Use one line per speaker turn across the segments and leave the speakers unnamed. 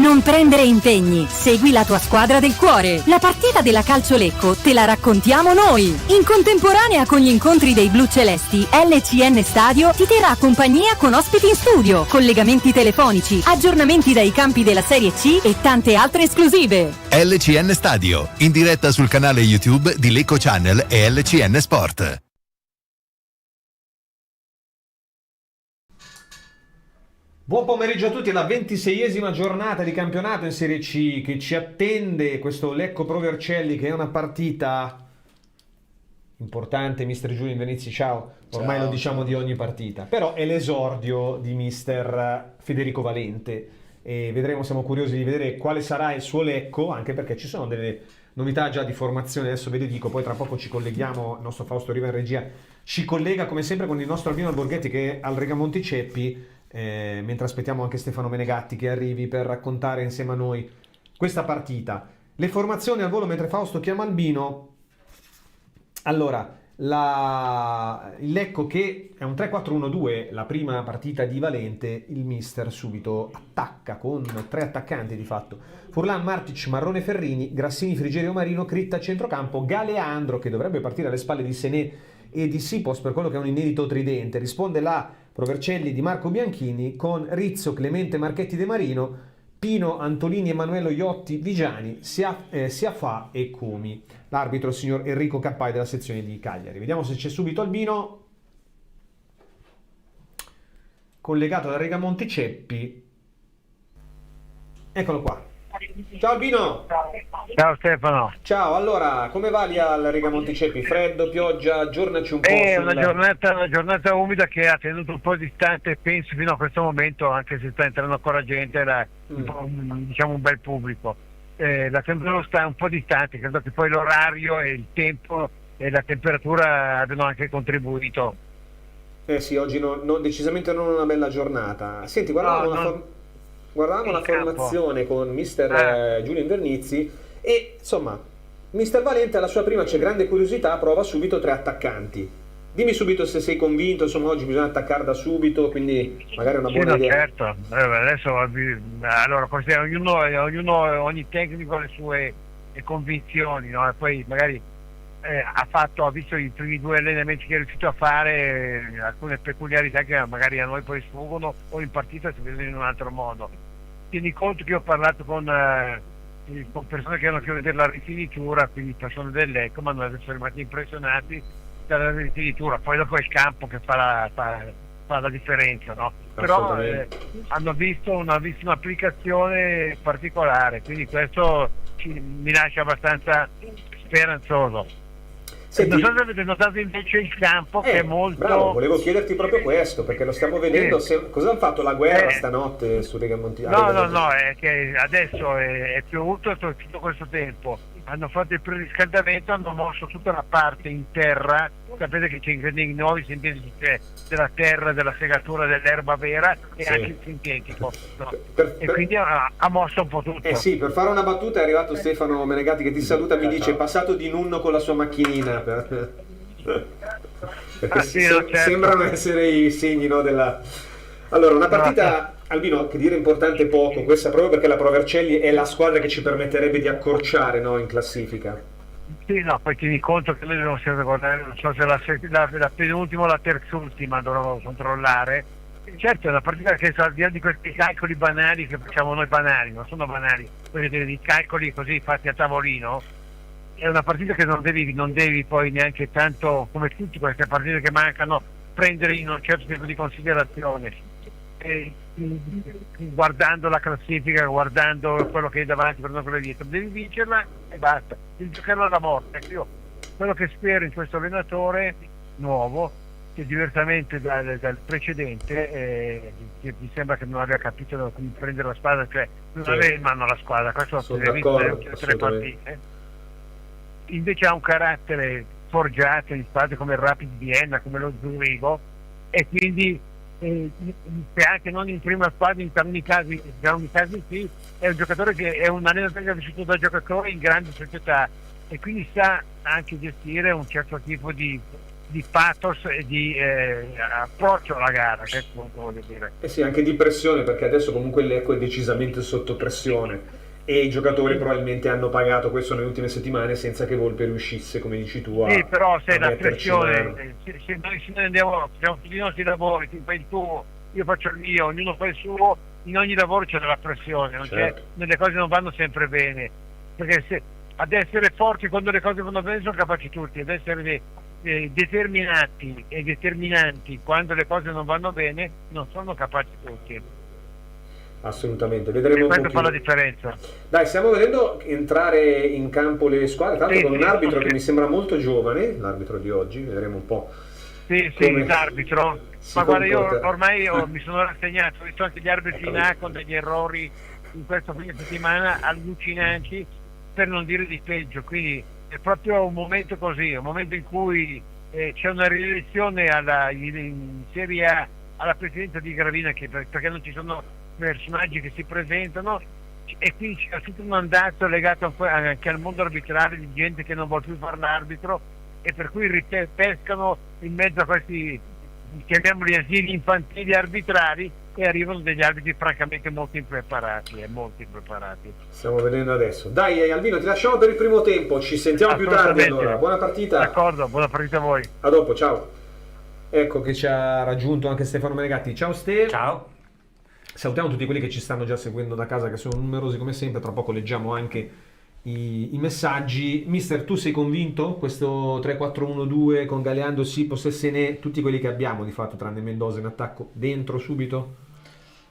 Non prendere impegni, segui la tua squadra del cuore. La partita della Calcio Lecco te la raccontiamo noi. In contemporanea con gli incontri dei blucelesti, LCN Stadio ti terrà compagnia con ospiti in studio, collegamenti telefonici, aggiornamenti dai campi della Serie C e tante altre esclusive.
LCN Stadio, in diretta sul canale YouTube di Lecco Channel e LCN Sport.
Buon pomeriggio a tutti, è la 26esima giornata di campionato in Serie C che ci attende questo Lecco Pro Vercelli, che è una partita importante. Mister Giulio Invernizzi, ciao. Ormai
Ciao,
lo diciamo di ogni partita, però è l'esordio di mister Federico Valente e vedremo, siamo curiosi di vedere quale sarà il suo Lecco, anche perché ci sono delle novità già di formazione, adesso ve le dico, poi tra poco ci colleghiamo, il nostro Fausto Riva in regia ci collega come sempre con il nostro Albino Alborghetti che è al Regamonti Ceppi. Mentre aspettiamo anche Stefano Menegatti che arrivi per raccontare insieme a noi questa partita. Le formazioni al volo mentre Fausto chiama Albino. Allora, il Lecco che è un 3-4-1-2, la prima partita di Valente, il mister subito attacca con 3 attaccanti di fatto. Furlan, Martic, Marrone, Ferrini, Grassini, Frigerio, Marino, Critta a centrocampo, Galeandro che dovrebbe partire alle spalle di Sené e di Sipos per quello che è un inedito tridente. Risponde la Provercelli di Marco Bianchini con Rizzo, Clemente, Marchetti, De Marino, Pino, Antolini, Emanuelo, Iotti, Vigiani, Siafà e Cumi. L'arbitro il signor Enrico Cappai della sezione di Cagliari. Vediamo se c'è subito Albino collegato da Regamonti Ceppi. Eccolo qua. Ciao Albino.
Ciao Stefano.
Ciao, allora, come va lì al Regamonti Ceppi? Freddo, pioggia, aggiornaci un po'.
È una giornata umida che ha tenuto un po' distante, penso, fino a questo momento, anche se sta entrando ancora gente, diciamo un bel pubblico. La temperatura sta un po' distante, credo che poi l'orario e il tempo e la temperatura abbiano anche contribuito.
Sì, oggi decisamente non una bella giornata. Senti, guardavamo la formazione con mister Giulio Invernizzi e insomma mister Valente alla sua prima c'è grande curiosità, prova subito 3 attaccanti. Dimmi subito se sei convinto, insomma oggi bisogna attaccare da subito, quindi magari è una buona idea.
Certo, adesso allora ogni tecnico ha le sue convinzioni, no? E poi magari ha visto i primi 2 allenamenti che è riuscito a fare, alcune peculiarità che magari a noi poi sfuggono o in partita si vedono in un altro modo. Tieni conto che ho parlato con persone che hanno chiesto vedere la rifinitura, quindi persone del Lecco, ma non sono rimasti impressionati dalla rifinitura. Poi dopo è il campo che fa la differenza, no? Però hanno visto un'applicazione particolare, quindi questo mi lascia abbastanza speranzoso.
Senti,
non so se avete notato invece il campo che è molto...
Bravo, volevo chiederti proprio questo, perché lo stiamo vedendo. Cosa hanno fatto la guerra stanotte su Regamonti?
No, è che adesso è piovuto tutto questo tempo. Hanno fatto il preriscaldamento, hanno mosso tutta la parte in terra. Sapete che c'è nei nuovi sintetici della terra, della segatura dell'erba vera e anche il sintetico, no? E quindi ha mosso un po' tutto.
Sì, per fare una battuta è arrivato Stefano Menegatti che ti saluta, mi dice: è passato di Nunno con la sua macchinina. Perché
certo.
Sembrano essere i segni, no, della... Allora, una partita, Albino, che dire importante poco, questa proprio perché la Provercelli è la squadra che ci permetterebbe di accorciare, no, in classifica.
Sì, no, poi tieni conto che noi dobbiamo sempre guardare, non so se la penultima o la terzultima dovrò controllare. Certo è una partita che al di là di questi calcoli banali che facciamo noi, banali, non sono banali, vedete di calcoli così fatti a tavolino, è una partita che non devi poi neanche tanto, come tutte queste partite che mancano, prendere in un certo tipo di considerazione. Guardando la classifica, guardando quello che è davanti, guardando quello dietro, devi vincerla e basta, devi giocarla alla morte. Io quello che spero in questo allenatore nuovo, che diversamente dal precedente, che mi sembra che non abbia capito come prendere la squadra, cioè non aveva in mano la squadra, questo si è visto nelle ultime 3 partite. Invece ha un carattere forgiato in squadre come il Rapid Vienna, come lo Zurigo, e quindi se anche non in prima squadra, in alcuni casi sì, è un giocatore che è un allenatore che ha vissuto da giocatore in grandi società e quindi sa anche gestire un certo tipo di di pathos e di approccio alla gara, che voglio dire.
Eh sì, anche di pressione, perché adesso comunque il Lecco è decisamente sotto pressione e i giocatori probabilmente hanno pagato questo nelle ultime settimane senza che Volpe riuscisse, come dici tu, a
Sì, però se
a
la
metterci mano.
pressione, se noi ce ne andiamo, facciamo tutti i nostri lavori, tu fai il tuo, io faccio il mio, ognuno fa il suo, in ogni lavoro c'è della pressione, non
Certo.
le cose non vanno sempre bene, perché ad essere forti quando le cose vanno bene sono capaci tutti, ad essere determinati e determinanti quando le cose non vanno bene non sono capaci tutti.
Assolutamente,
E
vedremo un
questo fa la
pochino.
differenza.
Dai, stiamo vedendo entrare in campo le squadre, tra l'altro
Sì,
con un
sì,
arbitro
sì.
che mi sembra molto giovane, l'arbitro di oggi, vedremo un po'.
Sì,
come
l'arbitro.
si
Ma guarda, io
comporta.
ormai mi sono rassegnato, ho visto anche gli arbitri in A con degli errori in questa fine settimana allucinanti, per non dire di peggio, quindi è proprio un momento così, un momento in cui c'è una rielezione in Serie A alla presidenza di Gravina, perché non ci sono personaggi che si presentano, e quindi c'è tutto un andazzo legato anche al mondo arbitrale di gente che non vuole più fare l'arbitro, e per cui pescano in mezzo a questi, chiamiamoli asili infantili arbitrari, e arrivano degli arbitri francamente molto impreparati.
Stiamo vedendo adesso. Dai, Albino, ti lasciamo per il primo tempo, ci sentiamo più tardi
Assolutamente.
allora. Buona partita.
D'accordo, buona partita a voi.
A dopo, ciao. Ecco che ci ha raggiunto anche Stefano Menegatti. Ciao Ste.
Ciao.
Salutiamo tutti quelli che ci stanno già seguendo da casa, che sono numerosi come sempre. Tra poco leggiamo anche i messaggi. Mister, tu sei convinto? Questo 3-4-1-2 con Galeando, Sipo, Sessene, tutti quelli che abbiamo di fatto, tranne Mendoza in attacco, dentro subito?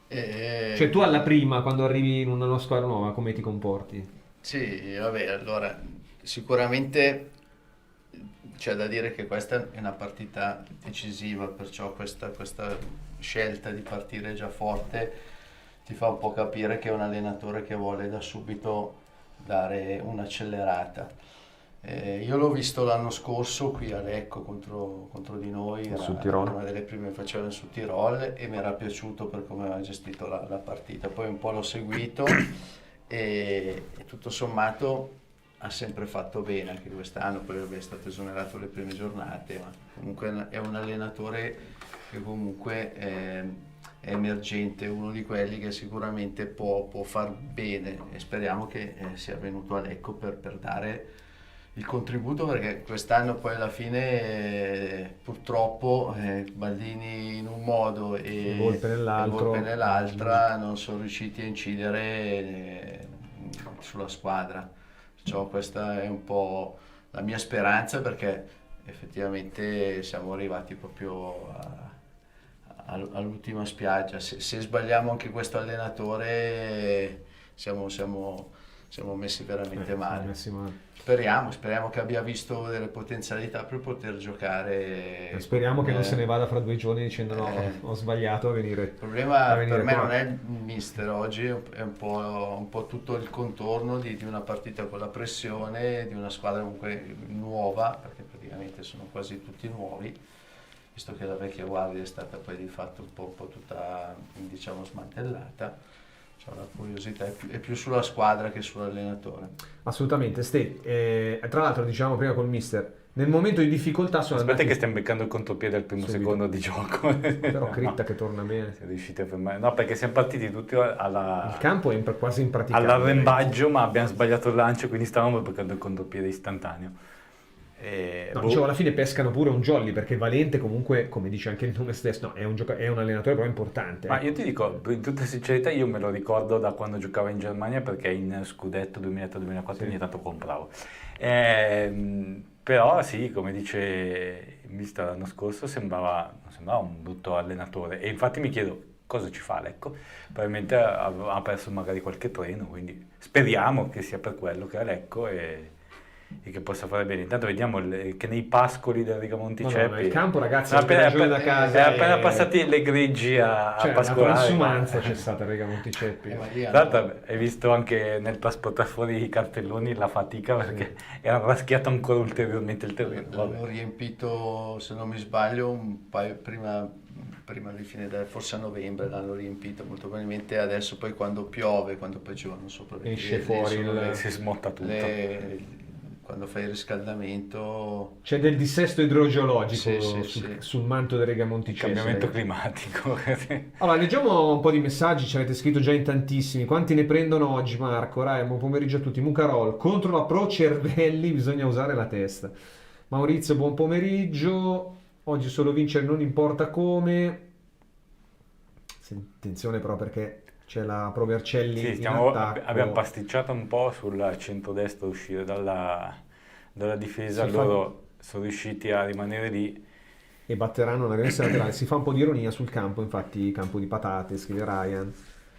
Cioè tu alla prima, quando arrivi in una squadra nuova, come ti comporti?
Sì, vabbè, allora sicuramente c'è da dire che questa è una partita decisiva, perciò questa scelta di partire già forte ti fa un po' capire che è un allenatore che vuole da subito dare un'accelerata. Io l'ho visto l'anno scorso qui a Lecco contro di noi,
Sul Tirolo.
una delle prime facevano sul Tirol, e mi era piaciuto per come aveva gestito la partita. Poi un po' l'ho seguito e tutto sommato ha sempre fatto bene anche quest'anno, poi è stato esonerato le prime giornate, ma comunque è un allenatore che comunque è emergente, uno di quelli che sicuramente può far bene, e speriamo che sia venuto a Lecco per dare il contributo, perché quest'anno poi alla fine purtroppo Baldini in un modo e
Volpe nell'altro.
Volpe nell'altra non sono riusciti a incidere sulla squadra. Perciò questa è un po' la mia speranza, perché effettivamente siamo arrivati proprio all'ultima spiaggia. Se sbagliamo anche questo allenatore siamo messi veramente male. Speriamo che abbia visto delle potenzialità per poter giocare.
Speriamo che non se ne vada fra 2 giorni dicendo no, ho sbagliato a venire.
Il problema per me
qua.
non è il mister oggi, è un po' tutto il contorno di una partita con la pressione, di una squadra comunque nuova, perché praticamente sono quasi tutti nuovi, visto che la vecchia guardia è stata poi di fatto un po' tutta, diciamo, smantellata. La curiosità è più sulla squadra che sull'allenatore.
Assolutamente. Tra l'altro diciamo prima col mister, nel momento di difficoltà sono
Aspetta
andati...
che stiamo beccando il contropiede al primo
Subito.
secondo di gioco.
Però Critta
No,
che torna bene.
siamo riusciti a fermare. No, perché siamo partiti tutti
Il campo è quasi impraticabile.
all'arrembaggio, ma abbiamo sbagliato il lancio, quindi stavamo beccando il contropiede istantaneo.
No, dicevo, alla fine pescano pure un jolly, perché Valente comunque, come dice anche il nome stesso, no, è un allenatore però importante.
Ma io ti dico, in tutta sincerità, io me lo ricordo da quando giocavo in Germania, perché in Scudetto 2003-2004
Sì.
ogni tanto compravo. Però sì, come dice il mister l'anno scorso, non sembrava un brutto allenatore, e infatti mi chiedo cosa ci fa Lecco. Probabilmente ha perso magari qualche treno, quindi speriamo che sia per quello che è Lecco e che possa fare bene. Intanto vediamo che nei pascoli del Rigamonti Ceppi,
il campo, ragazzi,
sono appena
da casa
è appena passati le greggi a
cioè, la
pascolare.
transumanza c'è stata a Rigamonti Ceppi.
Ma lì
Tra l'altro hai visto anche nel trasportare fuori i cartelloni la fatica, perché hanno raschiato ancora ulteriormente il terreno.
L'avevo riempito, se non mi sbaglio, un paio prima di fine, forse a novembre l'hanno riempito, molto probabilmente adesso poi quando piove, quando poi ci vanno sopra le
Esce
piedi,
fuori
sono
il-
Si smonta tutto.
quando fai il riscaldamento...
C'è del dissesto idrogeologico
Sì.
sul manto dei Rega Monticese.
Cambiamento climatico.
Allora, leggiamo un po' di messaggi, ce l'avete scritto già in tantissimi. Quanti ne prendono oggi, Marco? Buon pomeriggio a tutti. Mucarol, contro la Pro Cervelli bisogna usare la testa. Maurizio, buon pomeriggio. Oggi solo vincere non importa come. Attenzione però perché c'è la Pro Vercelli
Sì,
in attacco.
abbiamo pasticciato un po' sul centrodestra uscire dalla difesa,
Si
loro sono riusciti a rimanere lì.
E batteranno una rimessa laterale. Si fa un po' di ironia sul campo, infatti campo di patate, scrive Ryan.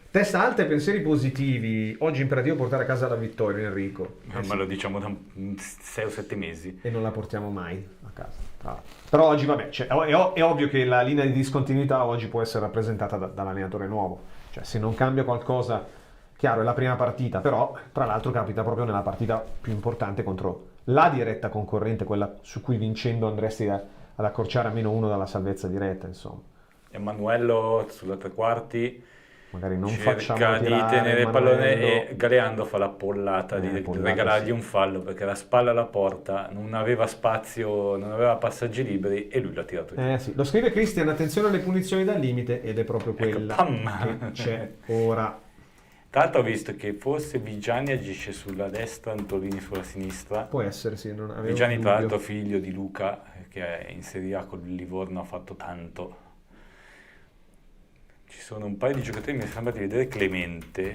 Testa alta e pensieri positivi. Oggi imperativo portare a casa la vittoria, Enrico.
Ma lo diciamo da 6 o 7 mesi.
E non la portiamo mai a casa. Però oggi, vabbè, è ovvio che la linea di discontinuità oggi può essere rappresentata dall'allenatore nuovo. Cioè, se non cambia qualcosa, chiaro, è la prima partita, però tra l'altro capita proprio nella partita più importante contro la diretta concorrente, quella su cui vincendo andresti ad accorciare a -1 dalla salvezza diretta, insomma.
Emanuello sulla tre quarti
Magari non
cerca
facciamo
di
tirare
tenere il pallone
Emanuello.
e Galeando fa la pollata di
pollata,
regalargli
sì.
un fallo perché la spalla alla porta non aveva spazio, non aveva passaggi liberi e lui l'ha tirato giù.
Sì. Lo scrive Cristian, attenzione alle punizioni dal limite, ed è proprio quella
pam!
che c'è ora.
Tra l'altro ho visto che forse Vigiani agisce sulla destra, Antolini sulla sinistra.
Può essere, sì, non avevo
Vigiani tra
dubbio.
l'altro figlio di Luca che in Serie A con il Livorno ha fatto tanto. Ci sono un paio di giocatori, mi sembra di vedere Clemente,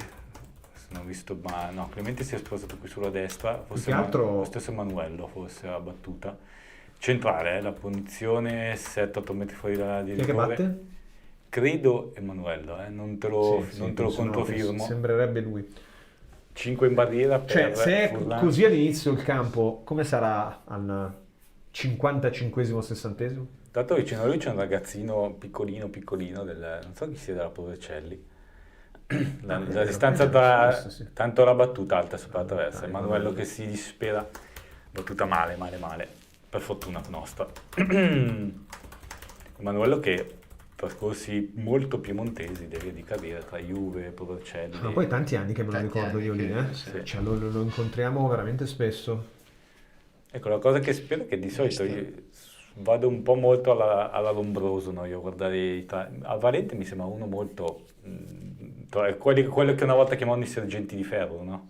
non ho visto, ma no, Clemente si è spostato qui sulla destra, forse
Più che altro-
lo stesso Emanuello forse la battuta. Centrale, la punizione 7-8 metri fuori dalla di
Chi è che
rigore.
batte?
Credo Emanuello, non te lo,
Sì,
non te lo
penso no,
controfirmo.
sembrerebbe lui.
5 in barriera per
Cioè, se è
Furlan.
così all'inizio il campo, come sarà al 55esimo, 60esimo?
Tanto vicino a lui c'è un ragazzino piccolino, non so chi sia, della Provercelli. La
vero,
distanza
vero,
tra
sì.
tanto la battuta alta sopra la traversa.
Dai,
Emanuello
vabbè.
che si dispera, battuta male, per fortuna nostra. Emanuello che percorsi molto piemontesi deve di carriera tra Juve, Provercelli.
Ma poi tanti anni che me lo
Tanti
ricordo
anni
io lì,
che-
eh?
sì.
Cioè, lo incontriamo veramente spesso.
Ecco, la cosa che spero è che di solito io vado un po' molto alla Lombroso, no? Io a guardare a Valente mi sembra uno molto quello che una volta chiamavano i sergenti di ferro, no?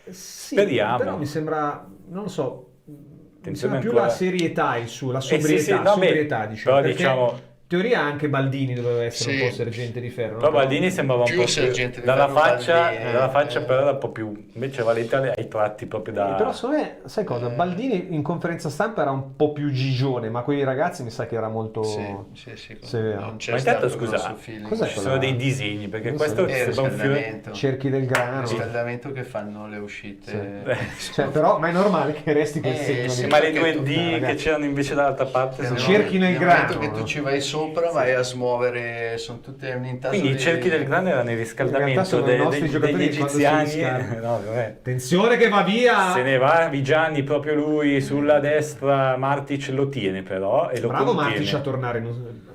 Sì,
Speriamo.
però mi sembra, non lo so, mi
Attenzione
sembra più
ancora-
la serietà il suo, la
sì,
sobrietà,
sì, no, beh,
sobrietà, diciamo.
però
Perché
diciamo-
in teoria anche Baldini doveva essere
Sì.
un po' sergente di ferro. no?
Però Baldini sembrava un
Più
po' più
sergente di
dalla
ferro Baldini,
faccia però era un po' più, invece Valente ai tratti proprio da...
Però secondo me, sai cosa? Baldini in conferenza stampa era un po' più gigione, ma quei ragazzi mi sa che era molto
Sì.
severo.
Non c'è
Ma intanto
stato
scusa,
grosso feeling.
cos'è
ci
quella-
sono dei disegni, perché
Non
questo
so.
sembra un fiore...
riscaldamento.
Cerchi del grano.
Riscaldamento che fanno le uscite.
Cioè, però, ma è normale che resti quel segno
sì,
di-
Ma le
perché
due
tu-
D che
ragazzi,
c'erano invece dall'altra parte sono...
cerchi nel
Nel momento
grano,
che
no?
tu ci vai sopra, vai a smuovere, sono tutte un intaso
Quindi i
di-
cerchi del grano erano il
In realtà
riscaldamento
sono i nostri
degli
giocatori quando si
egiziani.
riscaldano.
No, vabbè.
Attenzione che va via!
Se ne va Vigiani, proprio lui sulla destra, Martic lo tiene però e lo
Bravo
contiene.
Martic a tornare.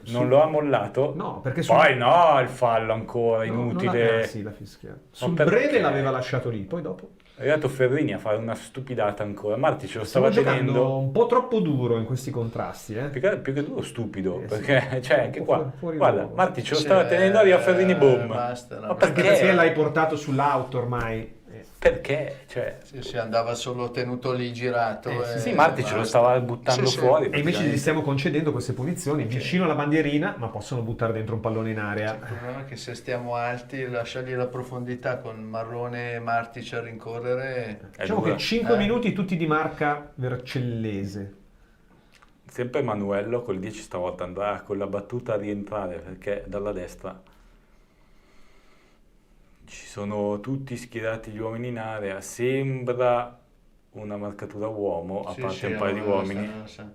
Non lo ha mollato?
No, perché
Poi no, il fallo ancora,
No, non
inutile.
la- sì, la fischia. Sul
perché?
breve l'aveva lasciato lì, poi dopo.
È arrivato Ferrini a fare una stupidata ancora. Martic lo
Stiamo
stava
giocando
tenendo.
un po' troppo duro in questi contrasti, eh.
Più che duro stupido,
Sì.
perché cioè anche
Un po'
qua,
fuori
guarda,
luogo.
Martic lo
Sì,
stava tenendo, arriva Ferrini, boom.
basta, no,
Ma
Anche
perché?
perché l'hai portato sull'auto ormai.
Perché? Cioè,
Sì, andava solo tenuto lì girato.
sì, Martic lo stava buttando
Sì, sì.
fuori.
E invece gli
praticamente.
stiamo concedendo queste punizioni vicino alla bandierina, ma possono buttare dentro un pallone in area.
Il problema è che se stiamo alti, lasciargli la profondità con Marrone e Martic a rincorrere.
È
Diciamo
dura.
che 5 minuti tutti di marca vercellese.
Sempre Emanuello col 10 stavolta andrà con la battuta a rientrare perché dalla destra ci sono tutti schierati gli uomini in area, sembra una marcatura uomo, a
Sì,
parte
sì,
un paio di
allora,
uomini.
sta-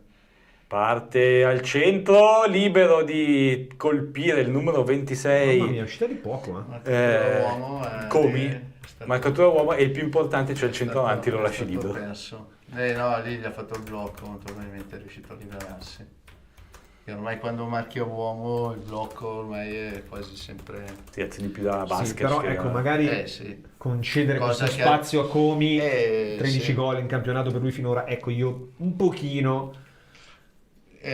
Parte al centro, libero di colpire il numero
Mamma
26.
mia, è uscita di poco, eh.
Marcatura uomo,
Comi,
è stato-
marcatura uomo e il più importante, cioè il
è
centro
stato-
avanti, lo
è
lasci
stato
libero.
perso. No, lì gli ha fatto il blocco, molto probabilmente è riuscito a liberarsi. Che ormai quando marchi a uomo il blocco ormai è quasi sempre...
Sì, azioni più da basket.
Sì, però
che
ecco,
da-
magari
sì.
concedere
Cosa
questo
che-
spazio a Comi, 13
sì.
gol in campionato per lui finora, ecco, io un pochino...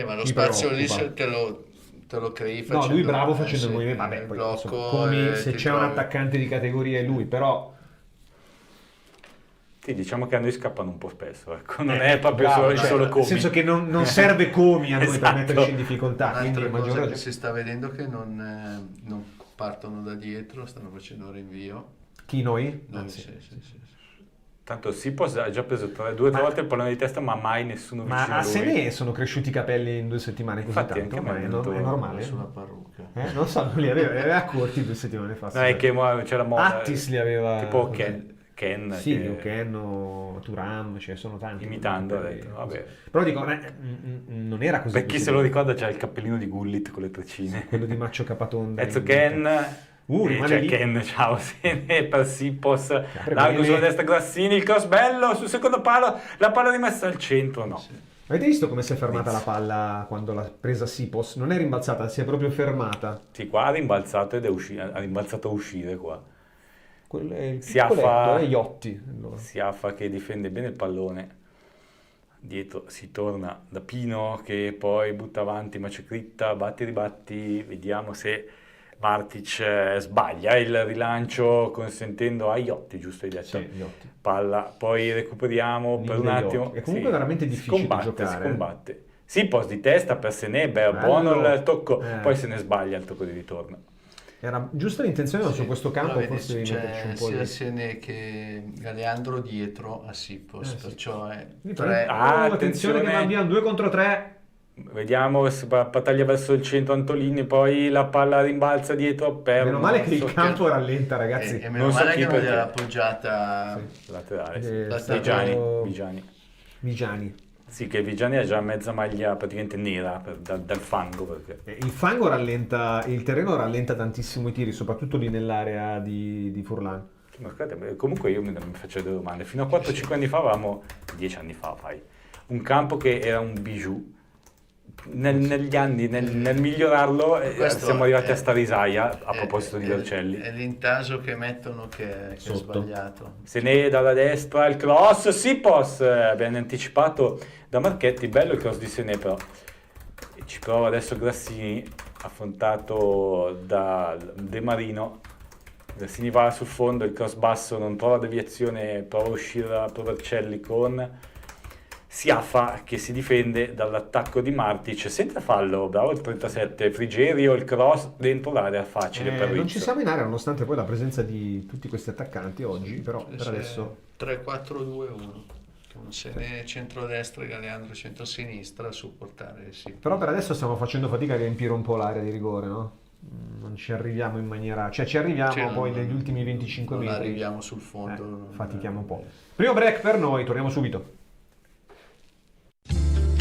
Ma lo
Mi
spazio lì
preoccupa.
te lo crei
No,
facendo...
lui bravo facendo
sì,
il movimento, vabbè,
il
poi
blocco,
insomma, Comi, se
ti
c'è un
trovi-
attaccante di categoria è lui, però...
Sì, diciamo che a noi scappano un po' spesso, ecco. Non è proprio
bravo,
solo
nel
Comi.
senso che non serve Comi a noi per
Esatto.
metterci in difficoltà, quindi
Un'altra
a maggior
cosa che
ragione.
si sta vedendo è che non partono da dietro, stanno facendo rinvio.
Chi noi?
Noi,
Sì.
sì.
Tanto Sipos ha già preso 2 o 3 volte il pallone di testa, ma mai nessuno vicino
Ma
a
a
lui.
Sene sono cresciuti i capelli in 2 settimane così
Infatti,
tanto,
anche a
ma
me
è,
è venuto
è normale?
Sulla parrucca.
Non so, non li aveva corti 2 settimane fa.
No, è che c'è la moda.
Attis li aveva
Tipo
così.
Ken
Sì,
che-
o Ken o Turam, ce ne sono tanti.
Imitando, ha
Quelli-
detto, vabbè.
Però dico, non era così.
Per chi se lo ricorda c'è il cappellino di Gullit con le treccine.
Quello di Maccio Capatonda.
Mezzo Ken,
rimane
cioè
lì.
Ken, ciao, Sene per Sipos,
Apre
largo
bene.
sulla destra Grassini, il cross bello, sul secondo palo, la palla rimessa al centro, no.
Avete visto come si è fermata la palla quando l'ha presa Sipos? Non è rimbalzata, si è proprio fermata.
Sì, qua ha rimbalzato ed è uscito, ha rimbalzato a uscire qua.
Quello è il
Si affa-
piccoletto, è Iotti. Allora.
Siafa che difende bene il pallone, dietro si torna da Pino che poi butta avanti, ma c'è Critta, batti e ribatti, vediamo se Martic sbaglia il rilancio consentendo a Iotti, giusto hai detto?
Sì, Iotti.
Palla, poi recuperiamo per un
Mille
attimo.
Iotti. È comunque veramente difficile
si combatte,
giocare.
Si combatte. Sì, post di testa per Sene, beh,
Bello.
buono il tocco,
Eh.
poi se ne sbaglia il tocco di ritorno.
Era giusta l'intenzione, ma su questo campo
Però vedi,
forse devi metterci
c'è
un po'
sia
di...
Sene che Galeandro dietro a Sipos,
Sì.
perciò è
Quindi,
tre...
attenzione che
attenzione.
abbiamo 2 contro 3.
Vediamo se battaglia verso il centro Antolini, poi la palla rimbalza dietro per
Meno male che il
Socchi-
campo rallenta, ragazzi.
E meno
Non so
male
chi
che non
perché.
gliel'ha appoggiata...
laterale,
È
sì.
stato-
Vigiani.
Vigiani.
Sì, che Vigiani ha già mezza maglia praticamente nera dal fango perché
Il fango rallenta, il terreno rallenta tantissimo i tiri, soprattutto lì nell'area di Furlan.
ma scusate, comunque io mi faccio delle domande. Fino a 4-5 anni fa avevamo 10 anni fa, fai un campo che era un bijou. Negli anni, nel migliorarlo,
Questo
siamo arrivati
è-
a sta risaia a proposito di Vercelli.
È l'intaso che mettono che è
Sotto.
sbagliato.
Se ne dalla destra il cross, Sipos, abbiamo anticipato da Marchetti, bello il cross di Sene però. Ci prova adesso Grassini, affrontato da De Marino. Grassini va sul fondo, il cross basso, non trova deviazione, prova a uscire da Vercelli con Siafa che si difende dall'attacco di Martic, senza fallo, bravo il 37, Frigerio, il cross dentro l'area facile per
Non
Rizzo.
ci siamo in area nonostante poi la presenza di tutti questi attaccanti oggi, però per
C'è
adesso
3-4-2-1. Con Sene centrodestra e Galeandro centrosinistra a supportare sì.
però per adesso stiamo facendo fatica a riempire un po' l'area di rigore, no? Non ci arriviamo in maniera, cioè ci arriviamo
Cioè,
poi
non-
negli ultimi 25
non
metri.
arriviamo sul fondo. non-
Fatichiamo un po'. Primo break per noi, torniamo subito.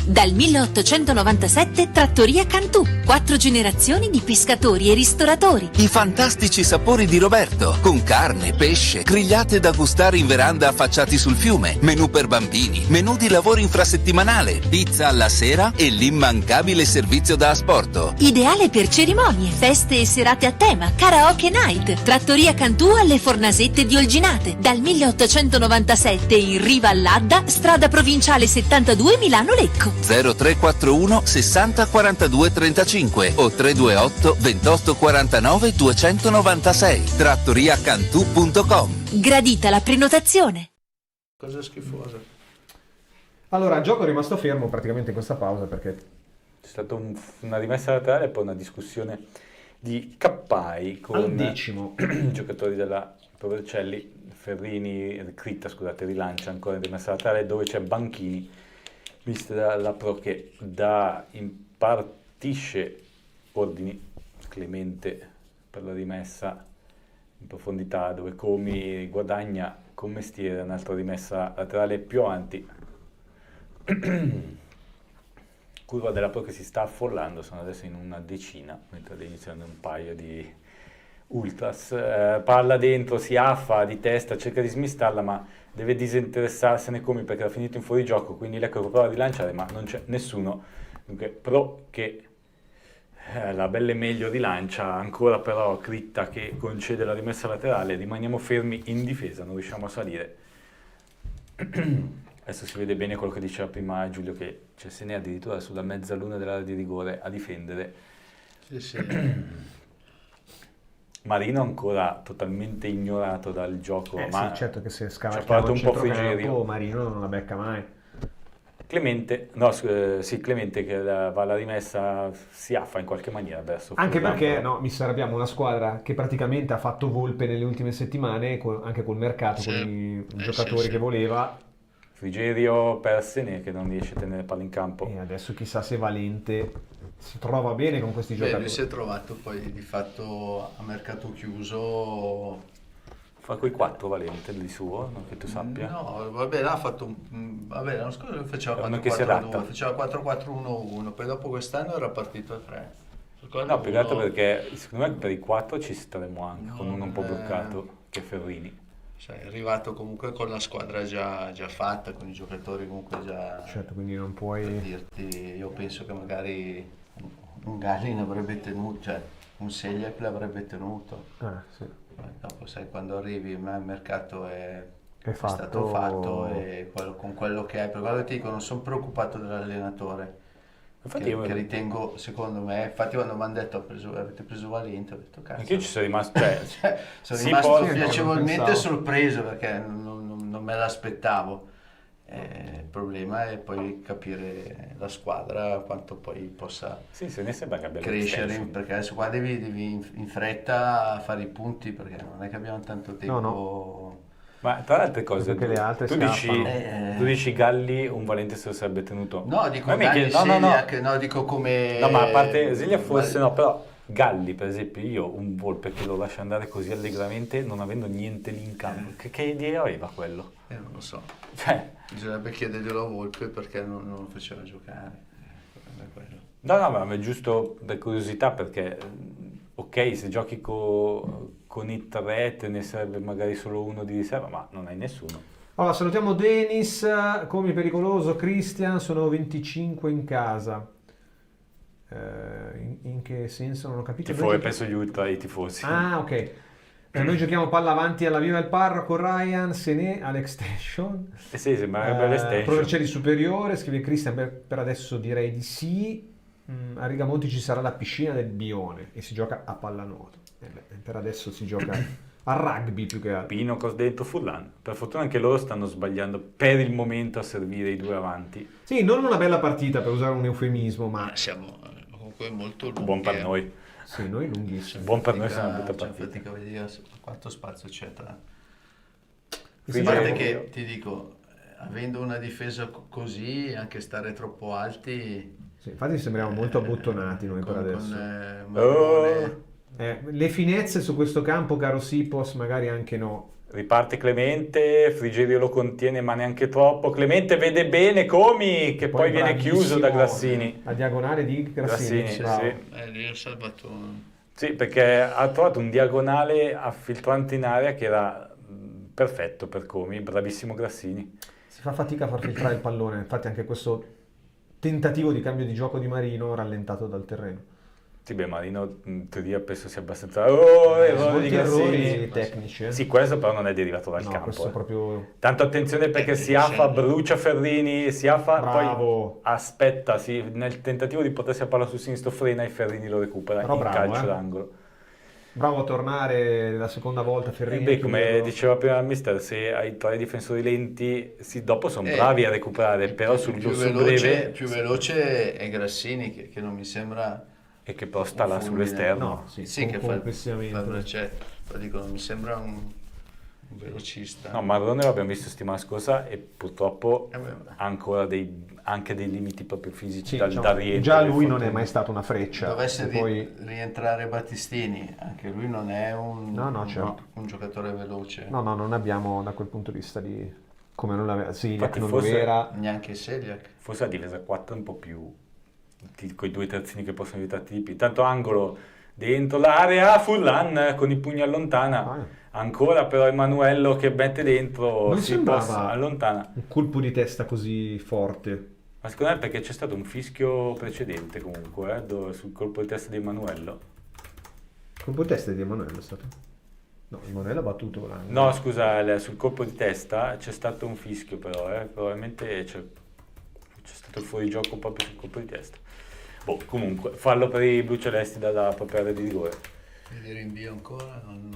Dal 1897 Trattoria Cantù, 4 generazioni di pescatori e ristoratori.
I fantastici sapori di Roberto, con carne, pesce, grigliate da gustare in veranda affacciati sul fiume, menù per bambini, menù di lavoro infrasettimanale, pizza alla sera e l'immancabile servizio da asporto.
Ideale per cerimonie, feste e serate a tema, karaoke night. Trattoria Cantù alle Fornasette di Olginate. Dal 1897 in Riva all'Adda, strada provinciale 72 Milano-Lecco.
0341 60 42 35 o 328 28 49 296 trattoriacantù.com.
Gradita la prenotazione.
Cosa schifosa.
Allora, il gioco è rimasto fermo praticamente in questa pausa perché
C'è stata una rimessa laterale e poi una discussione di Cappai con
al decimo
i giocatori della Provercelli, Ferrini, Critta, scusate, rilancia ancora in rimessa laterale dove c'è Banchini, mister dalla Pro che impartisce ordini, Clemente per la rimessa in profondità dove Comi guadagna con mestiere, un'altra rimessa laterale più avanti. Curva della Pro che si sta affollando, sono adesso in una decina, mentre iniziano un paio di ultras. Palla dentro, si affa di testa, cerca di smistarla, ma deve disinteressarsene Comi perché ha finito in fuorigioco, quindi l'ecco che prova a rilanciare, ma non c'è nessuno. Dunque Pro che La bella e meglio di Lancia, ancora però Critta che concede la rimessa laterale, rimaniamo fermi in difesa, non riusciamo a salire. Adesso si vede bene quello che diceva prima Giulio, che c'è Sene addirittura sulla mezzaluna dell'area di rigore a difendere.
Sì.
Marino ancora totalmente ignorato dal gioco, ma
sì, certo che se
ci ha
scavalchiamo
parlato
il
un po'
centrocampo,
Frigerio.
Marino non la becca mai.
Clemente che va alla rimessa si affa in qualche maniera verso
Anche
Furlan,
perché
però.
mister, abbiamo una squadra che praticamente ha fatto Volpe nelle ultime settimane, anche col mercato,
Sì.
con i giocatori che voleva,
Frigerio per Sene che non riesce a tenere palla in campo.
e adesso chissà se Valente si trova bene con questi
Beh,
giocatori.
lui si è trovato poi di fatto a mercato chiuso.
Fa quei 4 Valente di suo, non che tu sappia.
No, vabbè, l'ha fatto vabbè, l'anno scorso lui faceva
È uno che si adatta.
4-4-2, faceva 4-4-1-1, poi dopo quest'anno era partito a 3.
No, più che altro perché secondo me per i 4 ci staremo anche, con
No,
uno un po'
non è-
bloccato, che è Ferrini.
Cioè, è arrivato comunque con la squadra già fatta, con i giocatori comunque già...
Certo, quindi non
Per
puoi...
dirti, io penso che magari un Galli ne avrebbe tenuto, cioè un Segliak l'avrebbe tenuto.
sì.
Poi dopo sai quando arrivi, il mercato è
fatto.
stato fatto e con quello che è, per quello che ti dico, non sono preoccupato dell'allenatore.
Infatti
Che,
io,
che ritengo, secondo me, infatti quando mi hanno detto avete preso Valente, ho detto cazzo.
anche io ci sono rimasto, cioè,
Sono
sì,
rimasto
poi-
piacevolmente
non pensavo.
sorpreso perché non me l'aspettavo. Il problema è poi capire la squadra quanto poi possa
sì, se ne sembra che abbia
crescere,
l'extension.
perché adesso qua devi in fretta fare i punti perché non è che abbiamo tanto tempo.
No.
Ma tra le altre cose,
Perché le altre
tu
scappano.
dici Galli un Valente se lo sarebbe tenuto.
No, dico
Ma mi
Galli,
chiede- no,
Segliak, no, dico come...
No, ma a parte Zeglia forse no, però Galli per esempio, io un Volpe che lo lascia andare così allegramente non avendo niente lì in campo, che idea aveva quello?
non lo so,
Cioè,
bisognerebbe chiederglielo a Volpe perché non lo faceva giocare. È quello.
no, ma è giusto per curiosità perché, ok, se giochi con i 3 te ne serve magari solo uno di riserva, ma non hai nessuno.
Allora, salutiamo Denis, come pericoloso, Christian, sono 25 in casa. In che senso? Non ho capito.
Tifosi, penso gli ultra i tifosi.
Ah, ok. Noi giochiamo palla avanti alla Viva il Parroco, Ryan, Sene, all'extension.
Sì, sembra una bella extension.
Provercelli superiore, scrive Christian, per adesso direi di sì. A Rigamonti ci sarà la piscina del Bione e si gioca a pallanuoto. Per adesso si gioca a rugby più che altro.
Pino cos dentro Furlan. Per fortuna anche loro stanno sbagliando per il momento a servire i 2 avanti.
Sì, non una bella partita per usare un eufemismo, ma
Siamo comunque molto lunghi.
Buon per noi.
sì, noi lunghissimi.
Buon per noi se è una brutta
C'è
partita.
fatica a vedere quanto spazio c'è tra... A
Frigerio-
parte che ti dico, avendo una difesa così, anche stare troppo alti...
Sì, infatti sembriamo molto abbottonati noi per adesso.
Con Marrone,
Le finezze su questo campo, caro Sipos, magari anche no.
Riparte Clemente, Frigerio lo contiene ma neanche troppo. Clemente vede bene Comi che poi viene chiuso da Grassini.
A diagonale di Grassini.
Grassini,
bravo.
sì.
lì ha salvato...
Sì, perché ha trovato un diagonale affiltrante in area che era perfetto per Comi, bravissimo Grassini.
Si fa fatica a far filtrare il pallone, infatti anche questo tentativo di cambio di gioco di Marino rallentato dal terreno.
Sì, beh, Marino in teoria penso sia abbastanza... errore di
Molti errori
Grassini.
tecnici.
Sì, questo però non è derivato dal
No,
campo.
questo è proprio...
Tanto attenzione perché Siafa brucia Ferrini, Siafa
Bravo.
poi aspetta, sì, nel tentativo di potersi a palla sul sinistro frena e Ferrini lo recupera
Però
in
bravo,
calcio d'angolo.
Bravo a tornare la seconda volta Ferrini.
Beh, come
chiuderlo.
diceva prima il mister, se hai 3 difensori lenti, sì, dopo sono bravi a recuperare, però sul breve
più veloce è Grassini che non mi sembra...
e che però sta là
un
sull'esterno.
No, sì,
Sì, che fa
complessivamente.
cioè, dico, non mi sembra un velocista.
No, Marrone l'abbiamo visto settimana scorsa e purtroppo
beh.
ha ancora anche dei limiti proprio fisici
Sì,
da
diciamo,
rientro.
già
del
lui non è
infortunio.
mai stato una freccia.
Dovesse
e poi...
rientrare Battistini, anche lui non è
certo.
un giocatore veloce.
No, non abbiamo da quel punto di vista di... come non l'aveva... Sì,
Infatti
non
forse-
lo era.
Neanche Segliak.
Forse la difesa 4 è un po' più con i 2 terzini che possono aiutarti di più. Tanto angolo dentro l'area, Furlan con i pugni allontana. Ancora però Emanuello che mette dentro,
Non
si
sembrava
passa, allontana.
un colpo di testa così forte.
Ma secondo me perché c'è stato un fischio precedente comunque, sul colpo di testa di Emanuello.
Colpo di testa di Emanuele è stato? No, Emanuele ha battuto l'angolo.
No, scusa, sul colpo di testa c'è stato un fischio però, probabilmente c'è stato il fuorigioco proprio sul colpo di testa. Boh, comunque, fallo per i blucelesti dalla propria area di rigore.
Quindi rinvio ancora, non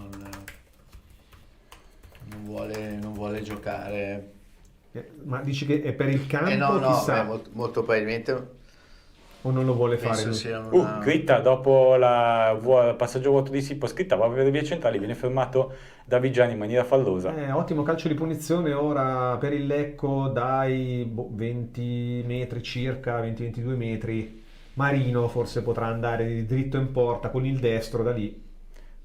vuole giocare.
Ma dici che è per il campo?
No,
Chissà.
molto probabilmente
O non lo vuole fare
penso
lui?
sia una...
Critta dopo il passaggio vuoto di Sipos, Critta va per le vie centrali, viene fermato da Vigiani in maniera fallosa.
Ottimo calcio di punizione ora per il Lecco dai 20 metri circa, 20-22 metri. Marino forse potrà andare dritto in porta con il destro da lì.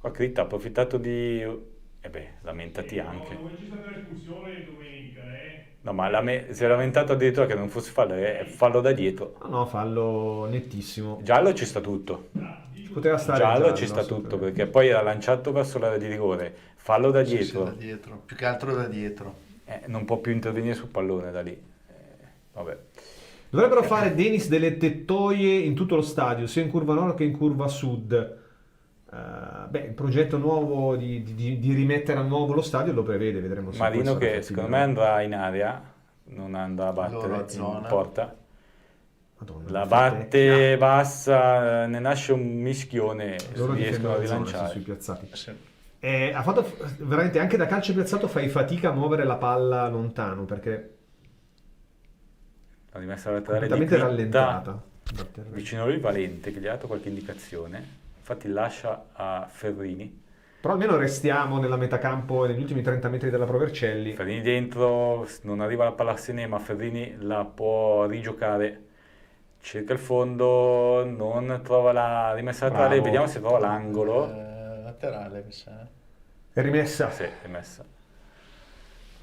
Qua Critta ha approfittato di... lamentati anche.
Non c'è stata l'espulsione domenica,
No, ma si è lamentato addirittura che non fosse fallo, è fallo da dietro.
No, fallo nettissimo.
Giallo ci sta tutto.
Poteva stare
Giallo ci sta tutto, perché poi era lanciato verso l'area di rigore. Fallo da
Sì,
dietro.
da dietro, più che altro da dietro.
Non può più intervenire sul pallone da lì. Vabbè.
Dovrebbero fare Denis delle tettoie in tutto lo stadio, sia in curva nord che in curva sud. Il progetto nuovo di rimettere a nuovo lo stadio lo prevede, vedremo se
Marino
questo
che
è
secondo
fattibile.
me andrà in area, non andrà a
Loro a
battere
zona.
in porta.
Madonna,
La
fate-
batte bassa, ne nasce un mischione,
Loro
riescono a
difendono la zona, sì,
rilanciare.
sui piazzati.
Sì.
Ha fatto veramente anche da calcio piazzato fai fatica a muovere la palla lontano perché
La rimessa laterale di
completamente
Critta,
rallentata.
vicino a lui Valente che gli ha dato qualche indicazione, infatti lascia a Ferrini.
Però almeno restiamo nella metacampo negli ultimi 30 metri della Provercelli.
Ferrini dentro, non arriva la palla a Sené, ma Ferrini la può rigiocare, cerca il fondo, non trova la rimessa laterale,
Bravo.
vediamo se trova l'angolo.
Laterale, mi sa.
È rimessa.
Sì, è messa.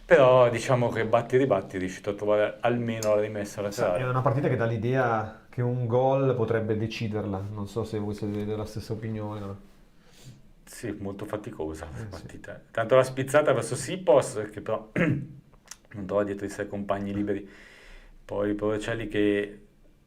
Però diciamo che batti e ribatti è riuscito a trovare almeno la rimessa
È
laterale.
una partita che dà l'idea che un gol potrebbe deciderla. Non so se voi siete della stessa opinione. No?
Sì, molto faticosa la
Sì.
partita. Tanto la spizzata verso Sipos, che però non trova dietro di sé compagni liberi. Poi Provercelli che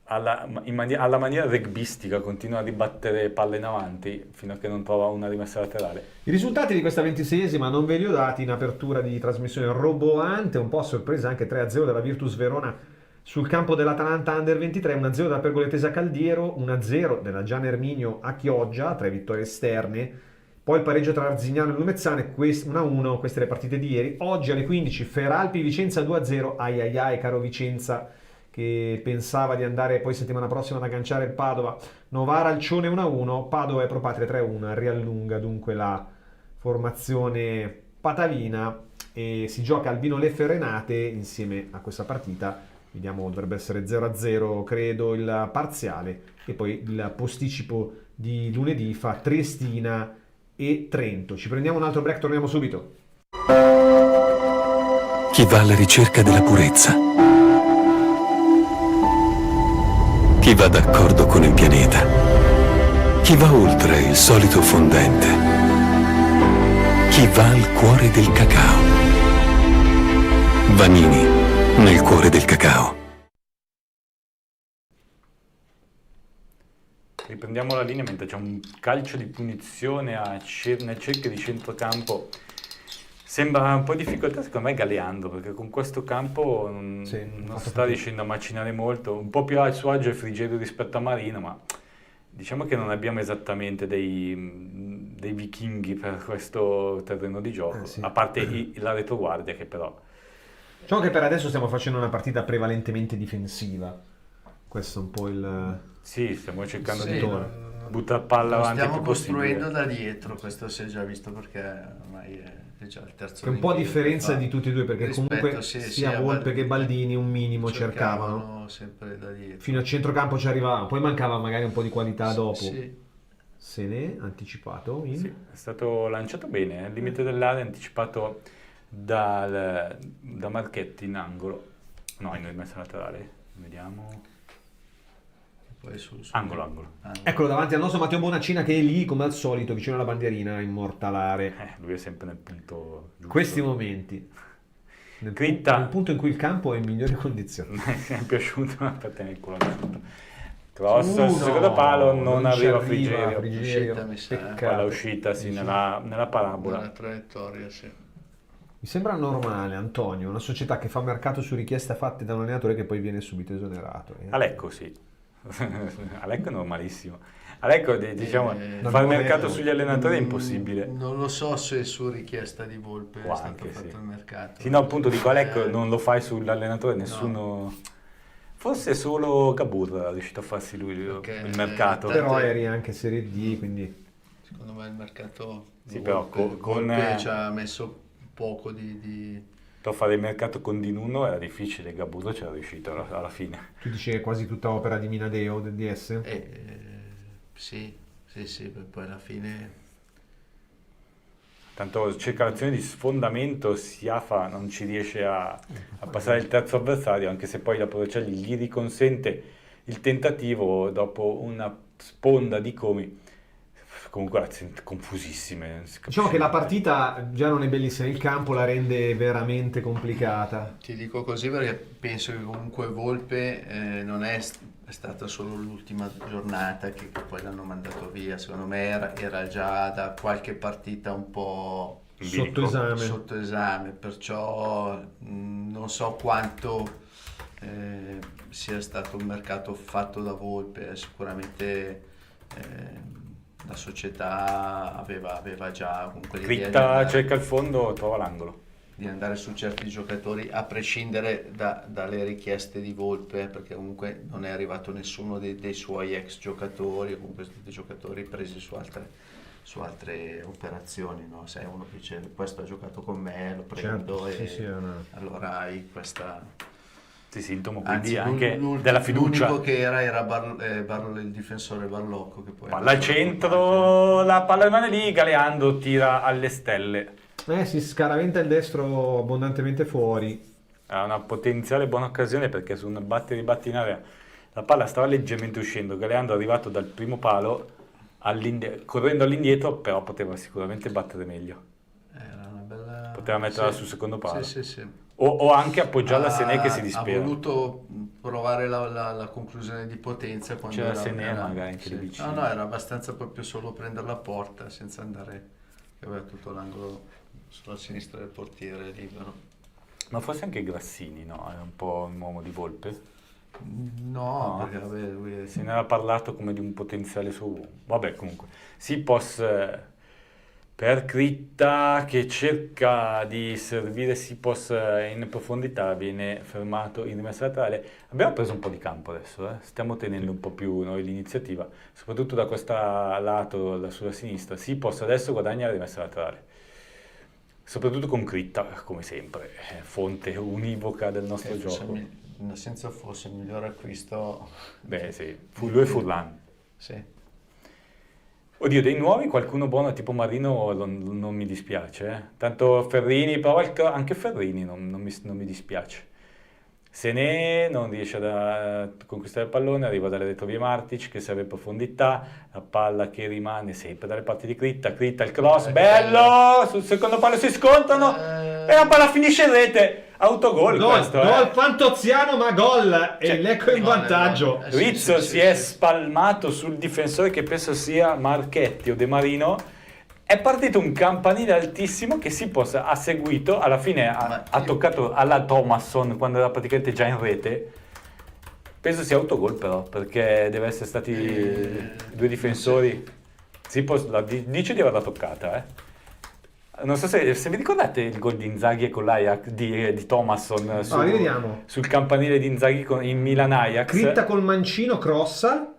alla maniera rugbistica continua a ribattere palle in avanti fino a che non trova una rimessa laterale.
I risultati di questa 26esima non ve li ho dati in apertura di trasmissione roboante, un po' a sorpresa anche 3-0 della Virtus Verona sul campo dell'Atalanta Under 23, 1-0 della Pergolettese a Caldiero, 1-0 della Gian Erminio a Chioggia, 3 vittorie esterne, poi il pareggio tra Arzignano e Lumezzane, 1-1, queste le partite di ieri. Oggi alle 15 Feralpi Vicenza 2-0, ai ai ai caro Vicenza che pensava di andare poi settimana prossima ad agganciare il Padova. Novara Alcione 1-1, Padova e Pro Patria 3-1, riallunga dunque la formazione patavina e si gioca Albino Leffe Renate insieme a questa partita. Vediamo, dovrebbe essere 0-0 credo il parziale e poi il posticipo di lunedì fa Triestina e Trento. Ci prendiamo un altro break, torniamo subito.
Chi va alla ricerca della purezza, chi va d'accordo con il pianeta, chi va oltre il solito fondente, chi va al cuore del cacao. Vanini, nel cuore del cacao.
Riprendiamo la linea mentre c'è un calcio di punizione nel cerchio di centrocampo. Sembra un po' di difficoltà secondo me Galeando, perché con questo campo non sta riuscendo a macinare molto, un po' più a suo agio e Frigerio rispetto a Marino, ma diciamo che non abbiamo esattamente dei vichinghi per questo terreno di gioco,
Sì.
a parte la retroguardia che però...
Diciamo che per adesso stiamo facendo una partita prevalentemente difensiva. Questo è un po' il...
Sì, stiamo cercando
Sì,
di
non-
buttare palla avanti il
stiamo
più possibile.
costruendo da dietro, questo si è già visto perché ormai è già il terzo
Che è un po' a
rinvio
differenza
che fa.
di tutti e due, perché
Rispetto,
comunque
sì,
sia
a
Volpe che Baldini un minimo cercavano.
sempre da dietro.
Fino a centrocampo ci arrivavano, poi mancava magari un po' di qualità dopo.
Sì.
Se ne anticipato in...
Sì, è stato lanciato bene, al limite dell'area, anticipato da Marchetti in angolo. No, in rimessa laterale. Vediamo.
Poi su
Angolo.
Eccolo davanti al nostro Matteo Bonaccina che è lì come al solito vicino alla bandierina a immortalare
Lui è sempre nel punto giusto.
questi momenti. nel punto in cui il campo è in migliori condizioni.
Mi è piaciuto per te nel culo. Cross sul secondo palo, non arriva Frigerio.
L'uscita, mi sa.
Poi l'uscita, sì, nella parabola.
Nella traiettoria, sì.
Mi sembra normale, Antonio, una società che fa mercato su richieste fatte da un allenatore che poi viene subito esonerato.
A Lecco sì. A Lecco è normalissimo. A Lecco diciamo fare mercato sugli allenatori è impossibile.
Non lo so se su richiesta di Volpe è stato
anche
fatto
sì.
il mercato.
Sì, no, appunto dico a Lecco non lo fai sull'allenatore, nessuno... Forse solo Gabur è riuscito a farsi lui il mercato.
Però eri anche Serie D, quindi...
Secondo me il mercato
Sì, però
Volpe ci ha messo poco di...
Per fare il mercato con Di Nuno era difficile, Gabur c'era riuscito alla fine.
Tu dici che è quasi tutta opera di Minadeo, del DS?
Sì, poi alla fine...
Tanto cerca l'azione di sfondamento, Siafa non ci riesce a passare il terzo avversario, anche se poi la Procelli gli riconsente il tentativo dopo una sponda di Comi. Comunque confusissime.
Diciamo che la partita già non è bellissima, il campo la rende veramente complicata.
Ti dico così perché penso che comunque Volpe non è stata solo l'ultima giornata che poi l'hanno mandato via, secondo me era già da qualche partita un po' sotto esame, perciò non so quanto sia stato un mercato fatto da Volpe, sicuramente la società aveva già comunque l'idea
Critta cerca il fondo, trova l'angolo.
Di andare su certi giocatori a prescindere dalle richieste di Volpe, perché comunque non è arrivato nessuno dei suoi ex giocatori, o comunque tutti giocatori presi su altre operazioni, no? Se uno dice questo ha giocato con me, lo prendo, allora hai questa...
sintomo quindi anche della fiducia.
L'unico che era il difensore Barlocco, che poi
palla al centro, la palla rimane lì, Galeando tira alle stelle.
Si scaraventa il destro abbondantemente fuori.
Ha una potenziale buona occasione perché su un batti in area la palla stava leggermente uscendo, Galeando è arrivato dal primo palo correndo all'indietro, però poteva sicuramente battere meglio.
Era una bella...
Poteva metterla sul secondo palo.
Sì.
O anche appoggiarla a Sené che si dispera.
Ha voluto provare la conclusione di potenza quando
c'era Sené magari anche lì vicino.
No, era abbastanza proprio solo prendere la porta senza andare, che aveva tutto l'angolo sulla sinistra del portiere libero.
Ma forse anche Grassini, no? È un po' un uomo di Volpe?
No, perché vabbè, lui
se ne era parlato come di un potenziale suo. Vabbè, comunque. Sipos per Critta che cerca di servire Sipos in profondità, viene fermato in rimessa laterale. Abbiamo preso un po' di campo adesso, stiamo tenendo un po' più noi l'iniziativa, soprattutto da questo lato, sulla sinistra. Sipos adesso guadagna la rimessa laterale. Soprattutto con Critta, come sempre, fonte univoca del nostro gioco.
Senza forse il miglior acquisto.
Beh sì, lui e Furlan.
Sì.
Oddio, dei nuovi qualcuno buono tipo Marino non mi dispiace. Tanto Ferrini, però anche Ferrini non mi dispiace. Sené non riesce a conquistare il pallone, arriva dalle retrovie Martic che serve profondità, la palla che rimane sempre dalle parti di Critta il cross, bello, sul secondo palo si scontrano e la palla finisce in rete, autogol questo.
Gol Fantoziano, ma gol e Lecco in vantaggio.
Rizzo si è spalmato sul difensore che penso sia Marchetti o De Marino. È partito un campanile altissimo che Sipos ha seguito, alla fine ha toccato alla Thomasson quando era praticamente già in rete. Penso sia autogol però, perché deve essere stati due difensori. Sipos dice di averla toccata, Non so se vi ricordate il gol di Inzaghi con l'Ajax di Thomasson sul campanile di Inzaghi in Milan-Ajax.
Critta col mancino, crossa.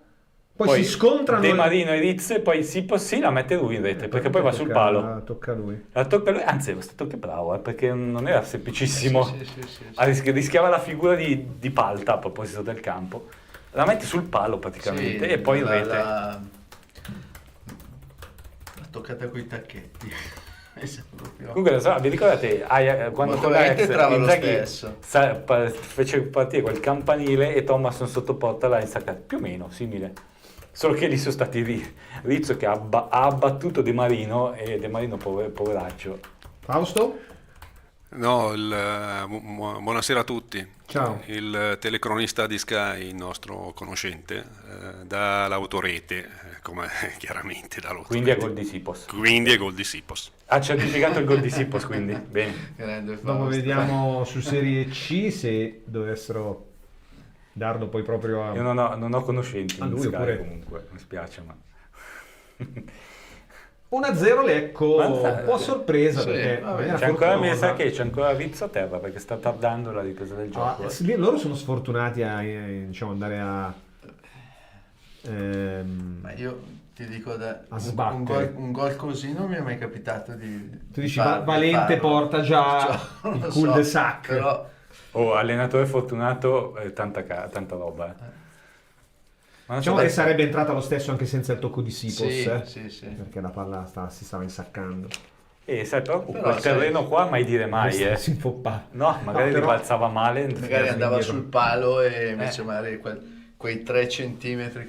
Poi si scontrano.
De Marino e Rizzo e poi Sipos la mette lui in rete perché poi va sul palo.
Tocca a lui.
La tocca lui, anzi è stato anche bravo perché non era semplicissimo. Rischiava la figura di Palta a proposito del campo. La mette sul palo praticamente e poi in rete.
L'ha toccata coi tacchetti.
Comunque vi ricordate quando con l'Ajax Inzaghi fece partire quel campanile e Thomasson sotto porta l'ha insaccato, più o meno simile, solo che lì sono stati Rizzo che ha abbattuto De Marino e De Marino poveraccio.
Fausto?
No, buonasera a tutti.
Ciao.
Il telecronista di Sky, il nostro conoscente, dall'autorete, come chiaramente dall'autorete.
Quindi è gol di Sipos.
Quindi è gol di Sipos.
Ha certificato il gol di Sipos, quindi. Bene.
Grande
Dopo
Fausto.
vediamo su Serie C se dovessero darlo poi proprio a...
Io non ho conoscenti
A
in
lui,
Sky
oppure-
comunque, mi spiace, ma...
1-0 Lecco,
Mazza,
un po' a sorpresa
sì,
perché
vabbè,
in maniera
C'è ancora, mi
fortunosa-
sa che c'è ancora Vizzo a terra perché sta tardando la ripresa del
Ah,
gioco.
sì, loro sono sfortunati a diciamo, andare a
Ma io ti dico,
A sbattere.
un gol così non mi è mai capitato di...
tu dici
farlo,
Valente
farlo.
porta già
Non
il
lo
cul-de-sac.
però
Oh, allenatore fortunato, tanta roba. Ma non so
Diciamo che
perché-
sarebbe entrata lo stesso anche senza il tocco di Sipos,
sì.
perché la palla si stava insaccando.
sai, però
Però,
quel
sai,
terreno qua mai dire mai,
Si infoppa.
No, magari
però-
ribalzava male.
magari andava
indietro.
sul palo e invece magari quei 3 centimetri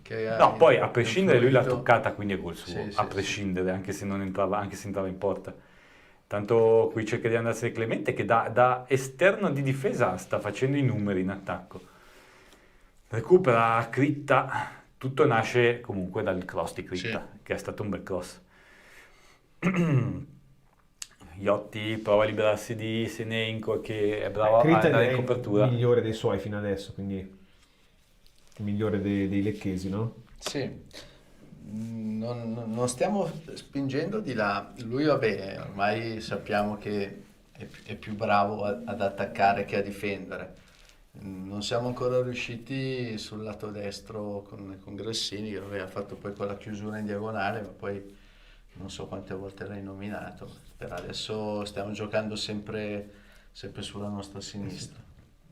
che ha
No, poi a prescindere lui l'ha
influito.
toccata, quindi è gol suo,
Sì, sì,
a prescindere, anche se non entrava, anche se entrava in porta. Tanto qui cerca di andarsene Clemente che da esterno di difesa sta facendo i numeri in attacco. Recupera Critta, tutto nasce comunque dal cross di Critta, che è stato un bel cross. Iotti prova a liberarsi di Senenko che è bravo a
Critta
andare
è
in
il
copertura.
migliore dei suoi fino adesso, quindi il migliore dei lecchesi, no?
Sì, non stiamo spingendo di là. Lui vabbè, ormai sappiamo che è più bravo ad attaccare che a difendere. Non siamo ancora riusciti sul lato destro con Gressini, che aveva fatto poi quella chiusura in diagonale, ma poi non so quante volte l'hai nominato. Per adesso stiamo giocando sempre sulla nostra sinistra.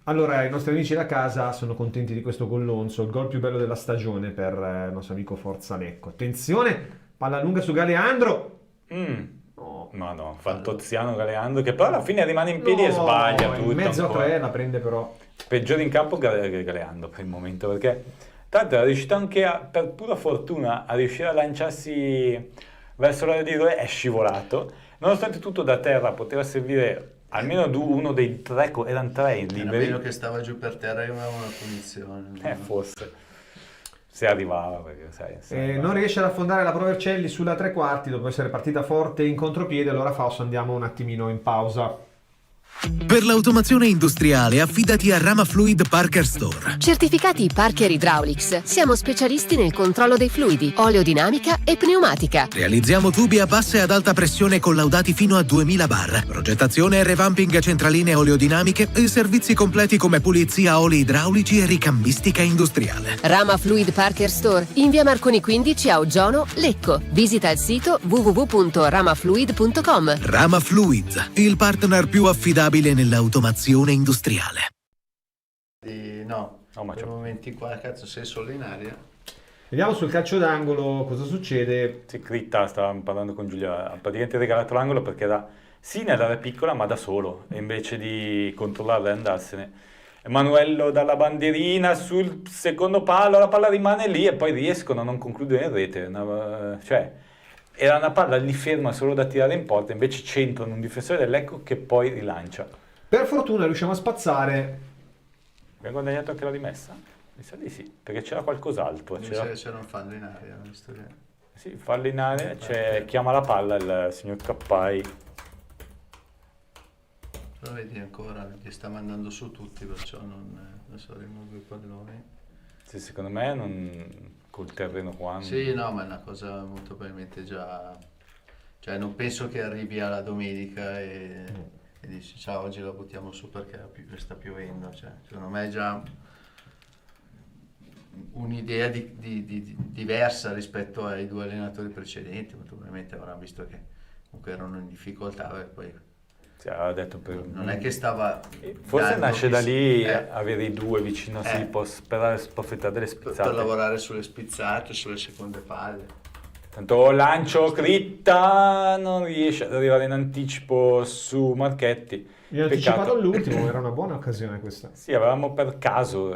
Allora, i nostri amici da casa sono contenti di questo gollonzo, il gol più bello della stagione per il nostro amico Forza Lecco. Attenzione, palla lunga su Galeandro. No.
Ma no, Fantoziano Galeando che però alla fine rimane in piedi e
No,
sbaglia tutto
in mezzo
ancora.
a 3 la prende però.
Peggiore in campo Galeando per il momento, perché tanto è riuscito anche per pura fortuna a riuscire a lanciarsi verso l'area di rigore, è scivolato. Nonostante tutto da terra poteva servire almeno uno dei tre, erano tre
Era
liberi.
meno che stava giù per terra e aveva una punizione.
Forse. Se arrivava, perché sai.
Non riesce ad affondare la Provercelli sulla tre quarti, dopo essere partita forte in contropiede. Allora Fausto, andiamo un attimino in pausa.
Per l'automazione industriale affidati a Rama Fluid Parker Store.
Certificati Parker Hydraulics. Siamo specialisti nel controllo dei fluidi, oleodinamica e pneumatica.
Realizziamo tubi a bassa e ad alta pressione collaudati fino a 2000 bar. Progettazione e revamping centraline oleodinamiche e servizi completi come pulizia oli idraulici e ricambistica industriale.
Rama Fluid Parker Store in via Marconi 15 a Oggiolo, Lecco. Visita il sito www.ramafluid.com.
Rama Fluid, il partner più affidabile nell'automazione industriale.
No, quei momenti qua, cazzo, sei solo in aria.
Vediamo sul calcio d'angolo cosa succede.
Sì, Critta, stavamo parlando con Giulia, ha praticamente regalato l'angolo perché era sì nell'area piccola ma da solo, e invece di controllarla e andarsene. Emanuello dalla bandierina sul secondo palo, la palla rimane lì e poi riescono a non concludere in rete. Cioè, era una palla lì ferma solo da tirare in porta, invece centrano un difensore del Lecco che poi rilancia.
Per fortuna riusciamo a spazzare.
Abbiamo guadagnato anche la rimessa? Mi sa di sì, perché c'era qualcos'altro.
C'era un fallo in aria, visto che...
Sì, fallo in area, chiama la palla il signor Cappai.
Però vedi ancora, li sta mandando su tutti, perciò non saremo due palloni.
Sì, secondo me col terreno qua...
Sì, no, ma è una cosa molto probabilmente già... Cioè non penso che arrivi alla domenica e dici ciao, oggi la buttiamo su perché sta piovendo. Cioè, secondo me è già un'idea diversa rispetto ai due allenatori precedenti, ma probabilmente avrà visto che comunque erano in difficoltà e poi...
Ha detto
non è che stava...
Forse nasce da lì avere i due vicino a Sipos per approfittare delle spizzate.
Per lavorare sulle spizzate, sulle seconde palle.
Tanto lancio Critta, non riesce ad arrivare in anticipo su Marchetti.
Mi ha anticipato all'ultimo, era una buona occasione questa.
Sì, avevamo per caso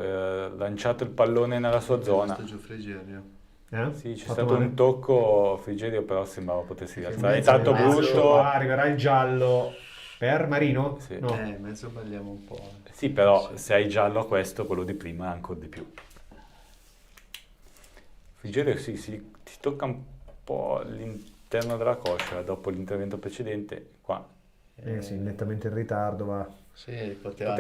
lanciato il pallone nella sua zona.
Giù Frigerio.
Sì, c'è stato un tocco Frigerio, però sembrava potessi rialzare. È
Mezzo,
stato brutto.
Arriverà il giallo. Per Marino?
Sì.
No.
Mezzo sbagliamo un po'.
Sì, però se hai giallo a questo, quello di prima è ancora di più. Frigerio sì, si tocca un po' l'interno della coscia dopo l'intervento precedente, qua.
Sì, nettamente in ritardo va.
Sì, poteva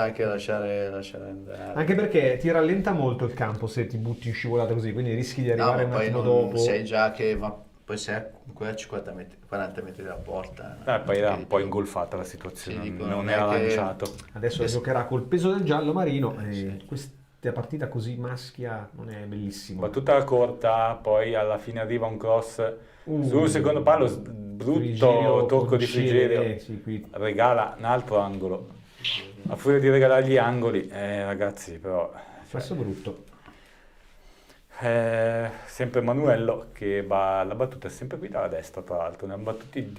anche lasciare andare.
Anche perché ti rallenta molto il campo se ti butti in scivolata così, quindi rischi di arrivare un attimo dopo.
Sai già che poi sei a 40 metri dalla porta.
Poi era un po' ingolfata la situazione,
Sì, dico,
non era lanciato.
Adesso giocherà col peso del giallo Marino e questa partita così maschia non è bellissima.
Battuta corta, poi alla fine arriva un cross sul secondo palo, brutto tocco di Frigerio,
qui.
Regala un altro angolo. A furia di regalargli gli angoli, ragazzi, però...
Questo brutto.
Sempre Manuello che la battuta è sempre qui dalla destra, tra l'altro, ne hanno battuti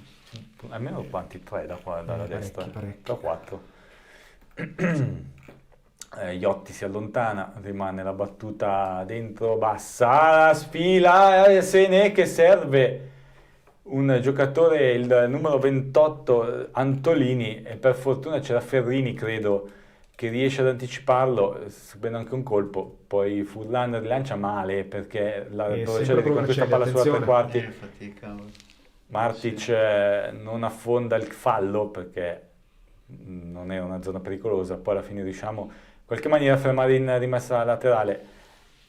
almeno quanti? 3 da qua, dalla destra, 3 o 4. Iotti si allontana, rimane la battuta dentro, bassa, sfila, Sene che serve un giocatore, il numero 28 Antolini, e per fortuna c'era Ferrini, credo, che riesce ad anticiparlo, subendo anche un colpo. Poi Furlan rilancia male perché la Provercelli con questa palla sulla tre quarti, Martic non affonda il fallo perché non è una zona pericolosa. Poi alla fine riusciamo in qualche maniera a fermare in rimessa laterale.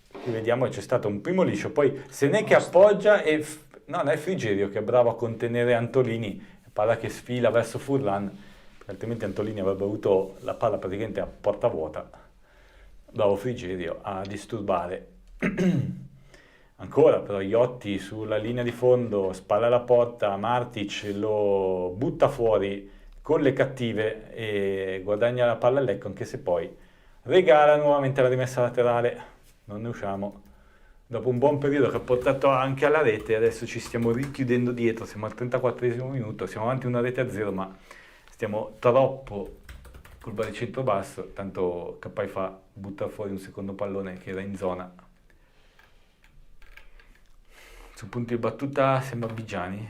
Qui vediamo che c'è stato un primo liscio, poi Sene che appoggia e non è Frigerio che è bravo a contenere Antolini, palla che sfila verso Furlan, altrimenti Antolini avrebbe avuto la palla praticamente a porta vuota. Bravo Frigerio a disturbare. Ancora però Iotti sulla linea di fondo, spalla alla porta, Martic lo butta fuori con le cattive e guadagna la palla a Lecco, anche se poi regala nuovamente la rimessa laterale. Non ne usciamo. Dopo un buon periodo che ha portato anche alla rete, adesso ci stiamo richiudendo dietro, siamo al 34esimo minuto, siamo avanti 1-0, ma stiamo troppo col baricentro basso, tanto Cappai fa butta fuori un secondo pallone che era in zona. Sul punto di battuta sembra Bigiani,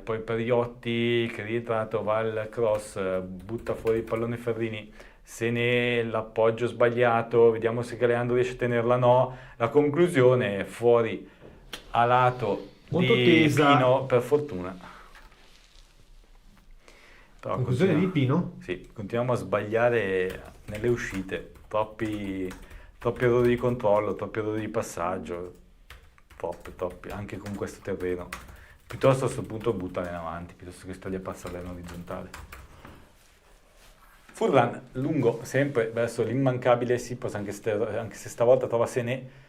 poi per Iotti che è rientrato va al cross, butta fuori il pallone Ferrini, Sene l'appoggio sbagliato, vediamo se Galeando riesce a tenerla, no, la conclusione è fuori a lato
molto
di
tesa.
Pino, per fortuna. Però
Conclusione di Pino?
Sì, continuiamo a sbagliare nelle uscite, troppi errori di controllo, troppi errori di passaggio, troppi, anche con questo terreno. Piuttosto a questo punto buttare in avanti, piuttosto che stargli a passare in orizzontale. Furlan lungo, sempre verso l'immancabile Sipos, anche se stavolta trova Sene,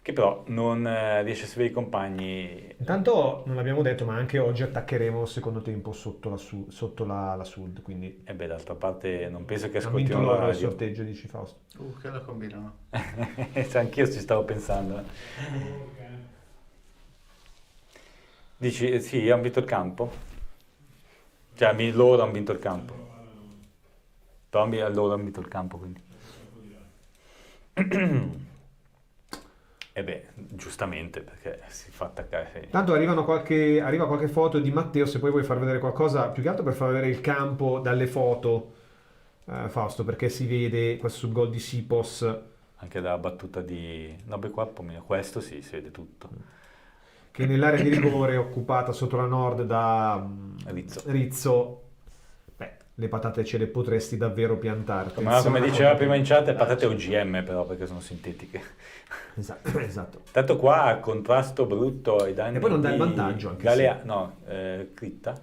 che però non riesce a seguire i compagni.
Intanto non l'abbiamo detto, ma anche oggi attaccheremo il secondo tempo sotto la Sud, quindi...
E d'altra parte non penso che
hanno vinto
ascoltino la
loro il
radio.
sorteggio, dici Fausto.
Che la combinano.
Anch'io ci stavo pensando. Dici, sì, hanno vinto il campo? Cioè, loro hanno vinto il campo. Però loro hanno vinto il campo, quindi. E beh, giustamente, perché si fa attaccare.
Tanto arriva qualche foto di Matteo, se poi vuoi far vedere qualcosa, più che altro per far vedere il campo dalle foto, Fausto, perché si vede questo sul gol di Sipos.
Anche dalla battuta di... No, beh, qua questo sì, si vede tutto.
Che nell'area di rigore occupata sotto la Nord da Rizzo. Beh, le patate ce le potresti davvero piantare.
Come diceva prima in chat, le patate OGM però, perché sono sintetiche.
Esatto.
Tanto qua contrasto brutto ai danni.
E poi non dà il vantaggio anche
Critta.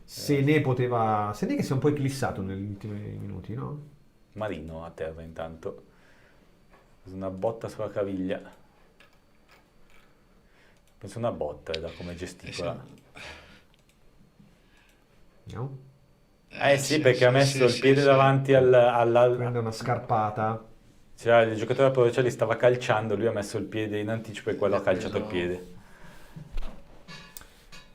Sene che si è un po' eclissato negli ultimi minuti, no?
Marino a terra intanto. Una botta sulla caviglia. Penso una botta da come gesticola.
No?
Sì, perché ha messo il piede davanti alla...
Prende una scarpata.
Cioè, il giocatore della Provercelli stava calciando, lui ha messo il piede in anticipo e quello ha calciato il piede.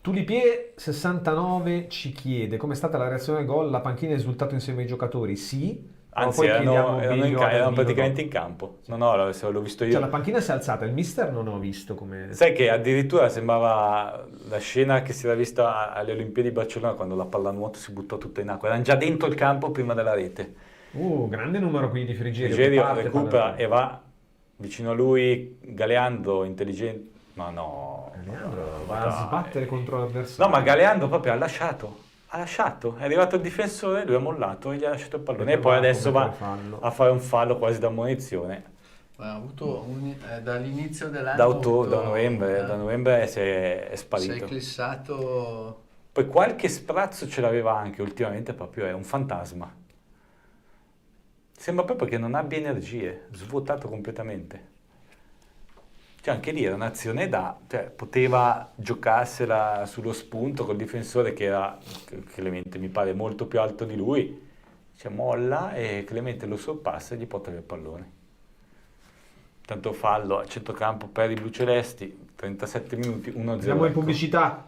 Tulipie69 ci chiede come è stata la reazione al gol, la panchina è risultato insieme ai giocatori? Sì.
Anzi, erano praticamente in campo. No, se l'ho visto io.
Cioè la panchina si è alzata, il mister non ho visto come...
Sai che addirittura sembrava la scena che si era vista alle Olimpiadi di Barcellona quando la pallanuoto si buttò tutta in acqua. Erano già dentro il campo prima della rete.
Grande numero quindi di Frigerio.
Frigerio recupera e va vicino a lui, Galeandro, intelligente. Ma no.
Galeandro va a sbattere contro l'avversario.
No, ma Galeandro proprio ha lasciato, è arrivato il difensore, lui ha mollato e gli ha lasciato il pallone e poi adesso va a fare un fallo quasi da ammonizione.
Ha avuto dall'inizio dell'anno
da novembre è sparito.
Si è eclissato.
Poi qualche sprazzo ce l'aveva anche ultimamente, proprio è un fantasma. Sembra proprio che non abbia energie, svuotato completamente. Cioè anche lì era un'azione poteva giocarsela sullo spunto col difensore che era Clemente, mi pare molto più alto di lui, molla e Clemente lo sorpassa e gli porta via il pallone. Tanto fallo a centrocampo per i blucelesti, 37 minuti, 1-0.
Andiamo in pubblicità.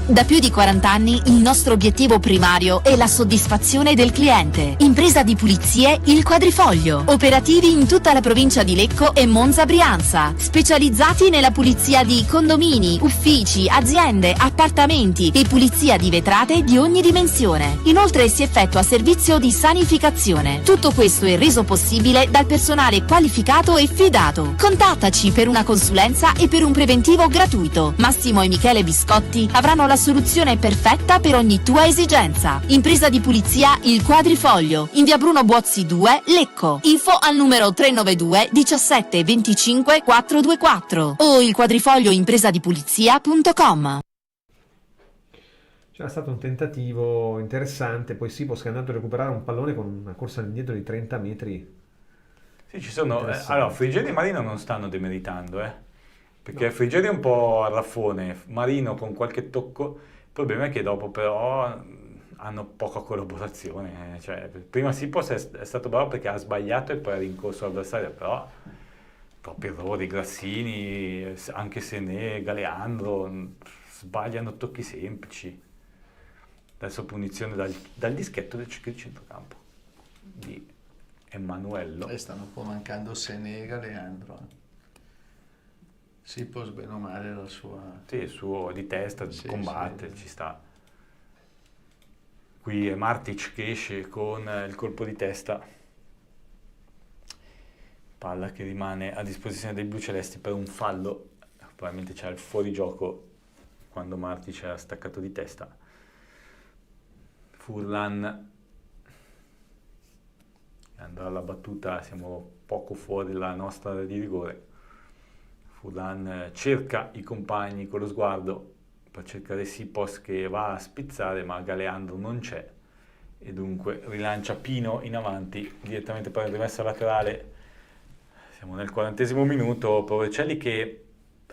Da più di 40 anni il nostro obiettivo primario è la soddisfazione del cliente. Impresa di pulizie Il Quadrifoglio. Operativi in tutta la provincia di Lecco e Monza Brianza. Specializzati nella pulizia di condomini, uffici, aziende, appartamenti e pulizia di vetrate di ogni dimensione. Inoltre si effettua servizio di sanificazione. Tutto questo è reso possibile dal personale qualificato e fidato. Contattaci per una consulenza e per un preventivo gratuito. Massimo e Michele Biscotti avranno la soluzione perfetta per ogni tua esigenza. Impresa di pulizia Il Quadrifoglio, in via Bruno Buozzi 2, Lecco. Info al numero 392 17 25 424 o ilquadrifoglioimpresadipulizia.com.
C'era stato un tentativo interessante, poi Sipos che è andato a recuperare un pallone con una corsa all'indietro di 30 metri.
Sì, ci sono. Allora, Frigerio e Marino non stanno demeritando, perché Frigerio è un po' a raffone, Marino con qualche tocco. Il problema è che dopo però hanno poca collaborazione. Cioè, prima Sipos è stato bravo perché ha sbagliato e poi ha rincorso l'avversario, però troppi errori, Grassini, anche Sené, Galeandro, sbagliano tocchi semplici. Adesso punizione dal dischetto del centrocampo di Emanuello.
E stanno un po' mancando Sené e Galeandro. Sipos bene o male la sua...
Sì, il suo di testa, combatte, ci sta. Qui è Martic che esce con il colpo di testa. Palla che rimane a disposizione dei blucelesti per un fallo. Probabilmente c'è il fuorigioco quando Martic ha staccato di testa. Furlan andrà alla battuta, siamo poco fuori dalla nostra area di rigore. Furlan cerca i compagni con lo sguardo per cercare Sipos che va a spizzare, ma Galeandro non c'è e dunque rilancia Pino in avanti direttamente per la rimessa laterale. Siamo nel 40° minuto, Provercelli che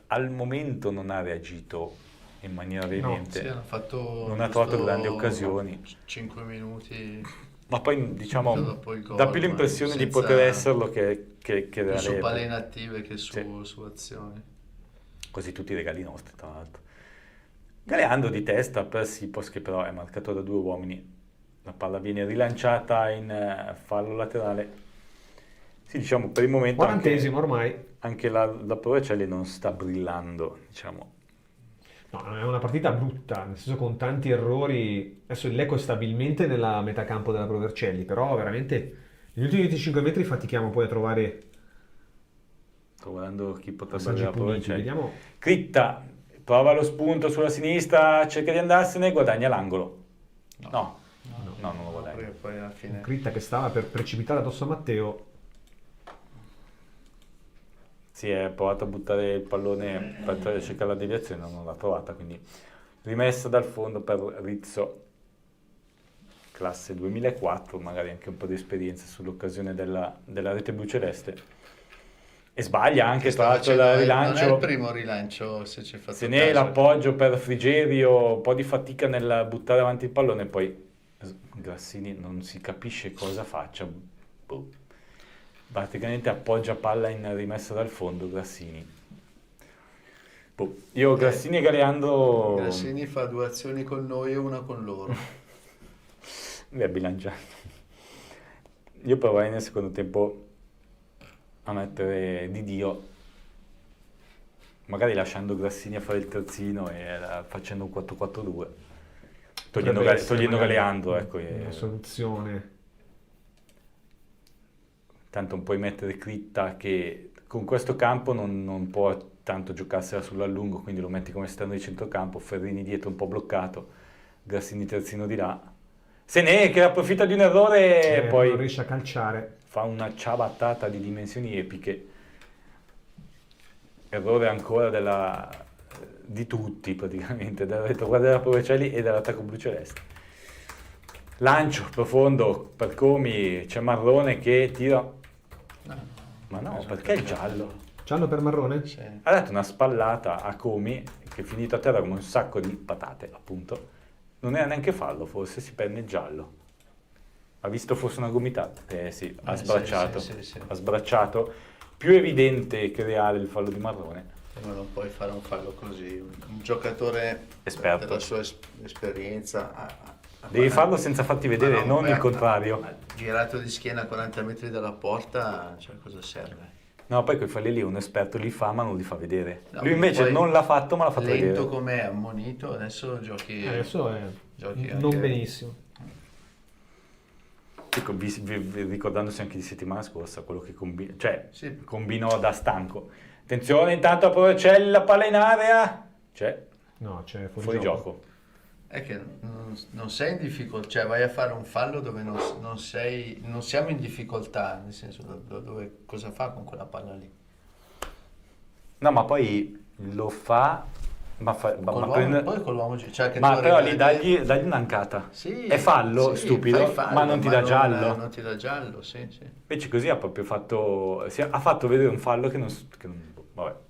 al momento non ha reagito in maniera veemente,
non
ha trovato grandi occasioni.
5 minuti.
Ma poi diciamo dà più l'impressione di poter esserlo che
su palle inattive che su azioni.
Così tutti i regali nostri, tra l'altro. Galeandro di testa per Sipos che però è marcato da 2 uomini. La palla viene rilanciata in fallo laterale. Sì, diciamo per il momento
40° ormai.
Anche la Provercelli non sta brillando, diciamo.
No, è una partita brutta, nel senso con tanti errori. Adesso il Lecco è stabilmente nella metà campo della Provercelli, però veramente negli ultimi 25 metri fatichiamo poi a trovare...
Sto guardando chi potrebbe avere la Provercelli.
Vediamo.
Critta, prova lo spunto sulla sinistra, cerca di andarsene, guadagna l'angolo. No, non lo guadagna.
Poi alla fine...
Critta che stava per precipitare addosso a Matteo.
Si è provato a buttare il pallone per cercare la deviazione, non l'ha trovata, quindi rimessa dal fondo per Rizzo, classe 2004, magari anche un po' di esperienza sull'occasione della rete bluceleste. E sbaglia anche tra l'altro il rilancio.
Non è il primo rilancio, se ci fa
Se ne è l'appoggio per Frigerio, un po' di fatica nel buttare avanti il pallone, poi Grassini non si capisce cosa faccia. Praticamente appoggia palla in rimessa dal fondo Grassini. Io Grassini e Galeandro...
Grassini fa 2 azioni con noi e una con loro.
Beh, bilanciato. Io proverei nel secondo tempo a mettere Di Dio, magari lasciando Grassini a fare il terzino e facendo un 4-4-2, togliendo Galeandro, ecco.
Una soluzione.
Tanto non puoi mettere Critta che con questo campo non può tanto giocarsela sull'allungo, quindi lo metti come esterno di centrocampo, Ferrini dietro un po' bloccato, Grassini terzino di là. Senè che approfitta di un errore e poi
non riesce a calciare.
Fa una ciabattata di dimensioni epiche. Errore ancora di tutti praticamente, del retroguardia della Provercelli e dell'attacco bluceleste. Lancio profondo per Comi, c'è Marrone che tira. Ma no, perché il giallo?
Giallo per Marrone?
Sì.
Ha dato una spallata a Comi che è finito a terra come un sacco di patate, appunto. Non era neanche fallo, forse si prende il giallo. Ha visto forse una gomitata? Sì, ha sbracciato.
Sì.
Ha sbracciato. Più evidente che reale il fallo di Marrone.
Ma non puoi fare un fallo così. Un giocatore
esperto,
della sua esperienza
devi farlo senza farti vedere, non il contrario.
Girato di schiena a 40 metri dalla porta, cioè cosa serve?
No, poi quei falli lì un esperto li fa ma non li fa vedere.
No,
lui invece non l'ha fatto ma l'ha fatto vedere.
Lento com'è, ammonito, adesso giochi...
Adesso
giochi
non
anche...
benissimo.
Ecco, ricordandosi anche di settimana scorsa quello che combinò da stanco. Attenzione, intanto a Provercelli, la palla in area. C'è fuori gioco.
È che non sei in difficoltà, cioè vai a fare un fallo dove non siamo in difficoltà, nel senso dove cosa fa con quella palla lì?
No, ma poi lo fa,
poi con l'uomo, cioè che
ma però lì dagli un'ancata.
Sì,
è fallo, stupido,
fallo,
ma non ti dà giallo.
Non ti dà giallo, sì.
Invece così ha proprio fatto vedere un fallo che non vabbè.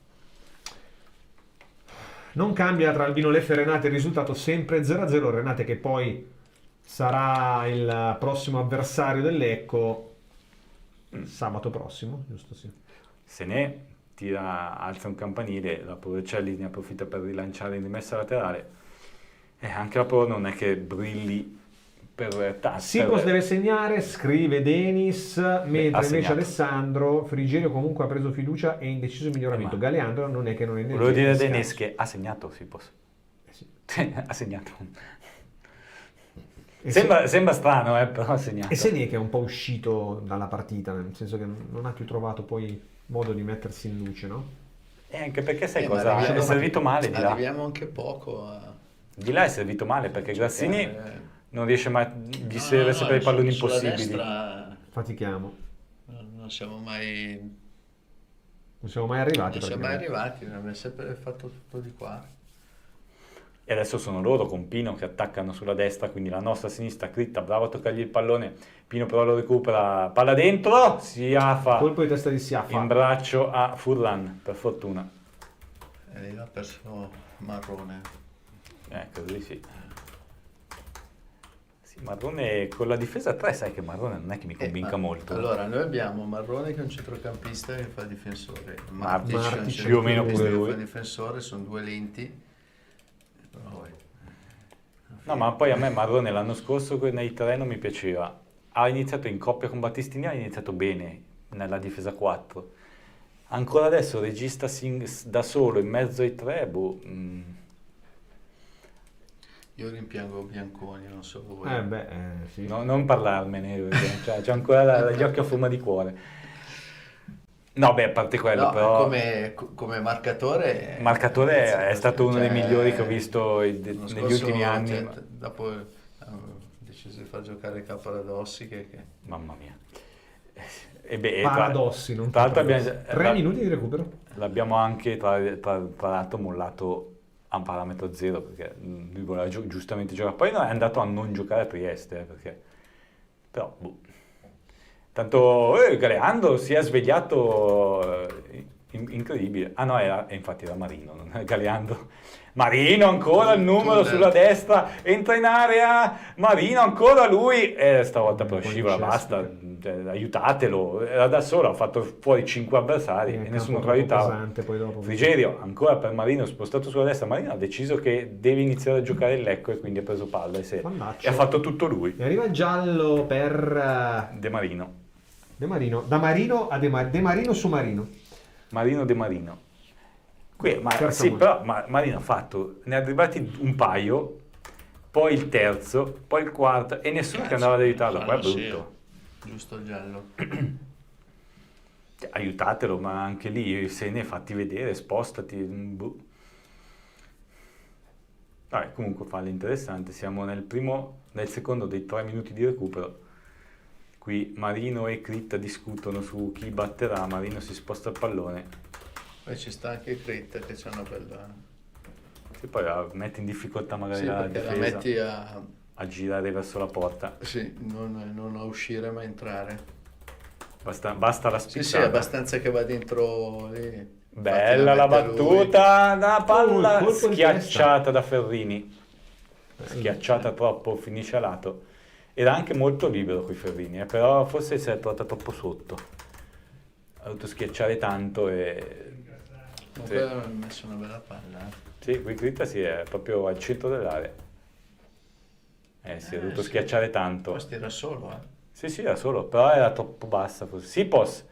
Non cambia tra Albino Leffe e Renate il risultato, sempre 0-0. Renate che poi sarà il prossimo avversario del Lecco sabato prossimo, giusto? Sì.
Se ne alza un campanile, la Provercelli ne approfitta per rilanciare in rimessa laterale e anche la Pro non è che brilli per tanto.
Sipos deve segnare, scrive Denis, mentre invece Alessandro Frigerio comunque ha preso fiducia e indeciso miglioramento. Galeandro non è che non è
volevo dire Denis che ha segnato Sipos.
Sì.
Ha segnato. Sembra strano, però ha segnato.
E Senè che è un po' uscito dalla partita, nel senso che non ha più trovato poi modo di mettersi in luce, no?
E anche perché sai cosa? È servito male di là.
Arriviamo anche poco
Di là è servito male perché Grassini non riesce mai, gli serve sempre i palloni impossibili.
Destra
fatichiamo.
Non siamo mai
arrivati.
Non siamo mai arrivati, abbiamo sempre fatto tutto di qua.
E adesso sono loro con Pino che attaccano sulla destra, quindi la nostra sinistra, Critta, bravo a toccargli il pallone, Pino però lo recupera, palla dentro, Siafa,
colpo di testa di Siafa,
in braccio a Furlan, per fortuna.
E lì ha perso Marrone.
Così sì. Marrone con la difesa 3, sai che Marrone non è che mi convinca molto.
Allora, noi abbiamo Marrone che è un centrocampista che fa difensore,
Martic più o meno pure lui.
Fa difensore, sono due lenti.
No, ma poi a me Marrone l'anno scorso nei 3 non mi piaceva. Ha iniziato in coppia con Battistini, ha iniziato bene nella difesa 4. Ancora adesso regista da solo in mezzo ai 3,
Io rimpiango Bianconi, non so voi.
Sì.
No, non parlarmene, c'è ancora gli occhi a forma di cuore. No, a parte quello, però...
Come marcatore...
Marcatore è stato uno dei migliori che ho visto negli ultimi anni.
Dopo ho deciso di far giocare Caparadossi che...
Mamma mia.
Paradossi, non
tra l'altro
3 minuti di recupero.
L'abbiamo anche, tra l'altro, mollato a un parametro zero, perché lui voleva giustamente giocare. Poi è andato a non giocare a Trieste, perché... Però, Tanto Galeandro si è svegliato incredibile. Ah no, infatti era Marino, non è Galeandro. Marino ancora il numero sulla destra, entra in area, Marino ancora lui, stavolta però scivola, basta, aiutatelo, era da solo, ha fatto fuori 5 avversari e nessuno lo aiutava. Frigerio ancora per Marino, spostato sulla destra, Marino ha deciso che deve iniziare a giocare il Lecco e quindi ha preso palla e ha fatto tutto lui.
E arriva il giallo per
De Marino.
De Marino, da Marino a De Marino su Marino.
Marino De Marino. Però Marino ha fatto, ne è arrivati un paio, poi il terzo, poi il quarto e nessuno che andava ad aiutarlo. Qua è brutto.
Giusto il giallo.
Aiutatelo, ma anche lì se ne fatti vedere, spostati. Vabbè, comunque fallo interessante. Siamo nel secondo dei 3 minuti di recupero. Qui Marino e Critta discutono su chi batterà. Marino si sposta il pallone.
Poi ci sta anche Critta che c'è una bella...
Sì, poi la metti in difficoltà magari la difesa.
La metti
a girare verso la porta.
Sì, non a uscire ma a entrare.
Basta la spizzata.
Sì, abbastanza che va dentro lì.
Bella la battuta, la palla schiacciata da Ferrini. Schiacciata troppo, finisce a lato. Era anche molto libero qui Ferrini, però forse si è trovata troppo sotto. Ha dovuto schiacciare tanto e...
Sì. Ha messo una bella palla.
Sì, qui Critta è proprio al centro dell'area. Si è dovuto schiacciare tanto.
Questo era solo,
Sì, era solo, però era troppo bassa forse. Sipos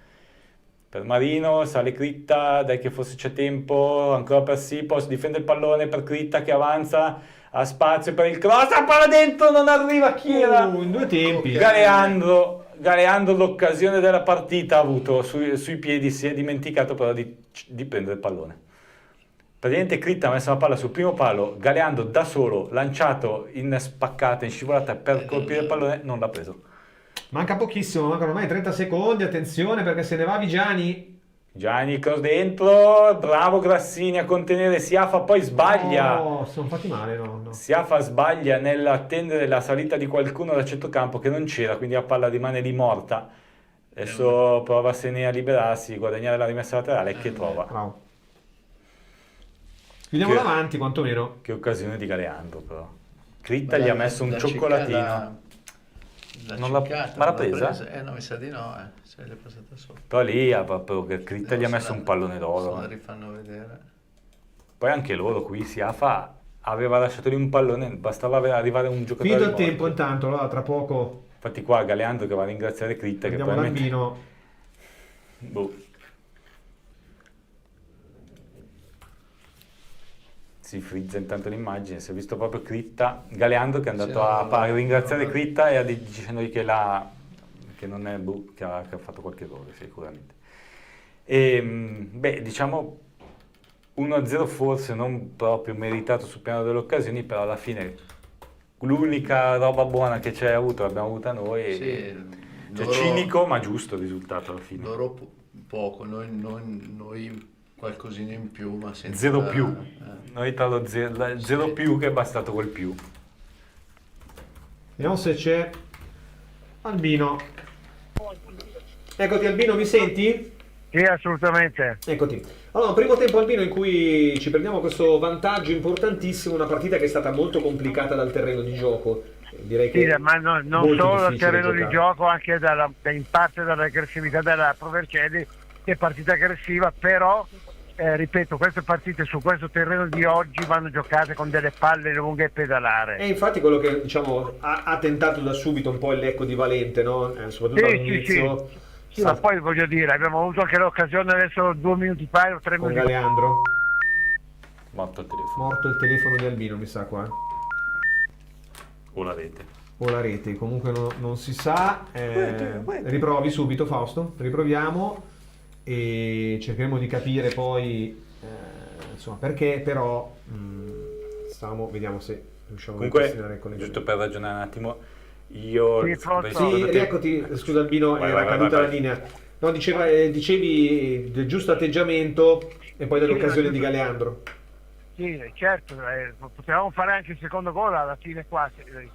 per Marino, sale Critta, dai che forse c'è tempo, ancora per Sipos, difende il pallone per Critta che avanza, ha spazio per il cross, la palla dentro, non arriva, chi era?
In 2 tempi.
Galeandro l'occasione della partita ha avuto sui piedi, si è dimenticato però di prendere il pallone. Praticamente Critta ha messo la palla sul primo palo, Galeandro da solo, lanciato in spaccata, in scivolata per colpire il pallone, non l'ha preso.
Manca pochissimo, mancano ormai 30 secondi, attenzione perché se ne va Vigiani.
Gianni cross dentro, bravo Grassini a contenere Siafa, poi sbaglia.
Oh, sono fatti male, no.
Siafa sbaglia nell'attendere la salita di qualcuno da centrocampo che non c'era, quindi la palla rimane lì morta. Adesso prova Sene a liberarsi, guadagnare la rimessa laterale che trova.
Bravo. Chiudiamo davanti quantomeno.
Che occasione di Galeandro però. Critta gli ha messo un cioccolatino. Ma l'ha presa?
No, mi sa di no, se l'è passata sopra.
Però lì proprio Critta gli ha messo un pallone d'oro.
Se la rifanno vedere.
Poi anche loro qui, Siafa aveva lasciato lì un pallone, bastava arrivare un giocatore.
Finito il tempo intanto, allora tra poco.
Infatti qua Galeandro che va a ringraziare Critta che
andiamo
probabilmente...
Bambino.
Si frizza intanto l'immagine, si è visto proprio Critta, Galeandro che è andato a ringraziare Critta e dicendogli che non è che ha fatto qualche errore sicuramente. Diciamo 1-0 forse non proprio meritato sul piano delle occasioni, però alla fine l'unica roba buona che c'è avuto l'abbiamo avuta noi. Sì, cinico ma giusto il risultato alla fine.
Loro poco, noi qualcosina in più, ma senza...
0 più. Noi tra lo 0 più che è bastato quel più.
Vediamo se c'è Albino. Eccoti Albino, mi senti?
Sì, assolutamente.
Eccoti. Allora, primo tempo Albino in cui ci prendiamo questo vantaggio importantissimo, una partita che è stata molto complicata dal terreno di gioco. Direi che
ma non solo dal terreno di gioco, anche in parte dall'aggressività della Provercelli, che è partita aggressiva, però ripeto, queste partite su questo terreno di oggi vanno giocate con delle palle lunghe e pedalare.
E infatti quello che diciamo ha tentato da subito un po' il Lecco di Valente, no? Soprattutto all'inizio.
Sì, ma poi voglio dire, abbiamo avuto anche l'occasione adesso 2 minuti fa o 3 minuti fa.
Galeandro.
Morto il telefono.
Morto il telefono di Albino, mi sa qua.
O la rete.
O la rete, comunque non si sa. Riprovi subito Fausto, riproviamo e cercheremo di capire poi insomma perché, però vediamo se riusciamo a ripristinare il collegamento.
Giusto per ragionare un attimo, io
eccoti, scusa Albino, era caduta la linea. No, dicevi del giusto atteggiamento e poi dell'occasione di Galeandro.
Sì, certo, potevamo fare anche il secondo gol alla fine qua,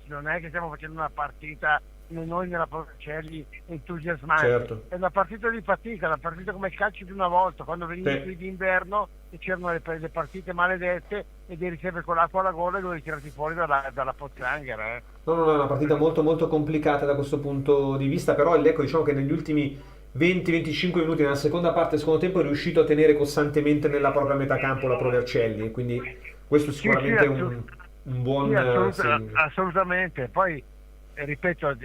non è che stiamo facendo una partita noi nella Provercelli entusiasmanti.
Certo.
È una partita di fatica, una partita come il calcio di una volta, quando venivi
Sì.
qui d'inverno e c'erano le partite maledette ed eri sempre con l'acqua alla gola e dovevi tirarti fuori dalla pozzanghera.
No, no, no, è una partita molto molto complicata da questo punto di vista, però il Lecco diciamo che negli ultimi 20-25 minuti nella seconda parte del secondo tempo è riuscito a tenere costantemente nella propria metà campo la Provercelli, quindi questo sicuramente è un buon
Sì,
segno.
assolutamente. Poi ripeto,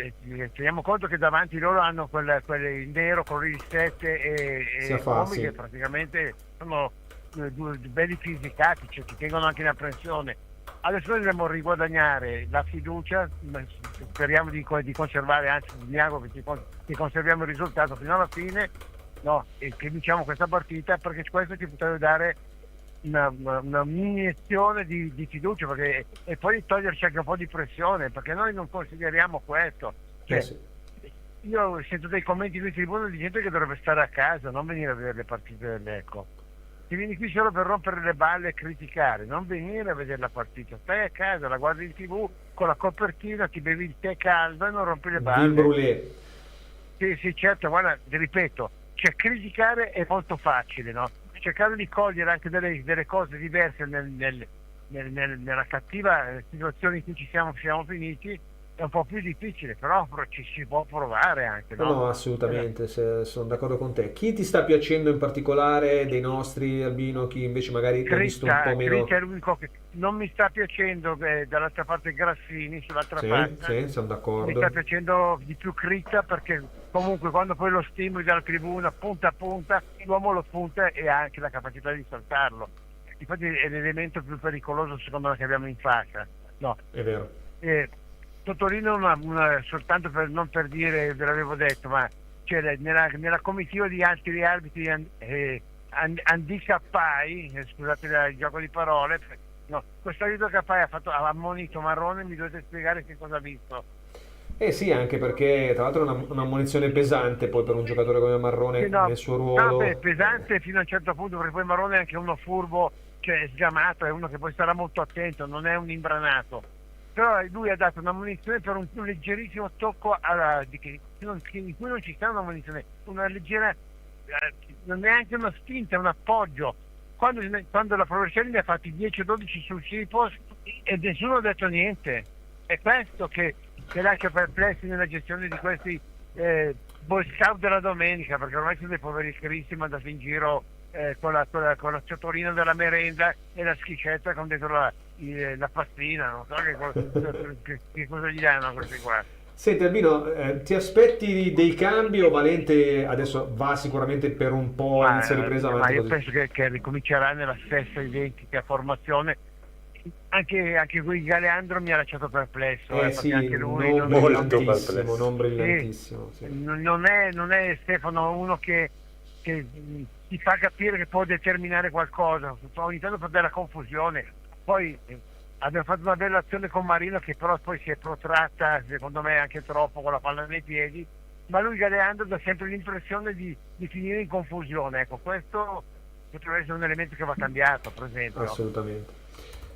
teniamo conto che davanti loro hanno quelle in nero con il 7
Sia
e
fa,
Comi
sì.
che praticamente sono due belli fisicati, cioè ti tengono anche in apprensione. Adesso noi dobbiamo riguadagnare la fiducia, speriamo di conservare, anzi mi auguro che conserviamo il risultato fino alla fine, no, e che vinciamo questa partita, perché questo ci potrebbe dare una iniezione di fiducia, perché, e poi toglierci anche un po' di pressione, perché noi non consideriamo questo. Cioè,
Sì.
io sento dei commenti in tribuna di gente che dovrebbe stare a casa, non venire a vedere le partite del Lecco. Ti vieni qui solo per rompere le balle e criticare, non venire a vedere la partita, stai a casa, la guardi in TV con la copertina, ti bevi il tè caldo e non rompi le balle.
Vin brûlé.
Sì, certo, guarda, ti ripeto, cioè criticare è molto facile, no? Cercare di cogliere anche delle cose diverse nella cattiva situazione in cui siamo finiti è un po' più difficile, però ci si può provare anche, no?
No, assolutamente, sono d'accordo con te. Chi ti sta piacendo in particolare dei nostri, Albino? Chi invece magari l'ha visto un po' meno?
Critta è l'unico che non mi sta piacendo, dall'altra parte Grassini, sull'altra
Sì,
parte.
sì, sono
Mi
d'accordo.
sta piacendo di più Critta, perché comunque quando poi lo stimoli dalla tribuna punta a punta, l'uomo lo punta e ha anche la capacità di saltarlo. Infatti è l'elemento più pericoloso secondo me che abbiamo in fascia. No.
È vero.
Sottolineo soltanto non per dire, ve l'avevo detto, ma cioè, nella comitiva di altri arbitri handicappai, scusate il gioco di parole, no, questo arbitro Cappai ha ammonito Marrone, mi dovete spiegare che cosa ha visto.
Eh sì, anche perché tra l'altro è una munizione pesante poi per un giocatore come Marrone
Sì, no,
nel suo ruolo.
pesante fino a un certo punto, perché poi Marrone è anche uno furbo, cioè sgamato, è uno che poi starà molto attento, non è un imbranato. Però lui ha dato una munizione per un leggerissimo tocco in cui non ci sta una munizione, una leggera, non è neanche una spinta, è un appoggio. Quando la Provercelli ne ha fatti 10 o 12 sul Cipos e nessuno ha detto niente. È questo che lascia perplessi nella gestione di questi boy scout della domenica, perché ormai sono dei poveri cristi mandati in giro con la ciotolina della merenda e la schiscetta con dentro la pastina, non so che cosa gli danno a questi qua.
Senti Albino, ti aspetti dei cambi o Valente adesso va sicuramente per un po' inizia ripresa
Ma
avanti
io
così?
penso che ricomincerà nella stessa identica formazione. Anche qui Galeandro mi ha lasciato perplesso,
sì,
perché anche lui
non brillantissimo, non brillantissimo. Sì.
Non è Stefano uno che ti fa capire che può determinare qualcosa, ogni tanto per della confusione. Poi abbiamo fatto una bella azione con Marino che però poi si è protratta secondo me anche troppo con la palla nei piedi, ma lui Galeandro dà sempre l'impressione di finire in confusione. Ecco, questo potrebbe essere un elemento che va cambiato, per esempio.
Assolutamente.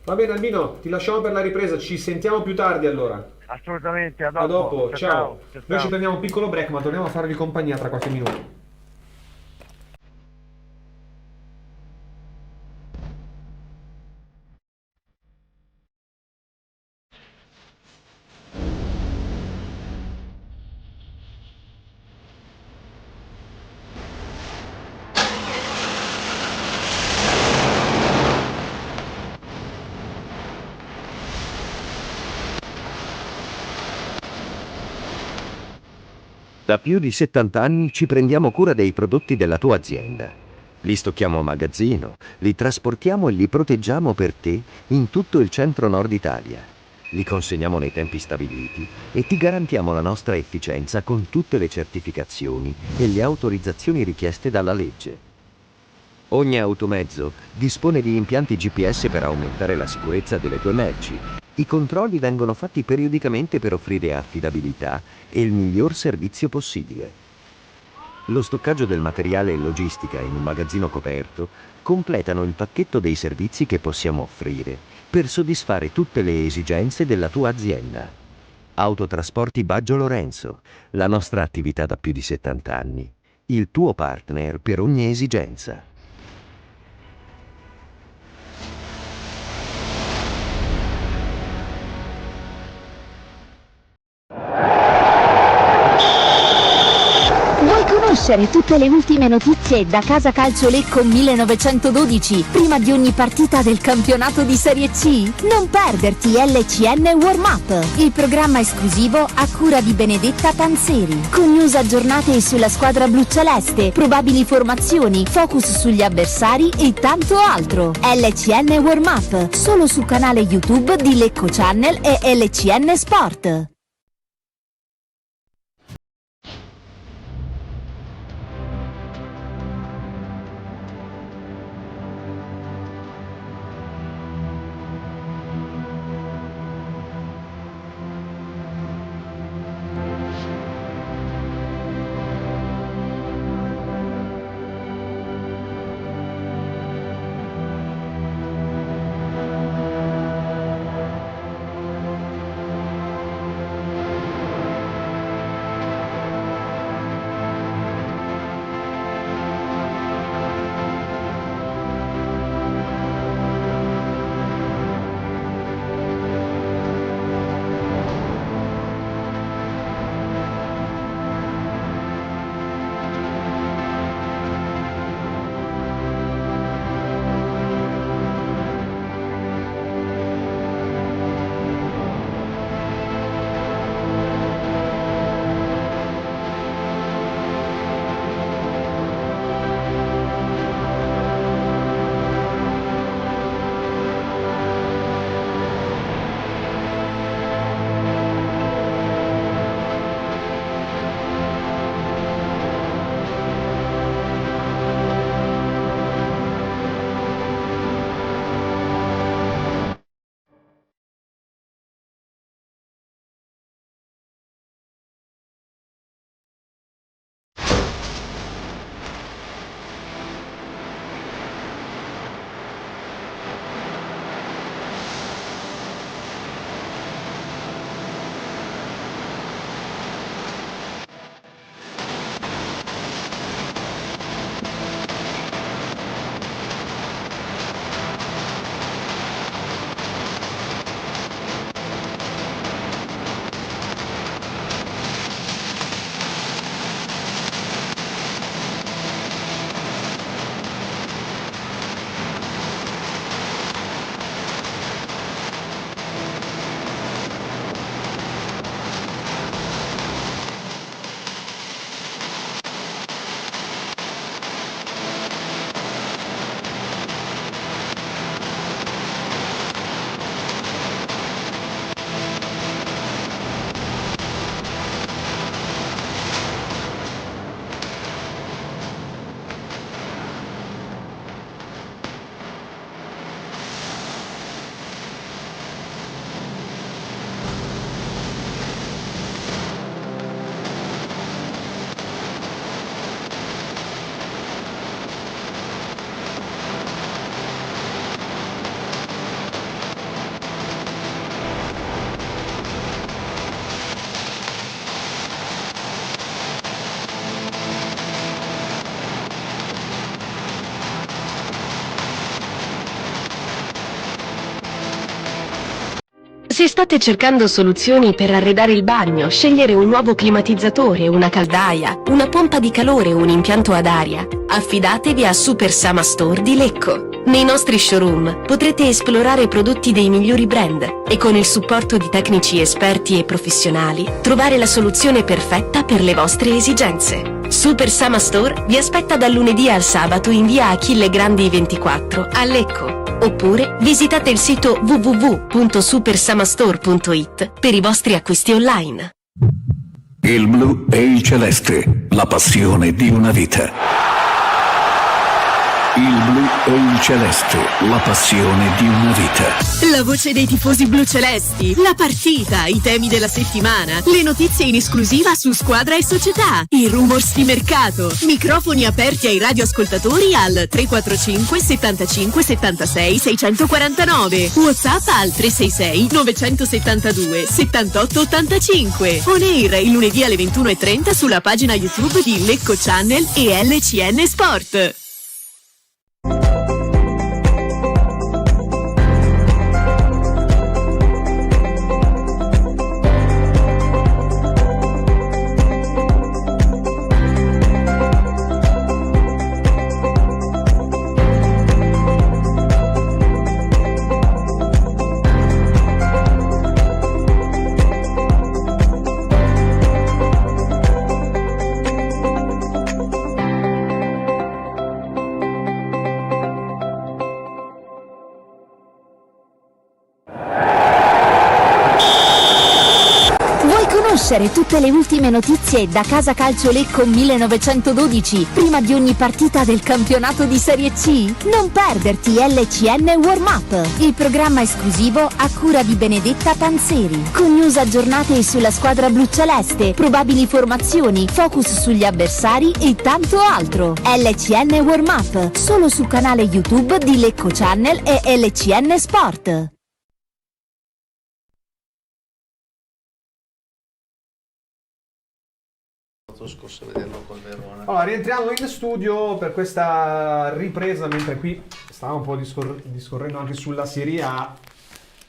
Va bene Albino, ti lasciamo per la ripresa, ci sentiamo più tardi allora.
Assolutamente, a
A dopo, ciao.
Ciao.
Noi ci prendiamo un piccolo break, ma torniamo a farvi compagnia tra qualche minuto.
Da più di 70 anni ci prendiamo cura dei prodotti della tua azienda. Li stocchiamo a magazzino, li trasportiamo e li proteggiamo per te in tutto il centro-nord Italia. Li consegniamo nei tempi stabiliti e ti garantiamo la nostra efficienza con tutte le certificazioni e le autorizzazioni richieste dalla legge. Ogni automezzo dispone di impianti GPS per aumentare la sicurezza delle tue merci. I controlli vengono fatti periodicamente per offrire affidabilità e il miglior servizio possibile. Lo stoccaggio del materiale e logistica in un magazzino coperto completano il pacchetto dei servizi che possiamo offrire per soddisfare tutte le esigenze della tua azienda. Autotrasporti Baggio Lorenzo, la nostra attività da più di 70 anni. Il tuo partner per ogni esigenza.
Conoscere tutte le ultime notizie da Casa Calcio Lecco 1912 prima di ogni partita del campionato di Serie C? Non perderti LCN Warm Up, il programma esclusivo a cura di Benedetta Panzeri, con news aggiornate sulla squadra bluceleste, probabili formazioni, focus sugli avversari e tanto altro. LCN Warm Up, solo sul canale YouTube di Lecco Channel e LCN Sport.
Se state cercando soluzioni per arredare il bagno, scegliere un nuovo climatizzatore, una caldaia, una pompa di calore o un impianto ad aria, affidatevi a Super Sama Store di Lecco. Nei nostri showroom potrete esplorare prodotti dei migliori brand e con il supporto di tecnici esperti e professionali trovare la soluzione perfetta per le vostre esigenze. Super Sama Store vi aspetta dal lunedì al sabato in via Achille Grandi 24 a Lecco. Oppure visitate il sito www.supersamastore.it per i vostri acquisti online.
Il blu e il celeste, la passione di una vita. Il blu e il celeste, la passione di una vita.
La voce dei tifosi blucelesti, la partita, i temi della settimana, le notizie in esclusiva su squadra e società, i rumors di mercato, microfoni aperti ai radioascoltatori al 345 75 76 649, WhatsApp al 366 972 78 85, on air il lunedì alle 21:30 sulla pagina YouTube di Lecco Channel e LCN Sport.
Tutte le ultime notizie da Casa Calcio Lecco 1912 prima di ogni partita del campionato di Serie C? Non perderti LCN Warm Up, il programma esclusivo a cura di Benedetta Panzeri, con news aggiornate sulla squadra bluceleste, probabili formazioni, focus sugli avversari e tanto altro. LCN Warm Up, solo sul canale YouTube di Lecco Channel e LCN Sport.
Scorso a vederlo col Verona.
Allora, rientriamo in studio per questa ripresa, mentre qui stavamo un po' discorrendo anche sulla Serie A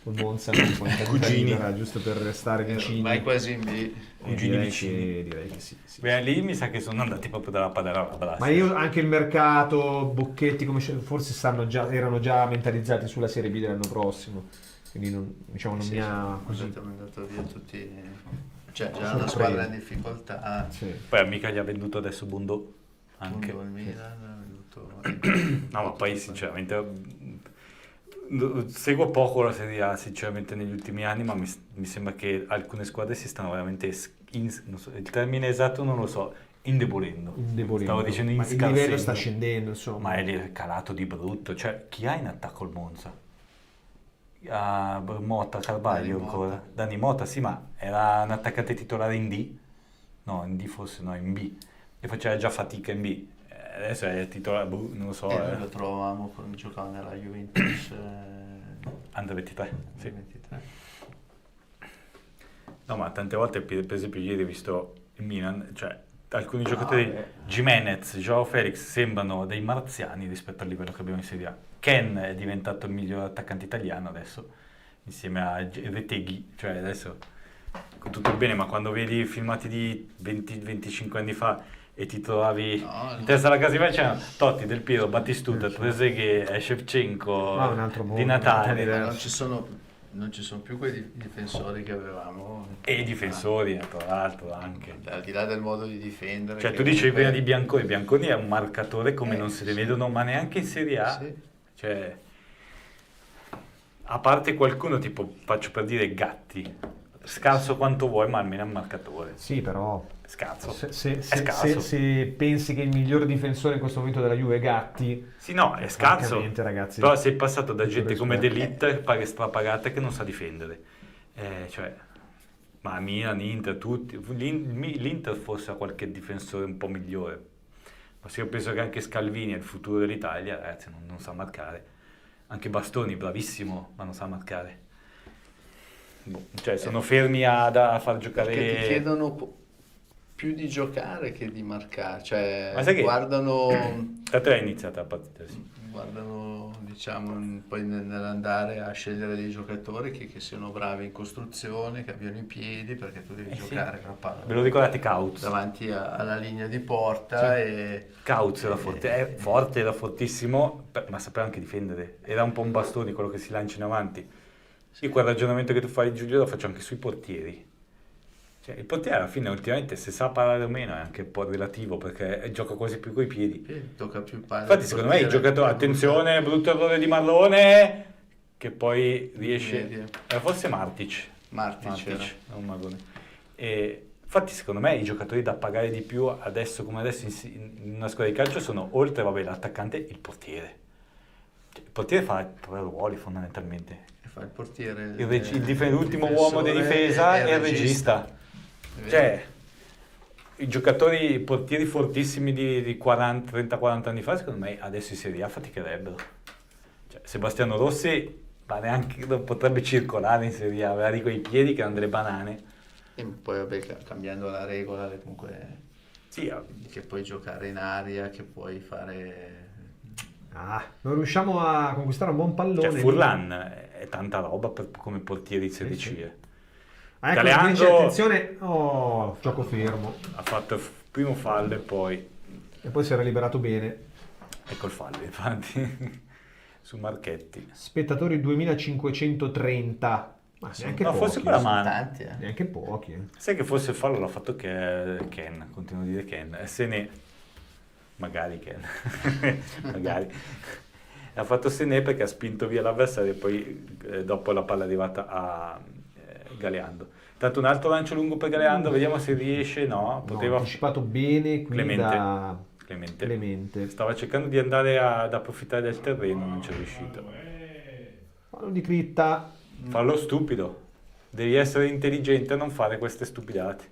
con Monza, un po' cugini, giusto per restare vicini.
Vai quasi in B.
Cugini vicini.
Direi che sì.
Beh, lì mi sa che sono andati proprio dalla padella alla braccia.
Ma io anche il mercato, Bocchetti, come forse erano già mentalizzati sulla Serie B dell'anno prossimo. Quindi non mi ha così.
È andato via tutti. Cioè, già una squadra in difficoltà.
Sì.
Poi mica gli ha venduto adesso Bundo anche.
Bundo al Milan, ha venduto...
No, ma poi sinceramente seguo poco la Serie A sinceramente negli ultimi anni, ma mi sembra che alcune squadre si stanno veramente non so, il termine esatto non lo so, indebolendo. Stavo dicendo
ma il livello sta scendendo, insomma.
Ma è calato di brutto. Cioè, chi ha in attacco il Monza? Motta, Carvaglio ancora. Dani Motta, sì, ma era un attaccante titolare in D? No, in D forse no, in B. E faceva già fatica in B. Adesso è titolare, non lo so.
Noi lo trovavamo quando giocava nella Juventus.
Under 23, sì.
23.
No, ma tante volte, per esempio, ieri ho visto il Milan, cioè alcuni giocatori, Gimenez, Joao Felix, sembrano dei marziani rispetto al livello che abbiamo in Serie A. Ken è diventato il miglior attaccante italiano adesso, insieme a Retegui, cioè adesso con tutto il bene, ma quando vedi filmati di 20-25 anni fa e ti trovavi in testa alla casa c'erano Totti, Del Piero, Battistuta, Trezeguet, Shevchenko, Di Natale.
Non ci sono più quei difensori che avevamo.
E i difensori, tra l'altro, anche.
Al di là del modo di difendere.
Cioè, tu dicevi prima di Bianconi. Bianconi è un marcatore come non se ne vedono, ma neanche in Serie A.
Sì.
Cioè, a parte qualcuno, tipo, faccio per dire Gatti. Scarso quanto vuoi, ma almeno è un marcatore.
Sì, però...
Scarso.
Se pensi che il miglior difensore in questo momento della Juve è Gatti...
Sì, no, è scarso.
Ragazzi,
però sei passato da gente come D'Elite, strapagata, che non sa difendere. Ma Milan, Inter, tutti... L'Inter forse ha qualche difensore un po' migliore. Ma se io penso che anche Scalvini è il futuro dell'Italia, ragazzi, non sa marcare. Anche Bastoni, bravissimo, ma non sa marcare. Cioè, sono fermi a far giocare...
Perché ti chiedono più di giocare che di marcare, cioè
ma sai che
guardano...
Da te è iniziata la partita, sì.
Guardano, diciamo, poi nell'andare a scegliere dei giocatori che siano bravi in costruzione, che abbiano i piedi, perché tu devi giocare con la palla.
Ve lo ricordate Cauz?
Davanti alla linea di porta, sì. E...
Cauz era forte, era fortissimo, ma sapeva anche difendere. Era un po' un bastone quello che si lancia in avanti. Io quel ragionamento che tu fai, Giulio, lo faccio anche sui portieri. Cioè, il portiere alla fine ultimamente, se sa parare o meno, è anche un po' relativo, perché gioca quasi più coi piedi.
Tocca più palla.
Infatti secondo me il giocatore, attenzione, brutto errore di Marlone, che poi riesce... forse Martic,
non
un magone. E Infatti secondo me i giocatori da pagare di più adesso come adesso in una squadra di calcio sono, oltre vabbè, l'attaccante, il portiere. Cioè, il portiere fa tre ruoli fondamentalmente.
Fa il portiere,
l'ultimo uomo di difesa e il regista. Cioè, i giocatori, i portieri fortissimi di 30-40 anni fa, secondo me adesso in Serie A faticherebbero. Cioè, Sebastiano Rossi non potrebbe circolare in Serie A, aveva di quei piedi che hanno delle banane.
E poi vabbè, cambiando la regola comunque
sì,
che puoi giocare in aria, che puoi fare...
non riusciamo a conquistare un buon pallone.
Cioè Furlan è tanta roba come portieri di Serie C.
Sì. Ecco,
Galeando,
invece, attenzione, gioco fermo.
Ha fatto il primo fallo e poi
si era liberato bene.
Ecco il fallo, infatti, su Marchetti.
Spettatori 2530. Ma neanche
no,
pochi.
forse con la mano.
Tanti,
Neanche pochi.
Sai che forse il fallo l'ha fatto Ken, continuo a dire Ken. Sené, magari Ken, magari. Ha fatto Sené perché ha spinto via l'avversario e poi dopo la palla è arrivata a Galeando. Tanto un altro lancio lungo per Galeando, vediamo se riesce. No, poteva...
anticipato bene qui
Clemente. Stava cercando di andare ad approfittare del terreno, non c'è riuscito.
Fallo di Critta.
Fallo stupido. Devi essere intelligente a non fare queste stupidate.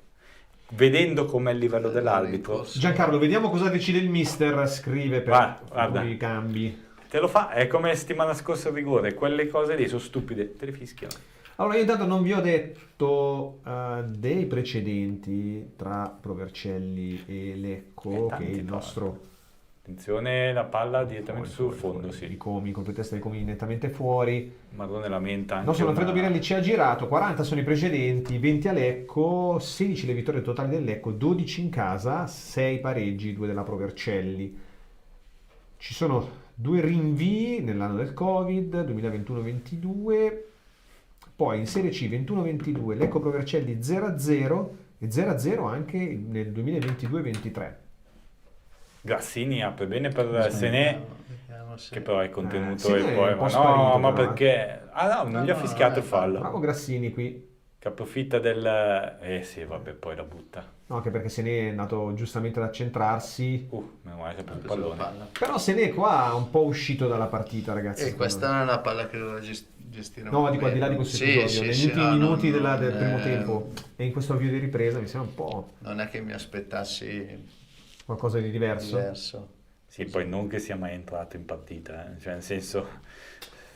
Vedendo com'è il livello dell'arbitro.
Giancarlo, vediamo cosa decide il mister, scrive per i cambi.
Te lo fa, è come settimana scorsa il rigore, quelle cose lì sono stupide, te le fischiano.
Allora io intanto non vi ho detto dei precedenti tra Provercelli e Lecco, che il nostro...
Attenzione, la palla direttamente sul fondo, sì.
I comi, colpo testa dei comi nettamente fuori.
Marrone lamenta anche.
No, sono Alfredo Birelli ci ha girato, 40 sono i precedenti, 20 a Lecco, 16 le vittorie totali del Lecco, 12 in casa, 6 pareggi, 2 della Provercelli. Ci sono 2 rinvii nell'anno del Covid, 2021-22, poi in Serie C 21-22 Lecco Provercelli 0-0 e 0-0 anche nel 2022-23.
Grassini apre bene per Sené, che però è contenuto e poi ma perché non gli ha fischiato il fallo.
Bravo Grassini qui
che approfitta del sì, vabbè, poi la butta.
No, anche perché Sené è andato giustamente ad accentrarsi.
Meno male che ha preso il pallone.
Però Sené qua è un po' uscito dalla partita, ragazzi.
E questa non è una palla che doveva gestire.
No, dico al di là di questo episodio, negli ultimi minuti del primo tempo e in questo avvio di ripresa mi sembra un po'.
Non è che mi aspettassi
qualcosa di diverso.
Sì, poi non che sia mai entrato in partita, cioè nel senso...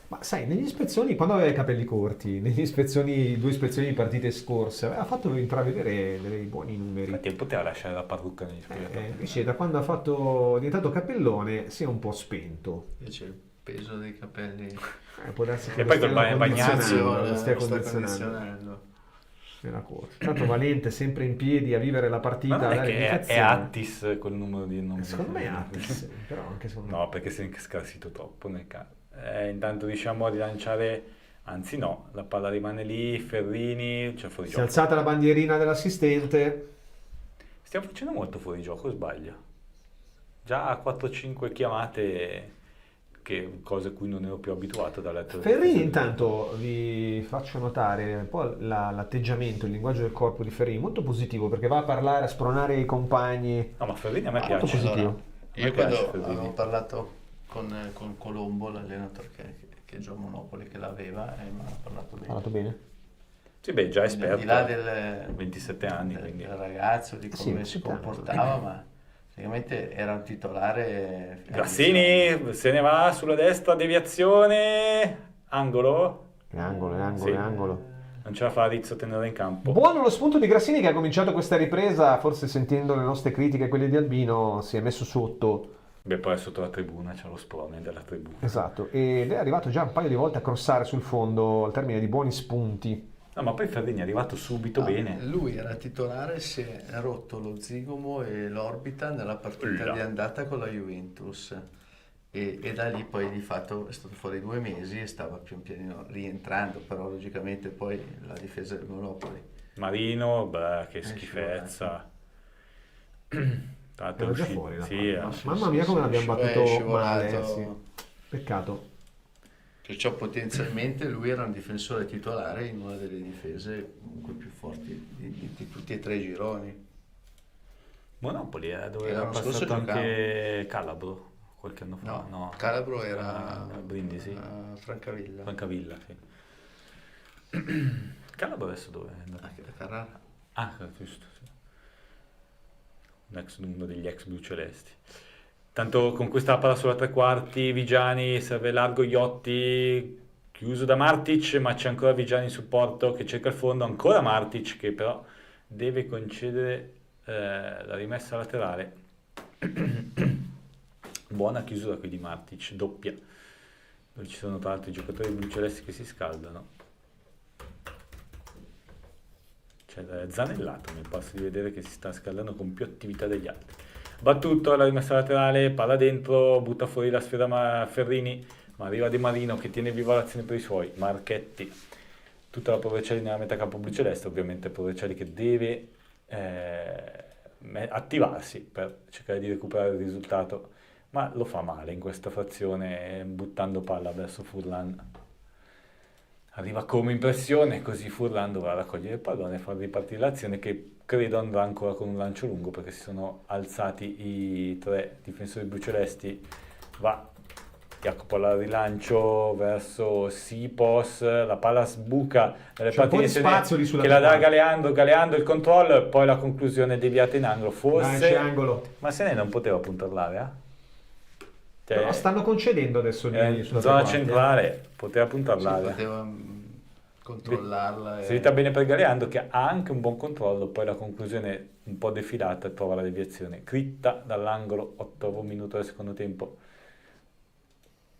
Ma sai, negli ispezioni, quando aveva i capelli corti, negli ispezioni, 2 ispezioni di partite scorse, aveva fatto intravedere dei buoni numeri.
Infatti poteva lasciare la parrucca negli spogliatoi.
Invece da quando è diventato capellone si è un po' spento.
Invece il peso dei capelli...
può darsi che
e poi col bagnazzo
lo stia condizionando. Nella corsa. Tanto Valente sempre in piedi a vivere la partita.
Ma non è che è Attis quel numero di nomi.
Secondo me è Attis, però anche secondo
me. No, perché si è scarsito troppo nel caso. Intanto riusciamo a rilanciare, anzi no, la palla rimane lì, Ferrini, cioè fuori gioco.
Si è alzata la bandierina dell'assistente.
Stiamo facendo molto fuori gioco, sbaglio. Già 4-5 chiamate, che cose a cui non ero più abituato dalle altre.
Ferrini, intanto vi faccio notare un po' l'atteggiamento, il linguaggio del corpo di Ferrini, molto positivo, perché va a parlare, a spronare i compagni.
No, ma Ferrini a me piace.
Molto positivo.
Io quando avevo parlato con Colombo, l'allenatore che gioca Monopoli, che l'aveva, e mi ha parlato bene.
Sì, beh, già esperto,
al di là del
27 anni, quindi.
Del ragazzo, di come si comportava, ma praticamente era un titolare.
Grassini se ne va sulla destra, deviazione, angolo.
Angolo.
Non ce la fa Rizzo a tenere in campo.
Buono lo spunto di Grassini, che ha cominciato questa ripresa, forse sentendo le nostre critiche e quelle di Albino, si è messo sotto.
Beh, poi è sotto la tribuna, c'è lo sprone della tribuna.
Esatto, ed è arrivato già un paio di volte a crossare sul fondo al termine di buoni spunti.
No, ma poi Ferrini è arrivato subito bene.
Lui era titolare, si è rotto lo zigomo e l'orbita nella partita di andata con la Juventus. E da lì poi di fatto è stato fuori 2 mesi e stava più pianino rientrando, però logicamente poi la difesa del Monopoli.
Marino, beh, che schifezza.
Era già fuori la
sì,
mamma mia come l'abbiamo battuto male, sì. Peccato.
Perciò potenzialmente lui era un difensore titolare in una delle difese comunque più forti di tutti e tre i gironi.
Monopoli era dove
L'anno
era
scorso
passato anche Calabro qualche anno fa.
No, Calabro era
a Brindisi.
a Francavilla.
Francavilla, sì. Calabro adesso dove è andato?
A Carrara.
Ah, giusto, sì. Uno degli ex blucelesti. Tanto con questa palla sulla tre quarti, Vigiani serve largo, Iotti chiuso da Martic, ma c'è ancora Vigiani in supporto che cerca il fondo, ancora Martic che però deve concedere la rimessa laterale. Buona chiusura qui di Martic, doppia, dove ci sono tra l'altro i giocatori blucelesti che si scaldano. C'è Zanellato, mi passa di vedere che si sta scaldando con più attività degli altri. Battuto, la rimessa laterale, palla dentro, butta fuori la sfera Ferrini, ma arriva Di Marino che tiene viva l'azione per i suoi. Marchetti, tutta la Provercelli nella metà campo bluceleste, ovviamente Provercelli che deve attivarsi per cercare di recuperare il risultato, ma lo fa male in questa frazione buttando palla verso Furlan. Arriva come in pressione, così Furlan dovrà raccogliere il pallone e far ripartire l'azione che credo andrà ancora con un lancio lungo perché si sono alzati i tre difensori blucelesti. Va Jacopo al rilancio verso Sipos, la palla sbuca nelle parti che la dà Galeando il controllo e poi la conclusione deviata in angolo. Forse
angolo.
Ma Sene non poteva puntare l'area? Cioè,
però stanno concedendo adesso
sulla zona centrale, poteva puntare l'area.
Poteva controllarla.
Si vita bene per Galeando che ha anche un buon controllo, poi la conclusione un po' defilata e trova la deviazione. Critta dall'angolo, 8 minuti del secondo tempo.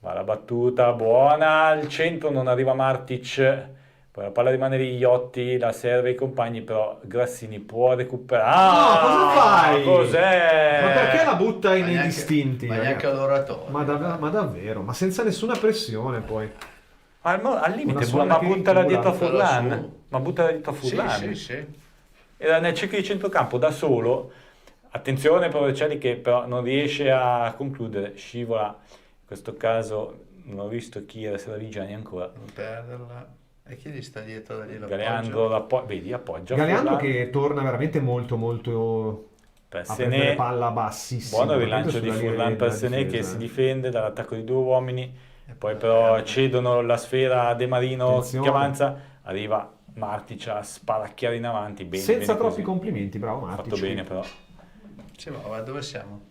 Va la battuta, buona, al centro non arriva Martic, poi la palla rimane lì, Iotti, la serve ai compagni, però Grassini può recuperare.
No, cosa fai?
Cos'è?
Ma perché la butta nei distinti?
Ma neanche all'oratorio.
Ma davvero, ma senza nessuna pressione poi.
Al limite,
Una
ma buttala dietro a
Però
Furlan. Ma buttala dietro a Furlan.
Sì.
Era nel cerchio di centrocampo da solo. Attenzione Provercelli che però non riesce a concludere, scivola. In questo caso non ho visto chi era, se era Vigiani ancora.
Non perderla. E chi gli sta dietro da lì?
Galeando, vedi, appoggia.
Galeando
Furlan.
che torna veramente molto
Per
a
Sené,
prendere palla bassissima.
buono il rilancio di Furlan per Sené che si difende dall'attacco di 2 uomini, poi però cedono la sfera a De Marino.
Attenzione.
Che avanza, arriva Martic a sparacchiare in avanti. Bene,
Senza
bene
troppi
così.
complimenti, bravo Martic.
Fatto bene però.
Sì, ma dove siamo?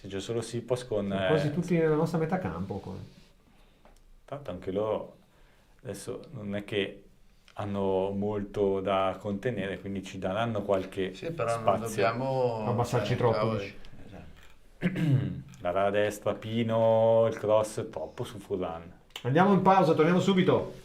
C'è solo Sipos con...
Quasi tutti nella nostra metà campo.
Tanto anche loro adesso non è che hanno molto da contenere, quindi ci daranno qualche
però
spazio.
non dobbiamo
abbassarci troppo.
La rara destra, Pino, il cross troppo su Furlan.
Andiamo in pausa, torniamo subito.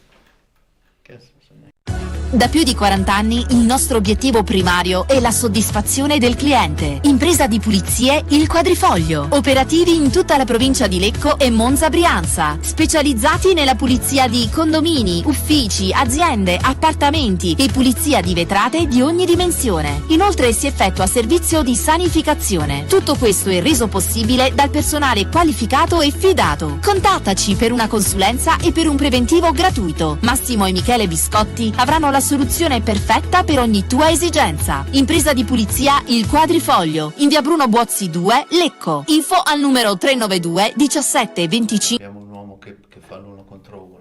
Da più di 40 anni il nostro obiettivo primario è la soddisfazione del cliente. Impresa di pulizie Il Quadrifoglio. Operativi in tutta la provincia di Lecco e Monza Brianza. Specializzati nella pulizia di condomini, uffici, aziende, appartamenti e pulizia di vetrate di ogni dimensione. Inoltre si effettua servizio di sanificazione. Tutto questo è reso possibile dal personale qualificato e fidato. Contattaci per una consulenza e per un preventivo gratuito. Massimo e Michele Biscotti avranno la soluzione perfetta per ogni tua esigenza. Impresa di pulizia Il Quadrifoglio, in via Bruno Buozzi 2, Lecco. Info al numero 392 17 25.
Abbiamo un uomo che fa l'1 contro 1.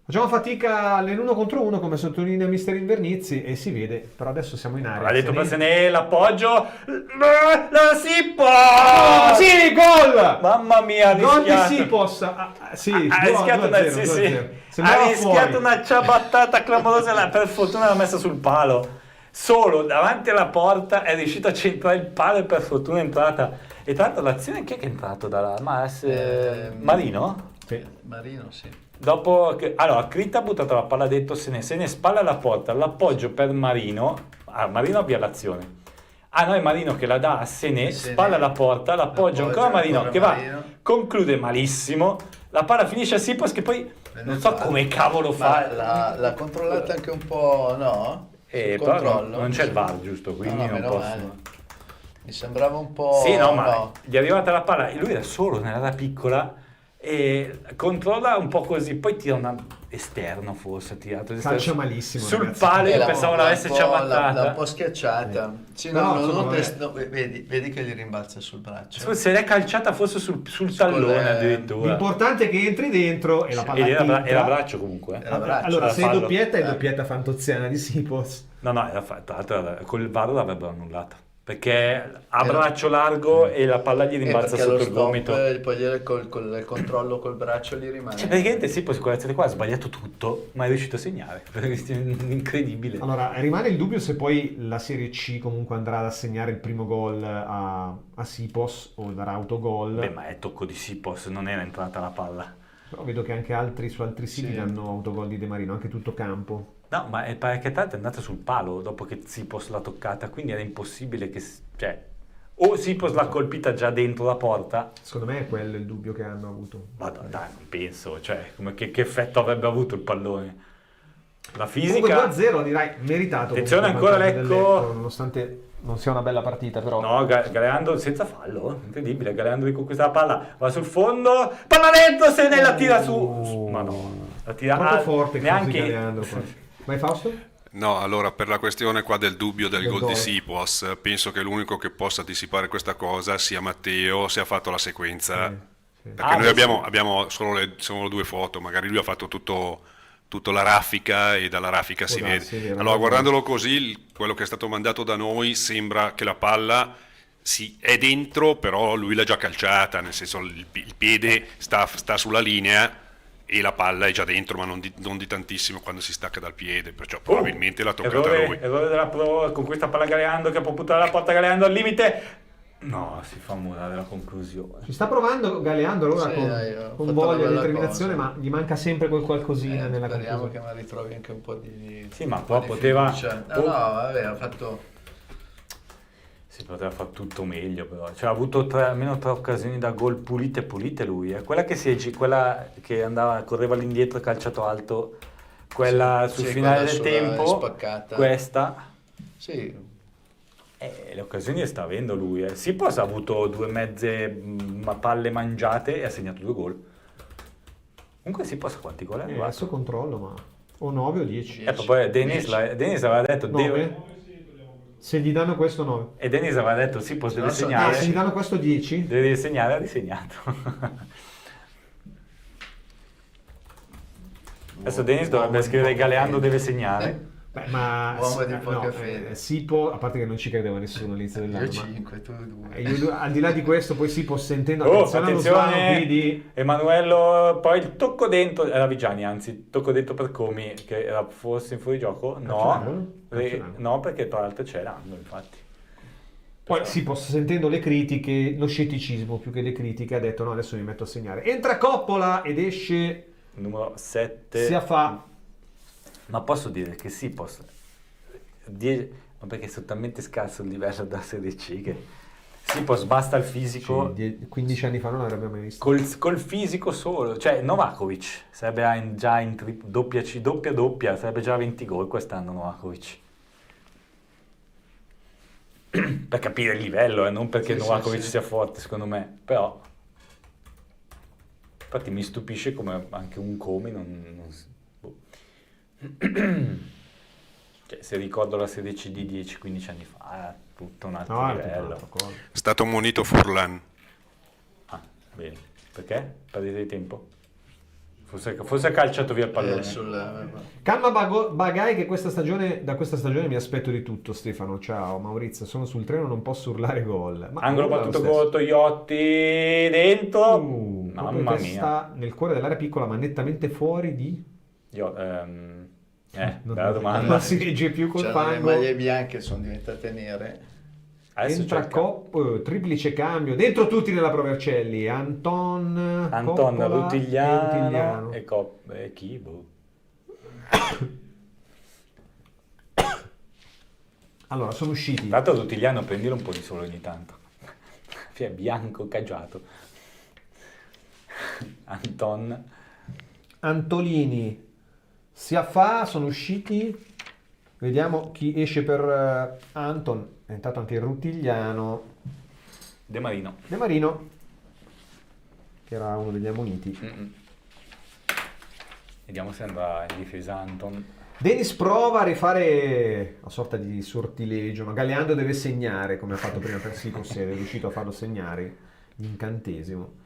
Facciamo fatica nell'1 contro 1 come sottolinea Mister Invernizzi e si vede, però adesso siamo in area.
Ha detto per Sené, l'appoggio, la Sipos!
Oh, sì, gol!
Mamma mia, ha
Gol di
rischiato.
Sipos. Sì,
Ha rischiato una, sì, sì. Ha rischiato una ciabattata clamorosa, per fortuna l'ha messa sul palo. Solo davanti alla porta è riuscito a centrare il palo e per fortuna è entrata. E tra l'altro l'azione chi è che è entrato dalla Marino?
Sì.
Marino, sì.
Dopo che, allora, Critta ha buttato la palla dentro, se ne spalla alla porta, l'appoggio per Marino. Marino avvia l'azione. No, è Marino che la dà a Sené, spalla alla porta, l'appoggio ancora a Marino che va, conclude malissimo. La palla finisce a Sipos che poi non so come cavolo fa.
L'ha controllata anche un po', no?
Però non c'è il VAR, giusto? Quindi non posso.
Male. Mi sembrava un po'.
Sì, no, ma gli è arrivata la palla e lui era solo nell'area piccola. e controlla un po' così, poi tira una esterno forse, tirato
calcia malissimo
sul
ragazzi.
palo, io pensavo l'avesse ciabattata.
L'ha un po' schiacciata. Sì, vedi che gli rimbalza sul braccio.
Se l'è calciata forse sul tallone addirittura.
L'importante è che entri dentro e la palla
era braccio comunque.
Allora, se è doppietta, è doppietta fantoziana di Sipos.
No, tra l'altro col VAR l'avrebbero annullata. Perché a braccio largo e la palla gli rimbalza sotto il gomito.
Poi col controllo col braccio gli rimane.
Praticamente sì, poi sicurezza qua ha sbagliato tutto, ma è riuscito a segnare. Incredibile.
Allora, rimane il dubbio se poi la Serie C comunque andrà ad assegnare il primo gol a Sipos o darà autogol.
Beh, ma è tocco di Sipos, non era entrata la palla.
Però vedo che anche su altri siti danno autogol di De Marino, anche tutto campo.
No, ma è perché tanto è andata sul palo dopo che Sipos l'ha toccata, quindi era impossibile che... Cioè, o Sipos l'ha colpita già dentro la porta...
Secondo me è quello il dubbio che hanno avuto.
Ma dai, non penso, cioè, che effetto avrebbe avuto il pallone? La fisica...
Comunque 2-0 direi meritato.
Attenzione ancora Lecco...
Nonostante non sia una bella partita, però...
No, Galeando senza fallo, incredibile, Galeando riconquista la palla, va sul fondo, palla dentro, se ne la tira su... Ma no, la tira
molto forte
neanche...
Galeando qua. Vai Fausto?
No, allora per la questione qua del dubbio del gol di Sipos, penso che l'unico che possa dissipare questa cosa sia Matteo, se ha fatto la sequenza, perché noi abbiamo solo 2 foto, magari lui ha fatto tutto la raffica e dalla raffica si vede. Allora guardandolo così, quello che è stato mandato da noi sembra che la palla è dentro, però lui l'ha già calciata, nel senso il piede sta sulla linea e la palla è già dentro, ma non di tantissimo quando si stacca dal piede, perciò probabilmente l'ha toccata lui.
Errore della Pro, con questa palla Galeando che può buttare la porta, Galeando al limite. No, si fa murare la conclusione.
Si sta provando Galeando allora con voglia di determinazione, ma gli manca sempre quel qualcosina nella conclusione.
Speriamo che mi ritrovi anche un po' di...
Sì, ma qua poteva...
No, vabbè, ha fatto...
Si poteva fare tutto meglio, però. Cioè, ha avuto almeno 3 occasioni da gol pulite lui. Quella che correva all'indietro, calciato alto, quella sul finale del tempo,
spaccata.
Questa.
Sì.
Le occasioni le sta avendo lui. Sipos ha avuto 2 mezze palle mangiate e ha segnato 2 gol. Comunque Sipos quanti gol ha?
Adesso controllo, ma o 9 o 10.
Poi Dennis aveva detto...
9? Se gli danno questo 9.
E Dennis aveva detto Sipos deve segnare.
Se gli danno questo 10.
Deve segnare, ha risegnato. Adesso Dennis dovrebbe scrivere Galeando deve segnare.
Beh, ma
uomo di poca fede.
Sipo, a parte che non ci credeva nessuno all'inizio dell'anno.
Io 5, tu 2.
Al di là di questo, poi Sipo sentendo
attenzione, Emanuello, poi il tocco dentro, era Vigiani anzi, tocco dentro per Comi, che era forse in fuorigioco. No, perché tra l'altro c'è l'angolo, infatti.
Poi Sipo, sentendo le critiche, lo scetticismo più che le critiche, ha detto no, adesso mi metto a segnare. Entra Coppola ed esce
numero 7.
Si fa.
Ma posso dire che sì, ma perché sono talmente scarso il livello della Serie C che Sipos basta il fisico.
15 anni fa non l'avrebbe mai visto.
Col fisico solo, cioè Novakovic sarebbe già in doppia, sarebbe già 20 gol quest'anno Novakovic. Per capire il livello, non perché Novakovic sia forte secondo me, però infatti mi stupisce come anche un Comi cioè, se ricordo la Serie C di 10-15 anni fa è tutto un altro livello.
È stato munito Furlan.
Bene. Perché? Perdite di tempo? Forse ha calciato via il pallone.
Calma Bagai che da questa stagione mi aspetto di tutto. Stefano, ciao Maurizio, sono sul treno, non posso urlare gol.
Angolo battuto con Toyotti dentro. Mamma mia.
Sta nel cuore dell'area piccola ma nettamente fuori di...
bella domanda.
Non si legge più col fango.
Le maglie bianche sono diventate nere.
Entra triplice cambio. Dentro tutti nella Provercelli. Anton, Coppola,
Rutigliano e chi?
Allora, sono usciti.
Tra l'altro Rutigliano prendilo un po' di sole ogni tanto. È bianco, cagiato. Antolini.
Si affà, sono usciti. Vediamo chi esce per Anton. È entrato anche il Rutigliano.
De Marino.
Che che era uno degli ammoniti.
Vediamo se andrà in difesa Anton.
Dennis prova a rifare una sorta di sortilegio, ma Galeando deve segnare, come ha fatto prima per Sicos, è riuscito a farlo segnare, l'incantesimo.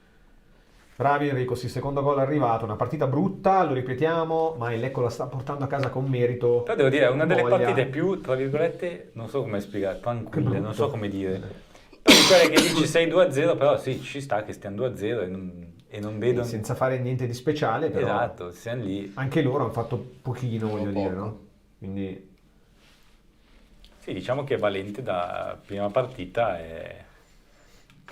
Bravi Enrico, sì, secondo gol arrivato, una partita brutta, lo ripetiamo, ma il Lecco la sta portando a casa con merito.
Però devo dire, è una delle partite più, tra virgolette, non so come spiegare, tranquille, non so come dire. Per quelle che dici 6-2-0, però sì, ci sta che stiamo 2-0 e non vedo...
Senza fare niente di speciale, però...
Esatto, siamo lì.
Anche loro hanno fatto pochino, voglio dire, no? Quindi...
Sì, diciamo che Valente da prima partita è...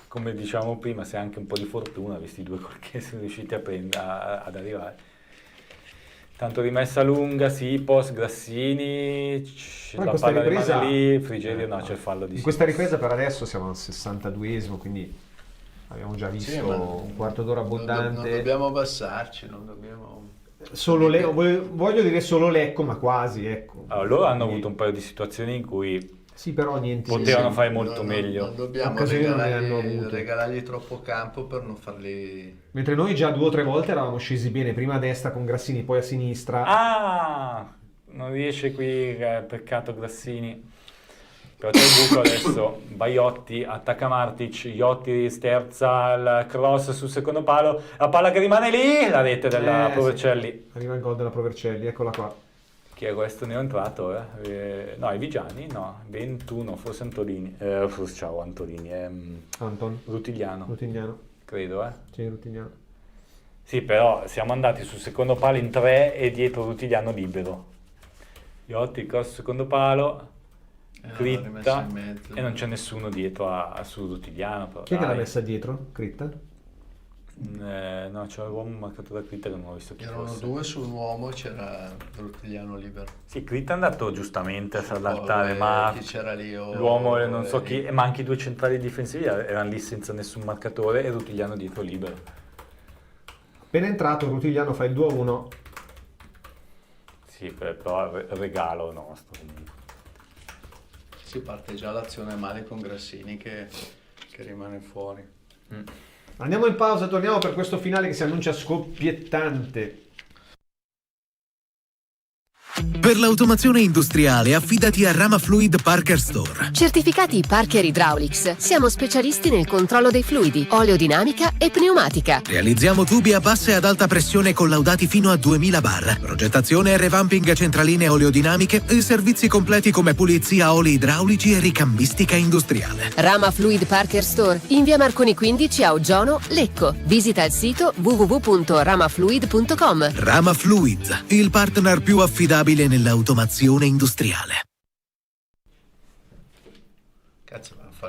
Come dicevamo prima, se anche un po' di fortuna, visti i due gol che sono riusciti ad arrivare. Tanto rimessa lunga, sì, post Grassini, la palla rimane lì, Frigerio no, c'è il fallo di
in questa ripresa per adesso siamo al 62esimo, quindi abbiamo già visto un quarto d'ora abbondante.
Non dobbiamo abbassarci, non dobbiamo...
Solo voglio dire solo Lecco, ma quasi, ecco.
Allora, loro hanno avuto un paio di situazioni in cui
sì, però niente,
potevano fare molto meglio.
Non dobbiamo regalargli troppo campo per non farli...
Mentre noi già 2 o 3 volte eravamo scesi bene, prima a destra con Grassini, poi a sinistra.
Ah, non riesce qui, peccato Grassini. Però c'è il buco adesso, Baiotti attacca Martic, Iotti sterza il cross sul secondo palo, la palla che rimane lì, la rete della Provercelli.
Sì. Arriva il gol della Provercelli, eccola qua.
Chi è questo neoentrato? No, i Vigiani? No, 21, forse Antolini. Ciao Antolini.
Anton.
Rutigliano. Credo,
Sì, Rutigliano.
Sì, però siamo andati sul secondo palo in 3 e dietro Rutigliano libero. Iotti, cross secondo palo, Critta, e non c'è nessuno dietro su Rutigliano.
Chi è che l'ha messa dietro? Critta?
No, c'era l'uomo marcato da Critta che non ho visto chi
erano
fosse.
2 su un uomo, c'era Rutigliano libero.
Sì, Critta è andato giustamente a saltare, ma
chi c'era lì?
L'uomo non so chi, ma anche i 2 centrali difensivi erano lì senza nessun marcatore e Rutigliano dietro libero.
Appena entrato Rutigliano fa il 2-1.
Sì, però regalo nostro.
Si parte già l'azione male con Grassini che rimane fuori.
Andiamo in pausa, torniamo per questo finale che si annuncia scoppiettante.
Per l'automazione industriale affidati a Rama Fluid Parker Store.
Certificati Parker Hydraulics. Siamo specialisti nel controllo dei fluidi, oleodinamica e pneumatica.
Realizziamo tubi a bassa e ad alta pressione collaudati fino a 2000 bar. Progettazione e revamping centraline oleodinamiche e servizi completi come pulizia oli idraulici e ricambistica industriale.
Rama Fluid Parker Store in via Marconi 15 a Oggiano, Lecco. Visita il sito www.ramafluid.com.
Rama Fluid, il partner più affidabile nell'automazione industriale.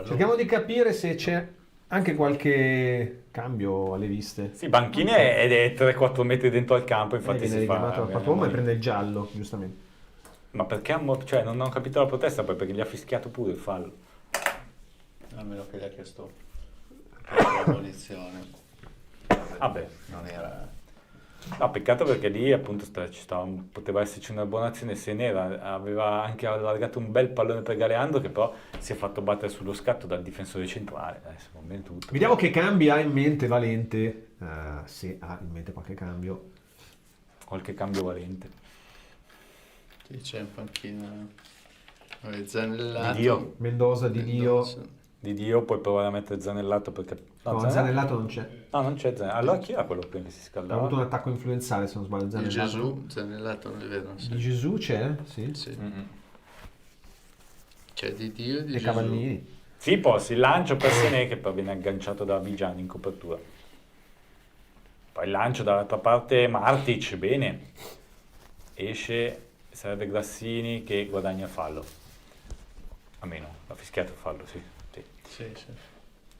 Cerchiamo di capire se c'è anche qualche cambio alle viste.
Sì, Banchini è 3-4 metri dentro al campo, infatti
viene
si
richiamato
fa...
al patron e prende il giallo, giustamente.
Ma perché cioè, non ho capito la protesta poi, perché gli ha fischiato pure il fallo.
Almeno che gli ha chiesto la munizione.
Vabbè.
Non era...
No, peccato perché lì appunto poteva esserci una buona azione, se n'era, aveva anche allargato un bel pallone per Galeando che però si è fatto battere sullo scatto dal difensore centrale. Adesso va bene tutto.
Vediamo che cambi ha in mente Valente, se ha in mente qualche cambio.
Qualche cambio Valente.
Chi c'è in panchina? Zanellato.
Di Dio.
Mendoza, Di Dio.
Di Dio, puoi provare a mettere Zanellato perché...
No, Zanellato non c'è.
No, non c'è Zanellato. Allora chi era quello prima che si scaldava?
Ha avuto un attacco influenzale, se non sbaglio.
Di Gesù, Zanellato non li vedo. Sì.
Di Gesù c'è? Sì.
C'è Di Dio e di
e
Gesù.
Cavallini.
Sì, poi il lancio per Senè che poi viene agganciato da Vigiani in copertura. Poi il lancio dall'altra parte Martic, bene. Esce, serve Grassini che guadagna fallo. A meno, ha fischiato il fallo, sì.
Sì.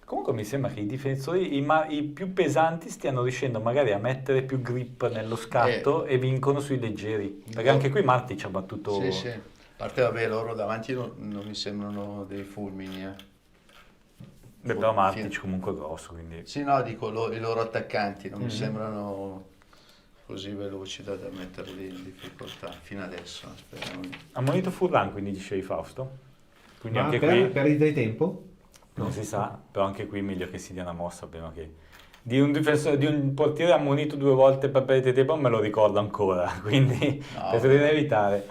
Comunque mi sembra che i difensori, i più pesanti, stiano riuscendo magari a mettere più grip nello scatto e vincono sui leggeri. Perché anche qui Martic ha battuto...
Sì. A parte, vabbè, loro davanti non mi sembrano dei fulmini,
Beh, però Martic comunque è grosso, quindi...
Sì, no, dico i loro attaccanti, non mi sembrano così veloci da metterli in difficoltà, fino adesso, speriamo.
Ammonito Furlan, quindi dicevi Fausto? Quindi
Ma
anche
per
qui...
perdita di tempo?
Non si sa, però anche qui è meglio che si dia una mossa prima che di un portiere ammonito 2 volte per perdita di tempo me lo ricordo ancora, quindi preferirei evitare.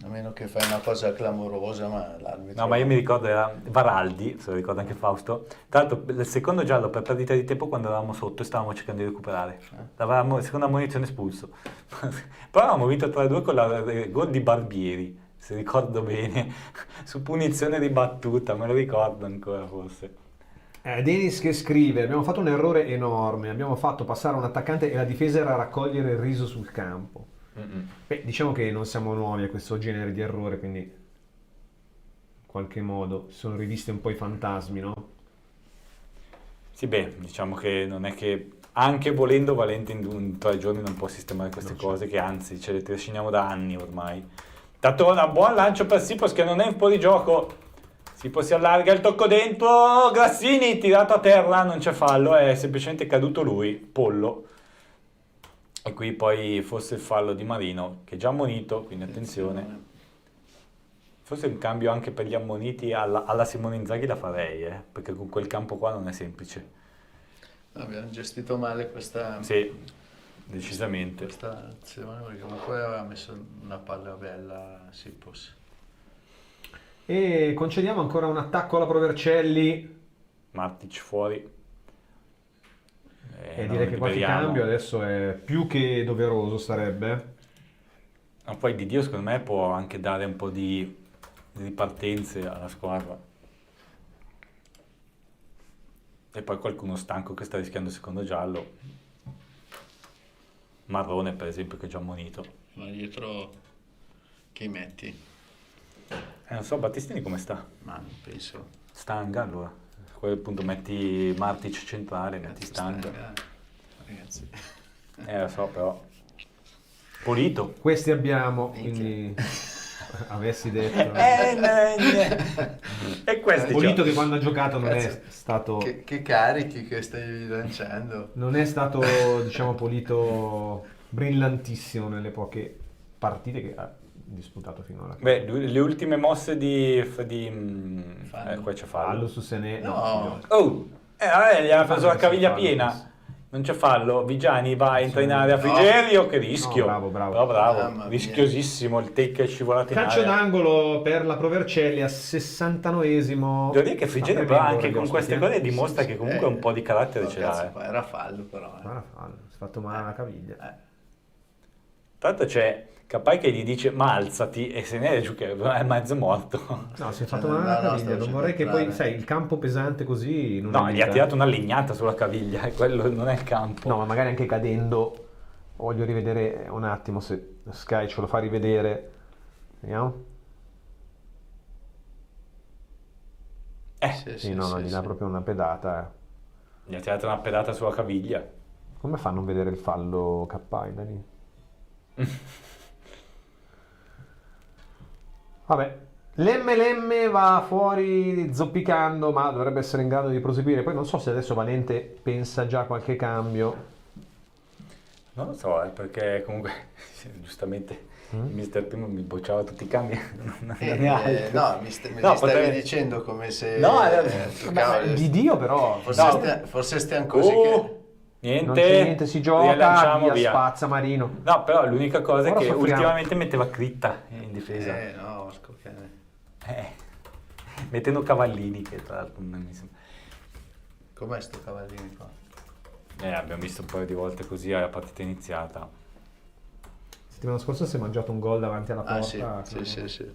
A meno che fai una cosa clamorosa, ma l'arbitro...
No, ma io mi ricordo era Varaldi, se lo ricorda anche Fausto. Tra l'altro il secondo giallo per perdita di tempo quando eravamo sotto e stavamo cercando di recuperare. L'avevamo, la seconda ammonizione espulso. Poi avevamo vinto 3-2 con il gol di Barbieri, se ricordo bene, su punizione ribattuta, me lo ricordo ancora forse.
Denis che scrive: abbiamo fatto un errore enorme, abbiamo fatto passare un attaccante e la difesa era a raccogliere il riso sul campo. Beh, diciamo che non siamo nuovi a questo genere di errore, quindi in qualche modo si sono rivisti un po' i fantasmi, no?
Sì, beh, diciamo che non è che anche volendo Valente in 3 giorni non può sistemare queste cose, che anzi ce le trasciniamo da anni ormai. Tanto un buon lancio per Sipos che non è un po' di gioco. Sipos si allarga, il tocco dentro, Grassini tirato a terra, non c'è fallo, è semplicemente caduto lui, Pollo. E qui poi forse il fallo di Marino, che è già ammonito, quindi attenzione. Forse un cambio anche per gli ammoniti alla Simone Inzaghi la farei, perché con quel campo qua non è semplice.
Abbiamo gestito male questa...
Sì, decisamente.
Questa azione, perché comunque aveva messo una palla bella a Sipos.
E concediamo ancora un attacco alla Provercelli.
Matic fuori.
E direi che qualche cambio adesso è più che doveroso sarebbe.
Ma poi Di Dio secondo me può anche dare un po' di ripartenze alla squadra. E poi qualcuno stanco che sta rischiando il secondo giallo. Marrone per esempio che è già ammonito.
Ma dietro che metti?
Non so, Battistini come sta?
Ma non penso.
Stanga allora. A quel punto metti Martic centrale, metti Stanga.
Ragazzi.
Lo so, però. Pulito.
Questi abbiamo, quindi avessi detto.
E questi
Pulito che quando ha giocato non è stato...
Che carichi che stai lanciando.
Non è stato, diciamo, Pulito brillantissimo nelle poche partite che ha disputato finora.
Beh, le ultime mosse qua c'è fallo
su Sené.
No.
Gli ha preso la caviglia piena. Non c'è fallo. Vigiani entra in area. Frigerio, che rischio.
No, bravo.
Rischiosissimo. Il take è scivolato in area.
Calcio d'angolo per la Provercelli a 69esimo.
Devo dire che Frigerio però anche con queste cose dimostra che comunque un po' di carattere ce l'ha.
Era fallo però.
Era fallo. Si è fatto male alla caviglia.
Tanto c'è Capai che gli dice ma alzati e se ne è giù che è mezzo morto.
No, si è fatto male alla caviglia. Non vorrei che poi, sai, il campo pesante così...
No, gli ha tirato una legnata sulla caviglia e quello non è il campo.
No, ma magari anche cadendo. Voglio rivedere un attimo se Sky ce lo fa rivedere. Vediamo. Sì, gli dà proprio una pedata.
Gli ha tirato una pedata sulla caviglia.
Come fa a non vedere il fallo Capai da lì? Vabbè, Lemme va fuori zoppicando, ma dovrebbe essere in grado di proseguire. Poi non so se adesso Valente pensa già a qualche cambio.
Non lo so, perché comunque giustamente il mister primo mi bocciava tutti i cambi.
Mi stavi dicendo come se...
Di Dio però.
Forse stiamo così che...
Niente,
si gioca, via. Spazza Marino.
No, però l'unica cosa è che ultimamente metteva Critta in difesa. Mettendo Cavallini, che tra l'altro non mi sembra.
Com'è sto Cavallini qua?
Abbiamo visto un paio di volte così alla partita iniziata.
Settimana scorsa si è mangiato un gol davanti alla porta.
Sì.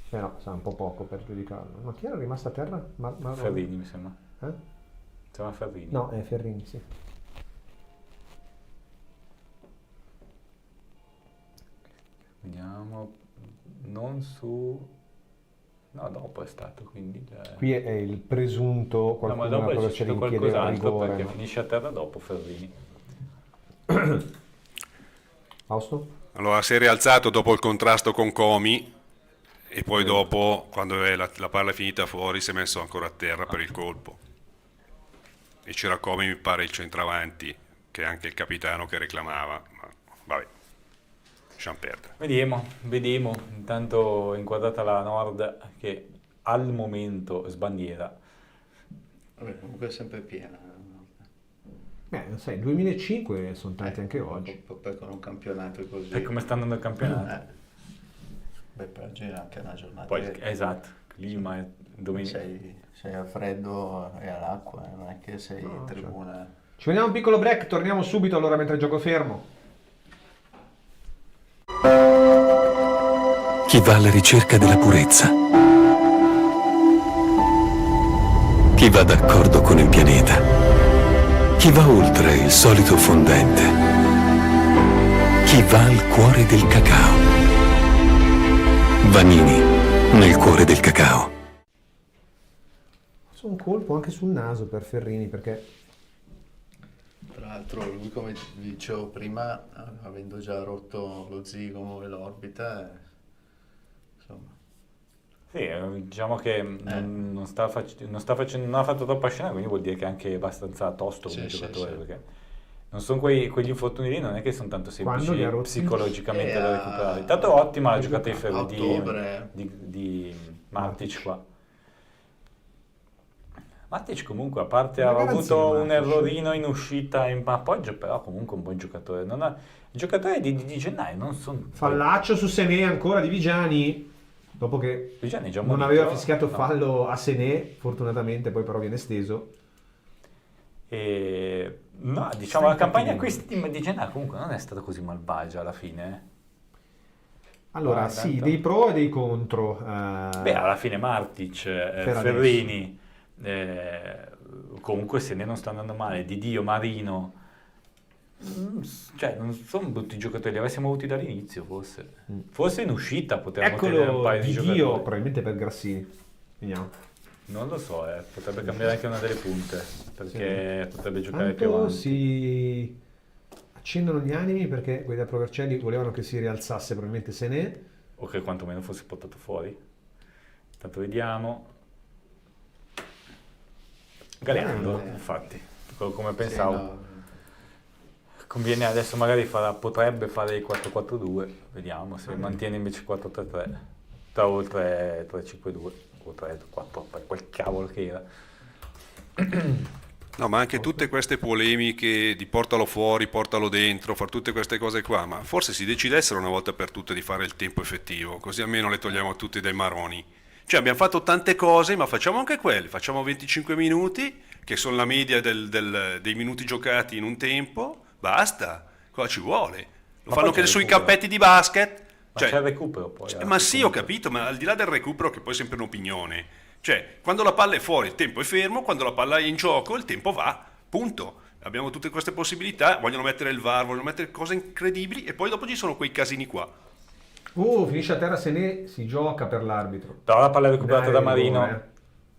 No, sa un po' poco per giudicarlo. Ma chi era rimasto a terra?
Ferrini mi sembra. Sembra Ferrini.
No, è Ferrini, sì.
Vediamo. Non su... No, dopo è stato, quindi...
Qui è il presunto
qualcuno. No, ma dopo c'è stato qualcos'altro perché finisce a terra dopo Ferrini.
Fausto?
Allora si è rialzato dopo il contrasto con Comi e poi dopo, quando la palla è finita fuori, si è messo ancora a terra per il colpo. E c'era Comi, mi pare, il centravanti, che è anche il capitano che reclamava, ma vabbè. Lasciamo perdere.
Vediamo. Intanto inquadrata la Nord che al momento sbandiera.
Vabbè, comunque è sempre piena.
Non sai, 2005 sono tanti anche oggi.
Poi con un campionato così.
E come sta andando il campionato?
Beh, per oggi è anche una giornata.
Poi, esatto, clima è domenica.
Sei al freddo e all'acqua, non è che sei in tribuna.
Certo. Ci vediamo un piccolo break, torniamo subito allora mentre gioco fermo.
Chi va alla ricerca della purezza. Chi va d'accordo con il pianeta. Chi va oltre il solito fondente. Chi va al cuore del cacao. Vanini, nel cuore del cacao.
Un colpo anche sul naso per Ferrini, perché
Tra l'altro lui, come vi dicevo prima, avendo già rotto lo zigomo e l'orbita, insomma.
Sì, diciamo che non ha fatto troppa scena, quindi vuol dire che è anche abbastanza tosto come giocatore, perché non sono quegli infortuni lì, non è che sono tanto semplici psicologicamente da recuperare. Intanto ottima la giocata di Matic qua. Matic comunque, a parte ha avuto un errorino in uscita in appoggio, però comunque un buon giocatore. I giocatori di gennaio non sono...
Fallaccio su Sené ancora di Vigiani, dopo che non aveva fischiato fallo a Sené, fortunatamente, poi però viene steso.
No, diciamo la campagna acquisti di gennaio comunque non è stata così malvagia alla fine.
Allora, sì, dei pro e dei contro.
Beh, alla fine Matic, Ferrini... comunque se ne non sta andando male, Didio, Marino, cioè non sono brutti giocatori, li avessimo avuti dall'inizio forse in uscita potevamo tenere un paio di giocatori.
Didio probabilmente per Grassini, vediamo.
Non lo so, potrebbe cambiare anche una delle punte, perché potrebbe giocare più avanti.
Si accendono gli animi perché quelli da Provercelli volevano che si rialzasse probabilmente Sené,
o che quantomeno fosse portato fuori. Intanto vediamo. Galeando, infatti, come pensavo. Conviene adesso magari potrebbe fare il 4-4-2, vediamo se mantiene invece il 4-3-3 o il 3-5-2 o 3-4, quel cavolo che era.
No, ma anche tutte queste polemiche di portalo fuori, portalo dentro, far tutte queste cose qua, ma forse si decidessero una volta per tutte di fare il tempo effettivo, così almeno le togliamo tutti dai maroni. Cioè abbiamo fatto tante cose, ma facciamo anche quelle, facciamo 25 minuti, che sono la media dei minuti giocati in un tempo, basta, cosa ci vuole? Lo fanno anche sui campetti di basket.
Ma c'è il recupero poi.
Ma sì, ho capito, ma al di là del recupero, che poi è sempre un'opinione, cioè quando la palla è fuori il tempo è fermo, quando la palla è in gioco il tempo va, punto. Abbiamo tutte queste possibilità, vogliono mettere il VAR, vogliono mettere cose incredibili e poi dopo ci sono quei casini qua.
Finisce a terra Sené, si gioca per l'arbitro.
Però la palla è recuperata da Marino.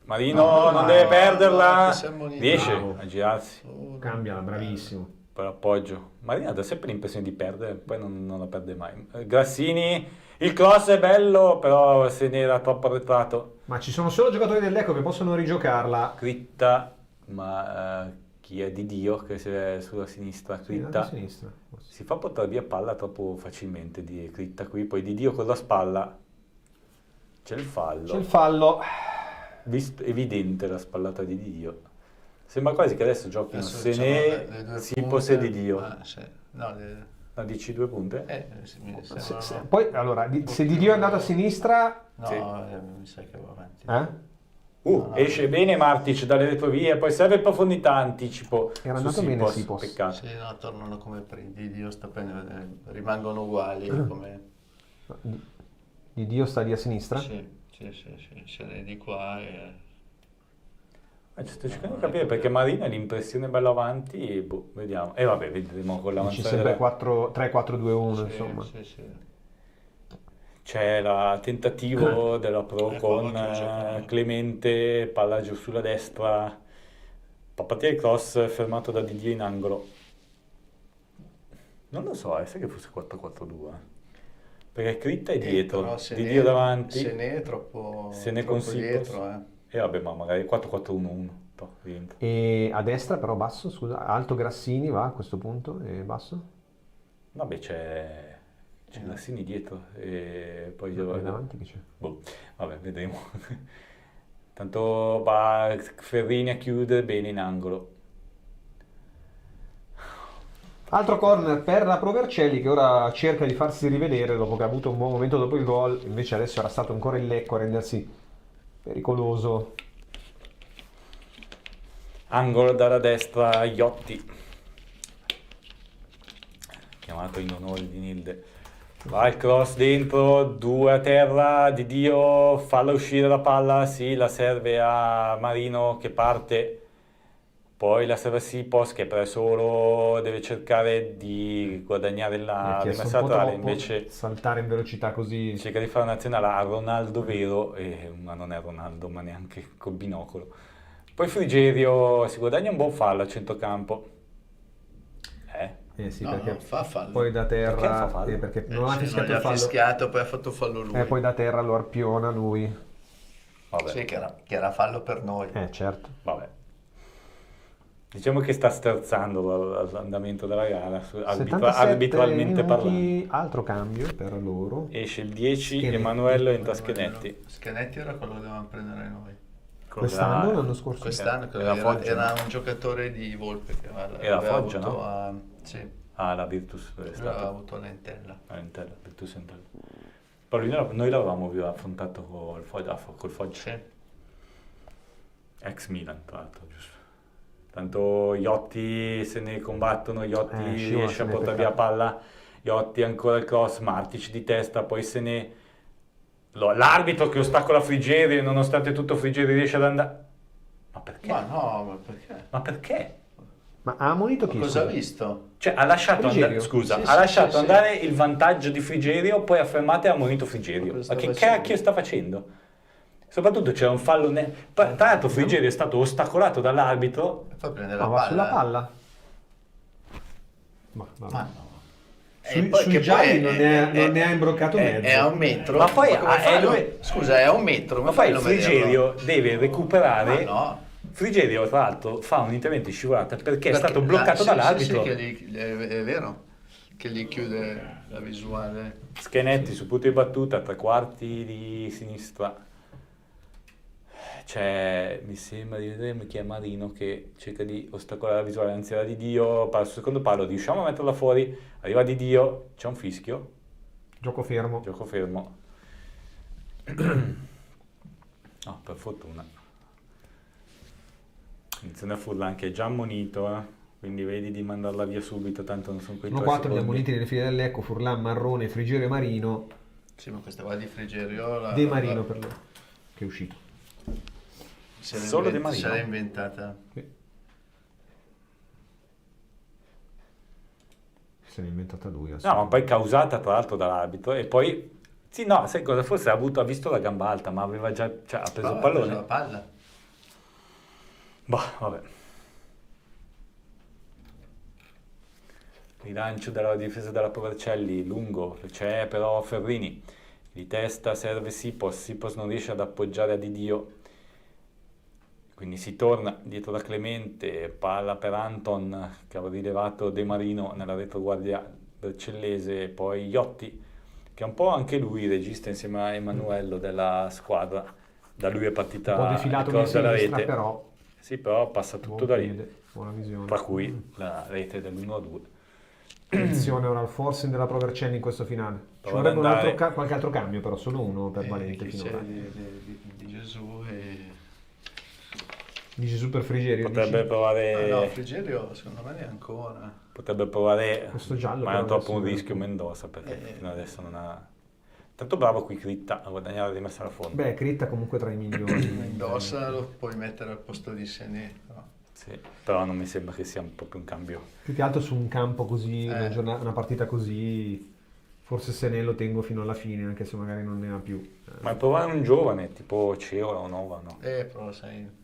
Marino non deve perderla, riesce a girarsi.
Cambiala, bravissimo.
Per appoggio. Marino dà sempre l'impressione di perdere, poi non la perde mai. Grassini, il cross è bello, però se ne era troppo arretrato.
Ma ci sono solo giocatori del Lecco che possono rigiocarla.
Critta, ma chi è Didio che è sulla sinistra? Critta. Si fa portare via palla troppo facilmente di Critta qui, poi Didio con la spalla. C'è il fallo. Evidente la spallata di Didio. Sembra quasi che adesso giochino Sené, Sipos e Didio. Dici 2 punte?
Poi allora, se Didio è andato a sinistra...
mi sa che va avanti.
Esce bene Matic dalle retrovie, poi serve profondità, anticipo.
Era andato bene Sipos.
Peccato.
Sì, tornano come prima. Dio sta rimangono uguali. Come...
Dio sta lì a sinistra?
Sì, se ne di qua e...
Sto cercando di capire perché Marino ha l'impressione bella avanti e vediamo. E vabbè, vedremo con l'avanzata.
C'è sempre 3-4-2-1, insomma.
Sì.
C'è il tentativo della Pro con Clemente, palla giù sulla destra, partire il cross fermato da Didier in angolo. Non lo so, sai che fosse 4-4-2. Perché Critta è dietro, Didier davanti.
Se ne è troppo
dietro. E vabbè, ma magari 4-4-1-1.
E a destra però basso, scusa, alto Grassini va a questo punto e basso?
Vabbè, c'è Grassini dietro e poi
davanti che c'è?
Vabbè, vedremo. Tanto va Ferrini a chiudere bene in angolo.
Altro corner per la Provercelli, che ora cerca di farsi rivedere dopo che ha avuto un buon momento dopo il gol, invece adesso era stato ancora il Lecco a rendersi pericoloso.
Angolo dalla destra, Iotti. Chiamato in onore di Nilde. Va il cross dentro, 2 a terra, Di Dio, falla uscire la palla, sì, la serve a Marino che parte. Poi la serve a Sipos che per solo deve cercare di guadagnare la rimessa laterale, invece
saltare in velocità così.
Cerca di fare una nazionale a Ronaldo vero, ma non è Ronaldo, ma neanche col binocolo. Poi Frigerio si guadagna un buon fallo a centrocampo.
Sì,
No,
perché
non fa fallo.
poi da
Perché
terra
fa fallo?
perché non ha
Sì,
fischiato
non gli
il
ha
fallo.
fischiato, poi ha fatto fallo lui.
E poi da terra lo arpiona lui.
Vabbè.
Sì, che era fallo per noi.
Certo.
Vabbè. Diciamo che sta sterzando l'andamento della gara,
77
arbitralmente parlando.
minuti, altro cambio per loro.
Esce il 10,
Schenetti.
Emanuello entra Schenetti.
Schenetti era quello che dovevamo prendere noi.
Quest'anno o l'anno scorso?
Quest'anno era un giocatore di Volpe che
Era
aveva
Foggia,
avuto
no?
sì.
La Virtus è stata.
Aveva avuto l'Entella.
Virtus Entella. Poi noi l'avevamo affrontato col Foggia.
Sì.
Ex Milan, tra l'altro, giusto. Tanto Iotti se ne combattono, Iotti riesce a portare via palla, Iotti ancora il cross, Martic di testa, poi se ne... L'arbitro che ostacola Frigerio e nonostante tutto Frigerio riesce ad andare... Ma perché?
Ma no, ma perché?
Ma perché?
Ma ha ammonito chi?
Cosa ha visto?
Cioè ha lasciato andare, scusa,
Sì,
ha lasciato
sì.
andare il vantaggio di Frigerio, poi ha fermato e ha ammonito Frigerio. Ma che cacchio sta facendo? Soprattutto c'era un fallo... Tra l'altro Frigerio è stato ostacolato dall'arbitro.
E poi prende la
Ma va
palla.
sulla palla. Ma
no.
Sui gialli non ne ha imbroccato mezzo.
È a un metro.
Ma poi
come scusa, è a un metro.
Ma poi Frigerio deve recuperare.
Ma no.
Frigerio, tra l'altro, fa un intervento in scivolata perché è stato bloccato
sì,
dall'arbitro.
Sì, è vero che gli chiude la visuale.
Schenetti su punto di battuta, 3/4 di sinistra. Mi sembra di vedere chi è Marino che cerca di ostacolare la visuale, anzi era Di Dio, palla sul secondo palo, riusciamo a metterla fuori, arriva Di Dio, c'è un fischio.
Gioco fermo.
No, per fortuna. Iniziano a Furlan che è già ammonito, quindi vedi di mandarla via subito, tanto non sono quei 3
4
secondi.
gli ammoniti nelle file dell'Ecco, Furlan, Marrone, Frigerio e Marino.
Sì, ma questa qua di Frigerio...
De Marino per loro, che è uscito.
Solo De Marino?
Se l'è inventata.
Se l'è inventata lui.
No, ma poi causata tra l'altro dall'arbitro e poi... Sì, no, sai cosa? Forse ha visto la gamba alta, ma aveva già... Cioè, ha preso il pallone.
Ha preso la palla.
Bah, vabbè. Rilancio della difesa della Provercelli, lungo, c'è però Ferrini. Di testa serve Sipos non riesce ad appoggiare a Di Dio. Quindi si torna dietro da Clemente, palla per Anton che aveva rilevato De Marino nella retroguardia vercellese, poi Iotti che è un po' anche lui regista insieme a Emanuello della squadra, da lui è partita
un po' defilato in
della
sinistra,
rete.
però
Sì, però passa tutto da lì,
buona visione.
tra cui la rete dell'1-2.
Attenzione ora al forcing della Provercelli in questo finale. Ci
Prova
vorrebbe
ad andare.
qualche altro cambio, però solo uno per Valente
Chi
finora.
c'è di Gesù e...
Di Gesù per Frigerio.
Potrebbe
dici?
provare...
No, Frigerio secondo me neanche ancora.
Potrebbe provare,
Questo giallo,
ma è
però,
troppo un
adesso-
rischio Mendoza perché fino adesso non ha... Tanto bravo qui Critta a guadagnare la rimessa alla fondo.
Beh, Critta comunque tra i migliori.
Mendoza lo puoi mettere al posto di Sené. No?
Sì, però non mi sembra che sia proprio un cambio.
Più che altro su un campo così, una partita così, forse se ne lo tengo fino alla fine, anche se magari non ne ha più.
Ma provare un giovane tipo Ceola o Nova, no?
Però sai...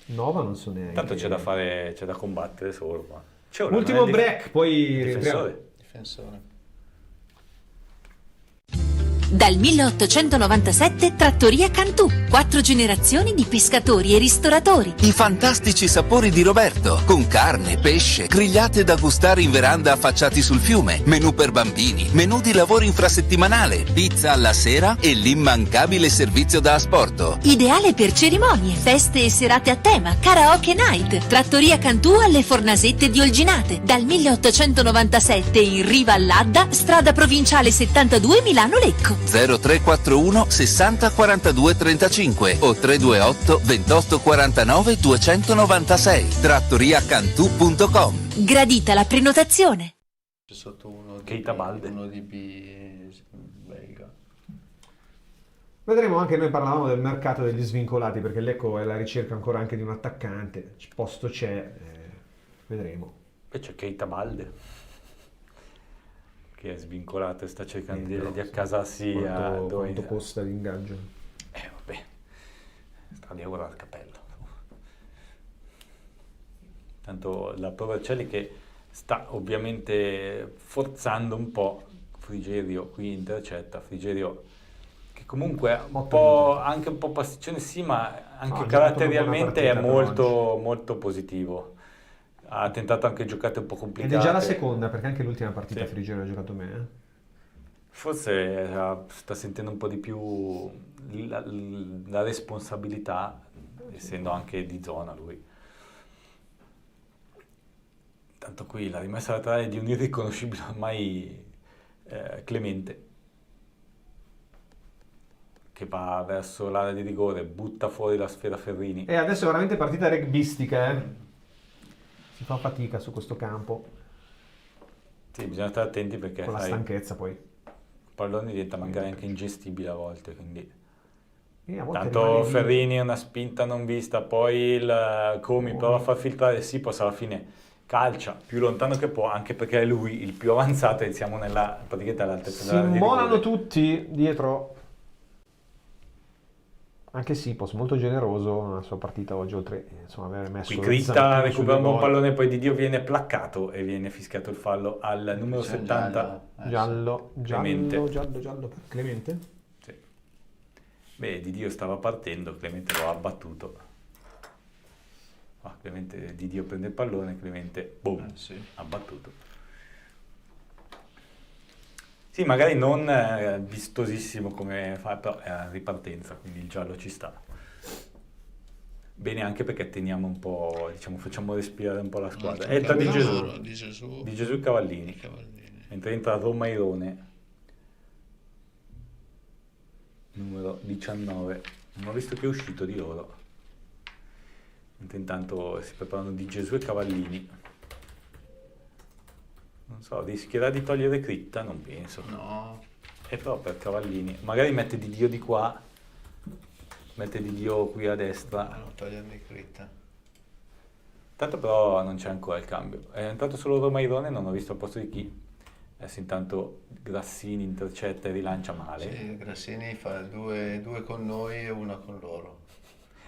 Nova non so neanche.
Tanto c'è da fare, c'è da combattere solo qua. Ceola
Ultimo
non è
break, poi
difensore.
Difensore.
Dal 1897 Trattoria Cantù. 4 generazioni di pescatori e ristoratori.
I fantastici sapori di Roberto, con carne, pesce, grigliate da gustare in veranda affacciati sul fiume, menù per bambini, menù di lavoro infrasettimanale, pizza alla sera e l'immancabile servizio da asporto.
Ideale per cerimonie, feste e serate a tema, karaoke night. Trattoria Cantù alle Fornasette di Olginate, dal 1897 in riva all'Adda, strada provinciale 72 Milano-Lecco.
0341 60 42 35 o 328 28 49 296. trattoriacantù.com.
Gradita la prenotazione.
C'è sotto uno
Keita Balde.
uno di belga.
Vedremo anche, noi parlavamo del mercato degli svincolati, perché Lecco è alla ricerca ancora anche di un attaccante, posto c'è, vedremo.
Poi c'è Keita Balde, che è svincolato e sta cercando di accasarsi a
quanto costa l'ingaggio?
Vabbè, sta di euro al cappello. Tanto la Provercelli che sta ovviamente forzando un po', Frigerio qui intercetta, Frigerio che comunque è anche un po' pasticcione sì, ma anche caratterialmente è molto, molto positivo. Ha tentato anche giocate un po' complicate.
Ed è già la seconda, perché anche l'ultima partita
Sì.
Frigerio ha giocato bene.
Forse sta sentendo un po' di più la responsabilità, essendo anche di zona lui. Tanto qui la rimessa laterale di un irriconoscibile ormai Clemente, che va verso l'area di rigore, butta fuori la sfera Ferrini.
E adesso è veramente partita rugbistica, si fa fatica su questo campo.
Sì, bisogna stare attenti perché
Con la stanchezza poi.
il pallone diventa magari anche ingestibile a volte, quindi
a volte
tanto
rimane lì.
Ferrini una spinta non vista, poi il Comi prova a far filtrare Sipos, alla fine calcia più lontano che può, anche perché è lui il più avanzato e siamo praticamente all'altezza
Si
della
immolano tutti dietro. Anche Sipos molto generoso nella sua partita oggi, oltre insomma aver messo
Qui
lo
Critta
zampino
recupera un
sul
buon
gol.
pallone, poi Di Dio viene placcato e viene fischiato il fallo al numero
C'è
70.
Giallo
Clemente.
per Clemente.
Sì. Beh, Di Dio stava partendo, Clemente lo ha abbattuto. Clemente, Di Dio prende il pallone, Clemente boom, ha battuto. Sì, magari non vistosissimo come fa, però è a ripartenza, quindi il giallo ci sta. Bene anche perché teniamo un po', diciamo, facciamo respirare un po' la squadra. Entra Di Gesù. Di Gesù Cavallini. Mentre entra Romairone, numero 19. Non ho visto che è uscito di loro. Mentre intanto si preparano Di Gesù e Cavallini. Non so, rischierà di togliere Critta? Non penso.
No.
E però per Cavallini. Magari mette Di Dio di qua, mette Di Dio qui a destra.
Non togliermi Critta.
Tanto però non c'è ancora il cambio. È entrato solo Romairone, non ho visto al posto di chi. Adesso intanto Grassini intercetta e rilancia male.
Sì, Grassini fa due con noi e una con loro.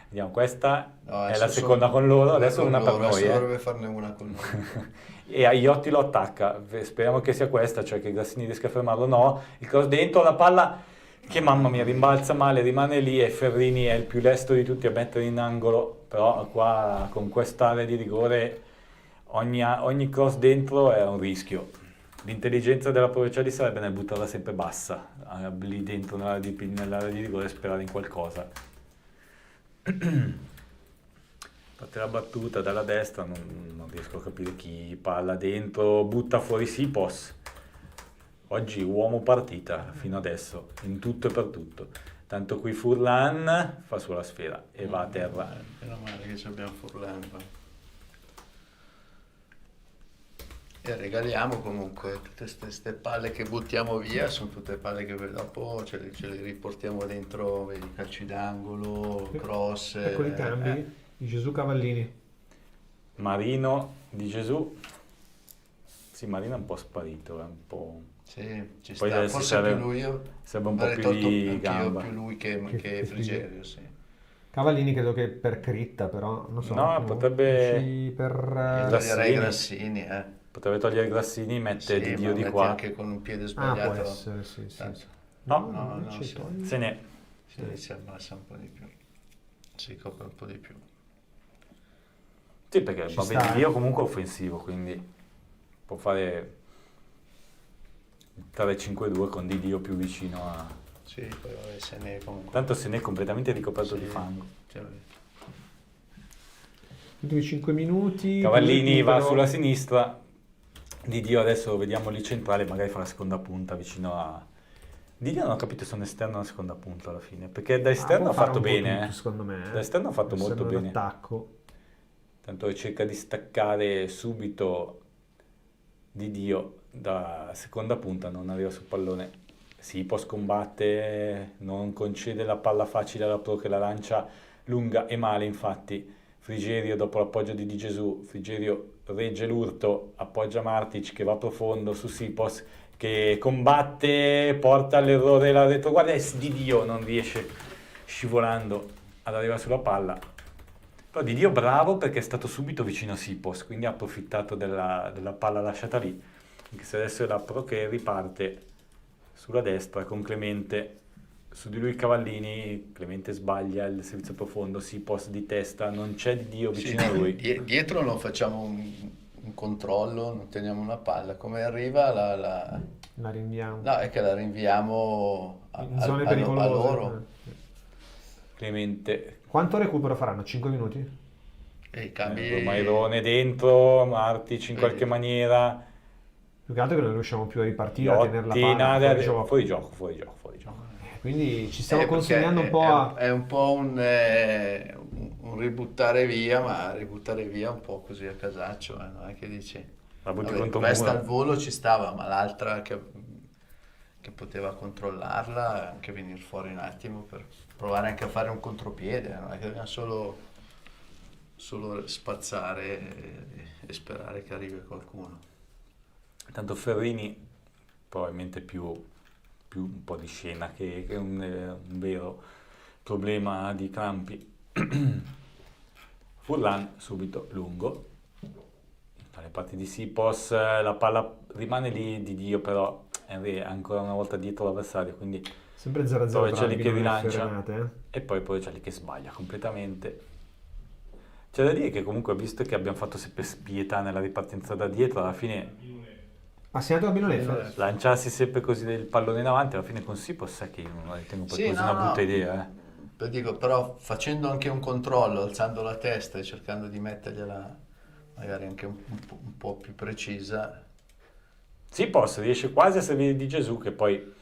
Vediamo, questa
No,
è
adesso
la seconda con loro, adesso una per noi.
Adesso dovrebbe farne una con noi.
E Aiotti lo attacca, speriamo che sia questa, cioè che Grassini riesca a fermarlo. No, il cross dentro, la palla che mamma mia rimbalza male, rimane lì e Ferrini è il più lesto di tutti a mettere in angolo, però qua con quest'area di rigore ogni cross dentro è un rischio. L'intelligenza della Provercelli sarebbe nel buttarla sempre bassa, lì dentro nell'area di rigore, sperare in qualcosa. Parte la battuta dalla destra, non riesco a capire chi, palla dentro, butta fuori Sipos. Oggi uomo partita fino adesso, in tutto e per tutto. Tanto qui Furlan fa sulla sfera e va a terra.
Meno male che abbiamo Furlan qua. E regaliamo comunque tutte queste palle che buttiamo via, sono tutte palle che dopo ce le riportiamo dentro, vedi, calci d'angolo, cross.
Ecco i cambi di Gesù Cavallini.
Marino Di Gesù. Sì, Marino è un po' sparito, è un po'...
Sì, ci
poi
sta, forse
serve,
più lui,
serve un po'
avrei
più
tolto
di
anch'io
gamba.
più lui che Frigerio, sì.
Cavallini credo che per Critta, però non so.
No, potrebbe...
per
toglierei Grassini,
Potrebbe togliere Grassini, mette
Sì,
Di
ma
Dio di
metti
qua.
anche con un piede sbagliato.
può essere, sì.
No,
ci toglie.
se ne...
Si abbassa un po' di più, si copre un po' di più.
Sì, perché
Ci
va
sta,
bene, Dio comunque è offensivo, quindi può fare 3-5-2 con Di Dio più vicino a...
Sì, poi vabbè, se ne comunque...
Tanto se ne è completamente ricoperto di fango.
Cioè,
Ultimi 5 minuti.
Cavallini va
recupero.
sulla sinistra, Di Dio adesso lo vediamo lì centrale, magari fa la seconda punta vicino a... Di Dio non ho capito se è un esterno o una seconda punta alla fine, perché da esterno
può
ha
fare
fatto
un po'
bene.
tutto, secondo me.
Da esterno ha fatto
Può
molto
essere un
bene.
attacco.
Tanto cerca di staccare subito Di Dio da seconda punta, non arriva sul pallone. Sipos combatte, non concede la palla facile alla Pro che la lancia lunga e male, infatti. Frigerio dopo l'appoggio di Di Gesù, Frigerio regge l'urto, appoggia Martic che va profondo su Sipos che combatte, porta all'errore la retroguardia e Di Dio non riesce scivolando ad arrivare sulla palla. Però Di Dio bravo perché è stato subito vicino a Sipos, quindi ha approfittato della palla lasciata lì, anche se adesso è la Pro che riparte sulla destra con Clemente, su di lui Cavallini, Clemente sbaglia il servizio profondo, Sipos di testa, non c'è Di Dio vicino a lui.
Dietro non facciamo un controllo, non teniamo una palla, come arriva
la rinviamo.
No, è che la rinviamo
in zone pericolose.
a loro.
Clemente.
Quanto recupero faranno? 5 minuti?
E i cambi...
Mairone dentro, Martic in qualche maniera.
Più che altro che non riusciamo più a ripartire, a tenere la
Iotti,
palla
fuori gioco.
Quindi ci stiamo consegnando un po' a...
È un po' un ributtare via, ma ributtare via un po' così a casaccio, non è che dici... Questa al volo ci stava, ma l'altra che poteva controllarla, anche venire fuori un attimo per provare anche a fare un contropiede, non è che dobbiamo solo spazzare e sperare che arrivi qualcuno.
Tanto Ferrini probabilmente più un po' di scena che un vero problema di crampi. Furlan subito lungo dalle parti di Sipos, la palla rimane lì, Di Dio però è ancora una volta dietro l'avversario, quindi
sempre 0-0
poi c'è lì che rilancia
fermate,
e poi c'è lì che sbaglia completamente. C'è da dire che comunque, visto che abbiamo fatto sempre spietà nella ripartenza da dietro, alla fine
ha segnato Albino
lanciarsi sempre così il pallone in avanti, alla fine con Sipos sai che io non la ritengo poi così una brutta idea.
Dico, però facendo anche un controllo, alzando la testa e cercando di mettergliela magari anche un po' più precisa.
Sipos riesce quasi a servire Di Gesù che poi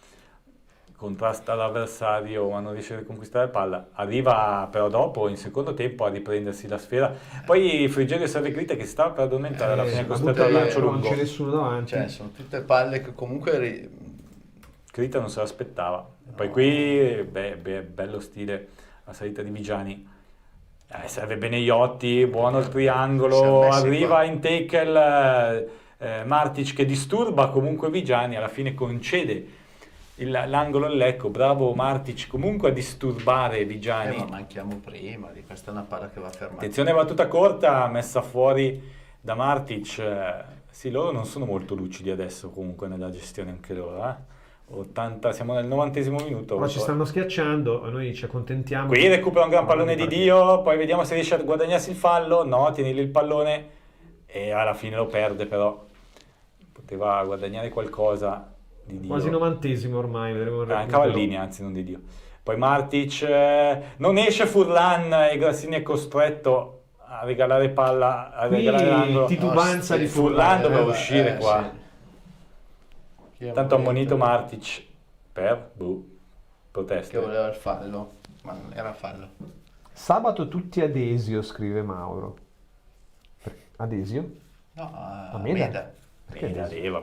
contrasta l'avversario ma non riesce a riconquistare la palla, arriva però dopo in secondo tempo a riprendersi la sfera, poi Frigerio serve Crita che stava per addormentare, alla fine è costretto al lancio lungo,
non c'è nessuno davanti,
cioè sono tutte palle che comunque
Crita non se l'aspettava. Poi qui bello stile la salita di Vigiani, serve bene Iotti, buono il triangolo, arriva in tackle Martic che disturba comunque Vigiani, alla fine concede l'angolo al Lecco, bravo Martic comunque a disturbare Vigiani.
Ma manchiamo prima, questa è una palla che va fermata.
Attenzione, battuta corta, messa fuori da Martic. Sì, loro non sono molto lucidi adesso comunque nella gestione anche loro. 80, siamo nel 90° minuto.
Però ci stanno schiacciando, noi ci accontentiamo.
Qui recupera un gran pallone di Dio, poi vediamo se riesce a guadagnarsi il fallo. No, tieni lì il pallone e alla fine lo perde, però poteva guadagnare qualcosa di Dio.
Quasi 90° ormai, vedremo
Cavallini, anzi non di Dio. Poi Martic, non esce Furlan e Grassini è costretto a regalare palla, a regalare l'angolo.
Titubanza di
Furlan doveva uscire qua.
Sì.
Tanto ha ammonito Martic per proteste.
Che voleva il fallo, ma non era fallo.
Sabato tutti ad Esio, scrive Mauro. Ad Esio?
No,
a Meda.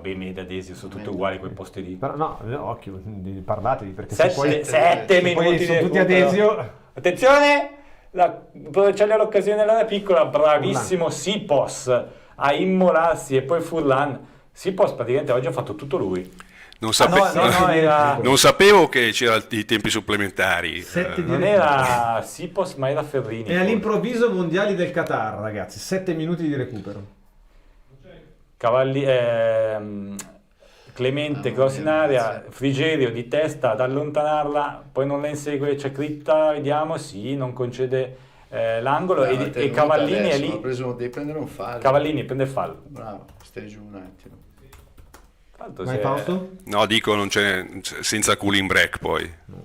Meda, Desio, sono tutti uguali quei posti lì.
Però no, occhio, parlatevi perché
7 minuti
sono tutti ad Esio.
Attenzione! C'è l'occasione della piccola, bravissimo Sipos a immolarsi e poi Furlan. Sipos praticamente oggi ha fatto tutto lui.
Non sapevo che c'erano i tempi supplementari.
Non era Sipos ma era Ferrini.
E all'improvviso mondiali del Qatar, ragazzi, 7 minuti di recupero.
Clemente cross in area, Frigerio di testa ad allontanarla, poi non la insegue, c'è Critta, vediamo, sì, non concede l'angolo e Cavallini è lì.
Ho preso di prendere un fallo.
Cavallini prende il fallo.
Bravo, stai giù un attimo.
Vai Fausto?
No, dico non c'è senza cooling break poi.
No,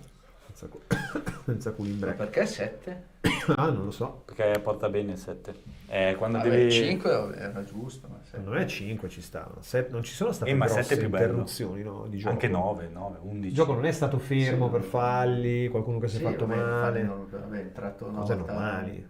senza cooling break.
Ma perché 7?
Ah, non lo so.
Perché porta bene il 7. Quando
Vabbè,
devi...
5 era giusto, ma 7.
Non è 5, ci sta. Non ci sono state
ma
grosse
7 è più bello.
interruzioni, no, di gioco.
Anche 9, 11.
Il gioco non è stato fermo per falli, qualcuno che si è fatto male.
Vabbè, è entrato una
cose
volta.
normali.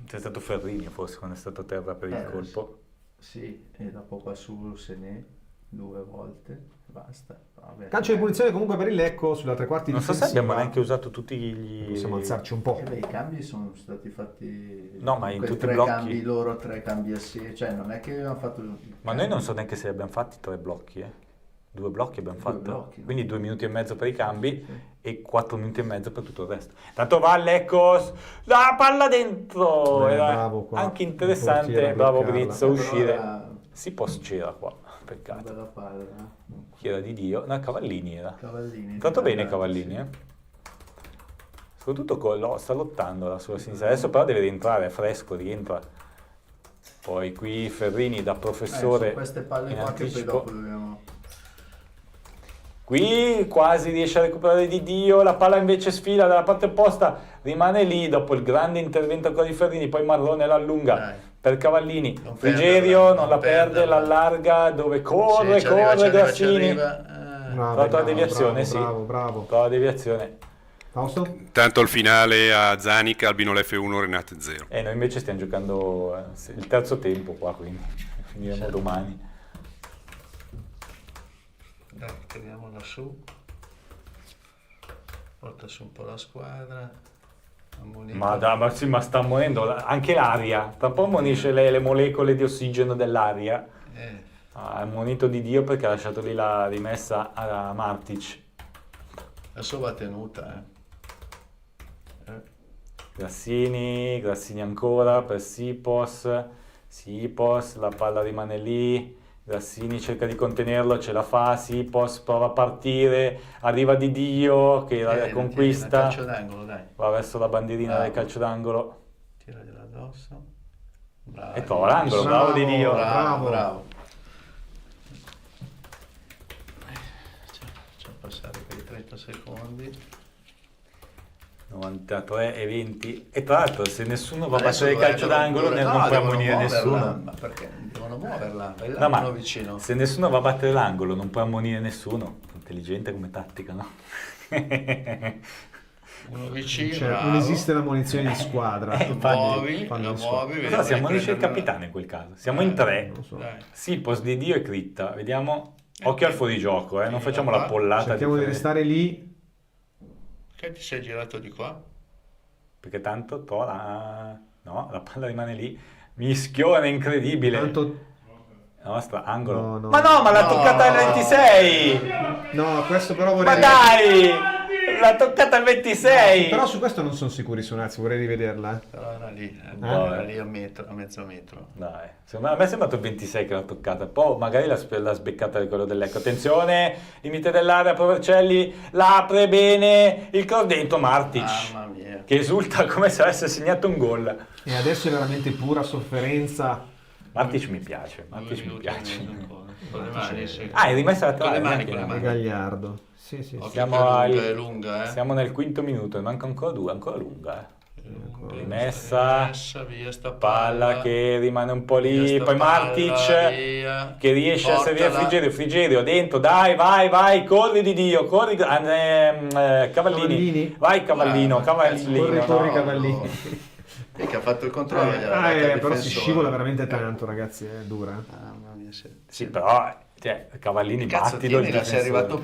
C'è stato Ferrini forse quando è stato a terra per il colpo.
Sì, e dopo qua su se ne 2 volte, basta. Vabbè.
Calcio di punizione comunque per il Lecco sulla tre quarti
Non so se
difensiva.
abbiamo neanche usato tutti gli...
Possiamo alzarci un po'.
I cambi sono stati fatti...
No, ma in tutti i
3
blocchi.
cambi loro, 3 cambi assieme, cioè non è che abbiamo fatto...
Ma noi non so neanche se abbiamo fatti 3 blocchi, 2 blocchi abbiamo fatto.
blocchi, no?
Quindi 2 minuti e mezzo per i cambi e 4 minuti e mezzo per tutto il resto. Tanto va Lecco, la palla dentro! Era
bravo qua.
anche
Il
interessante,
portiere a
bravo
bloccarla.
Brizzo, uscire.
Era-
Si può c'era qua, peccato.
Bella palla, eh?
Chi era di Dio? No, Cavallini era.
Cavallini.
Tanto bene
Sì.
Cavallini, Soprattutto sta lottando la sua sinistra. Adesso però deve rientrare, è fresco, rientra. Poi qui Ferrini da professore
Sono queste palle
in
qua che poi
anticipo.
dopo dobbiamo...
Qui quasi riesce a recuperare di Dio, la palla invece sfila dalla parte opposta, rimane lì dopo il grande intervento ancora di Ferrini, poi Marrone la allunga per Cavallini, Frigerio non la perde, la allarga dove corre,
Sì, ci arriva,
Grassini.
Bravo,
Fatto la deviazione,
bravo.
Fa la deviazione.
Fausto?
Tanto il finale a Zanica, Albino F1, Renate 0.
E noi invece stiamo giocando il terzo tempo qua, quindi finiremo domani.
Dai, tiriamola su. Porta su un po' la squadra.
Ma sta ammonendo anche l'aria, tra un po' ammonisce le molecole di ossigeno dell'aria. Ha ammonito di Dio perché ha lasciato lì la rimessa a Martic.
Adesso va tenuta,
Grassini ancora per Sipos, la palla rimane lì, Grassini cerca di contenerlo, ce la fa, Sipos prova a partire, arriva Di Dio che la conquista,
calcio d'angolo, dai.
va verso la bandierina del calcio d'angolo.
Tiragliela addosso. Bravo.
E trova l'angolo, bravo Di Dio.
Bravo. Facciamo passare quei 30 secondi.
93 e 20 e tra l'altro se nessuno va a
Adesso
battere il calcio d'angolo non può
devono
ammonire
muoverla.
nessuno.
Ma perché? Devono muoverla, vai là,
No, ma
uno vicino.
se nessuno va a battere l'angolo non può ammonire nessuno. Intelligente come tattica, no?
Uno vicino,
Cioè,
bravo.
non esiste la munizione di squadra.
muovi,
fanno
la
di
muovi,
squadra.
Però si ammonisce il
prenderla.
capitano in quel caso. Siamo in 3.
Dai.
Sipos, Di Dio e Critta. Vediamo. Occhio al fuorigioco, non facciamo la pollata.
Cerchiamo di restare lì.
Che ti sei girato di qua?
Perché tanto no, la palla rimane lì. Mischione incredibile.
Tanto...
Nostra angolo.
No.
Ma no, ma l'ha toccata al 26!
No, questo però vorrei...
Ma dai! L'ha toccata al 26!
Però su questo non sono sicuri, Sonazzi, vorrei rivederla.
Però era lì,
No,
era lì a mezzo metro.
Dai, a me è sembrato il 26 che l'ha toccata, poi magari l'ha sbeccata di quello dell'Ecco. Attenzione, limite dell'area, Provercelli, la apre bene, il cross dentro, Martic,
Mamma mia.
che esulta come se avesse segnato un gol.
E adesso è veramente pura sofferenza.
Martic mi piace, Martic mi piace.
Con le mani, sì.
Ah, è rimessa la
Con le mani,
neanche
con le
la-
mani.
Gagliardo. Sì, sì.
Occhio
Siamo,
che è lunga,
siamo nel quinto minuto, ne manca ancora 2, ancora lunga. Rimessa,
via sta
palla che rimane un po'
Via
lì,
sta
poi
palla,
Martic
via.
che riesce a servire
Portala.
Frigerio dentro, dai, vai, corri Di Dio, corri, Cavallini, vai Cavallino, Cavallino,
Corri,
no.
Cavallini.
E che ha fatto il controllo. gliel'ha data il
Però si
difensore.
scivola veramente tanto, ragazzi, è dura.
Mamma mia,
Sì, però Cavallini
Cazzo,
battilo il
tienila, sei
difensore.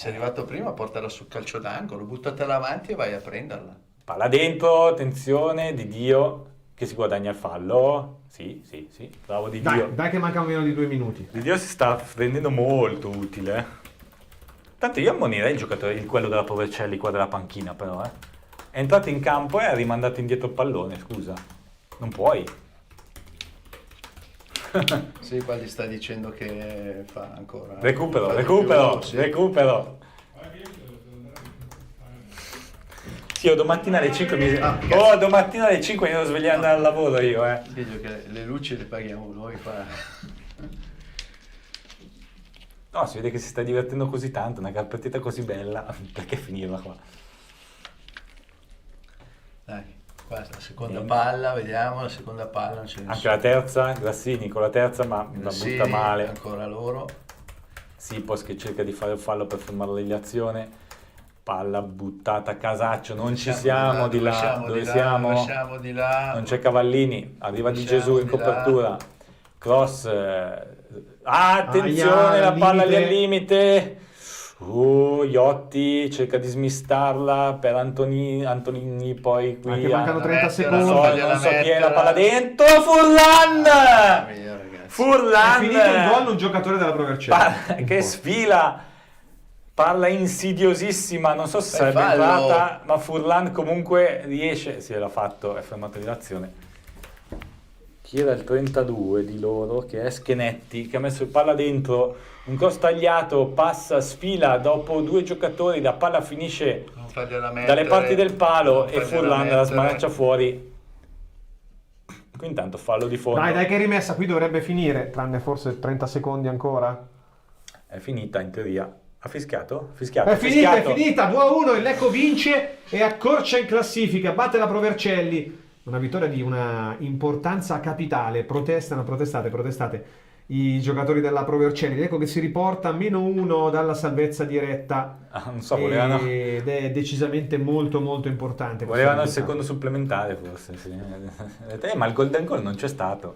arrivato prima, portala sul calcio d'angolo, buttatela avanti e vai a prenderla.
Palla dentro, attenzione, Di Dio che si guadagna il fallo. Sì, bravo Di Dio.
Dai che mancano meno di 2 minuti.
Di Dio si sta rendendo molto utile. Tanto io ammonirei il giocatore, quello della Provercelli qua della panchina però, È entrato in campo e ha rimandato indietro il pallone, scusa. Non puoi.
Sì, qua gli sta dicendo che fa ancora...
Recupero. Sì, domattina alle 5 domattina alle 5 mi devo svegliare al lavoro io,
Figlio, che le luci le paghiamo noi qua.
No, si vede che si sta divertendo così tanto, una partita così bella, perché finirla qua?
Dai, qua la seconda palla, vediamo, la seconda palla non c'è nessuno.
Anche la terza, Grassini con la terza, ma la butta male.
Ancora loro.
Sipos che cerca di fare il fallo per fermare l'azione. Palla buttata a casaccio, non ci siamo di là, dove siamo?
Lasciamo di là.
Non c'è Cavallini, arriva Di Gesù in copertura. Cross, attenzione, la palla lì al limite. Iotti cerca di smistarla per Antonini, poi qui
anche mancano 30 secondi.
Non so chi è la palla dentro. Furlan!
È finito il gol un giocatore della Pro Vercelli.
Che sfila. Palla insidiosissima, non so se sarebbe entrata, ma Furlan comunque riesce, sì, l'ha fatto, è fermato l'azione. Chi era il 32 di loro? Che è Schenetti, che ha messo il palla dentro, un cross tagliato, passa, sfila dopo due giocatori, la palla finisce dalle parti del palo e Furlan la smanaccia fuori. Qui intanto fallo di fondo.
Dai che è rimessa, qui dovrebbe finire, tranne forse 30 secondi ancora.
È finita in teoria. Ha fischiato?
È finita, 2-1, il Lecco vince e accorcia in classifica, batte la Pro Vercelli. Una vittoria di una importanza capitale. Protestate i giocatori della Pro Vercelli. Ecco che si riporta a -1 dalla salvezza diretta.
Non so, volevano...
Ed è decisamente molto molto importante.
Volevano il secondo supplementare forse, sì. Ma il golden goal non c'è stato.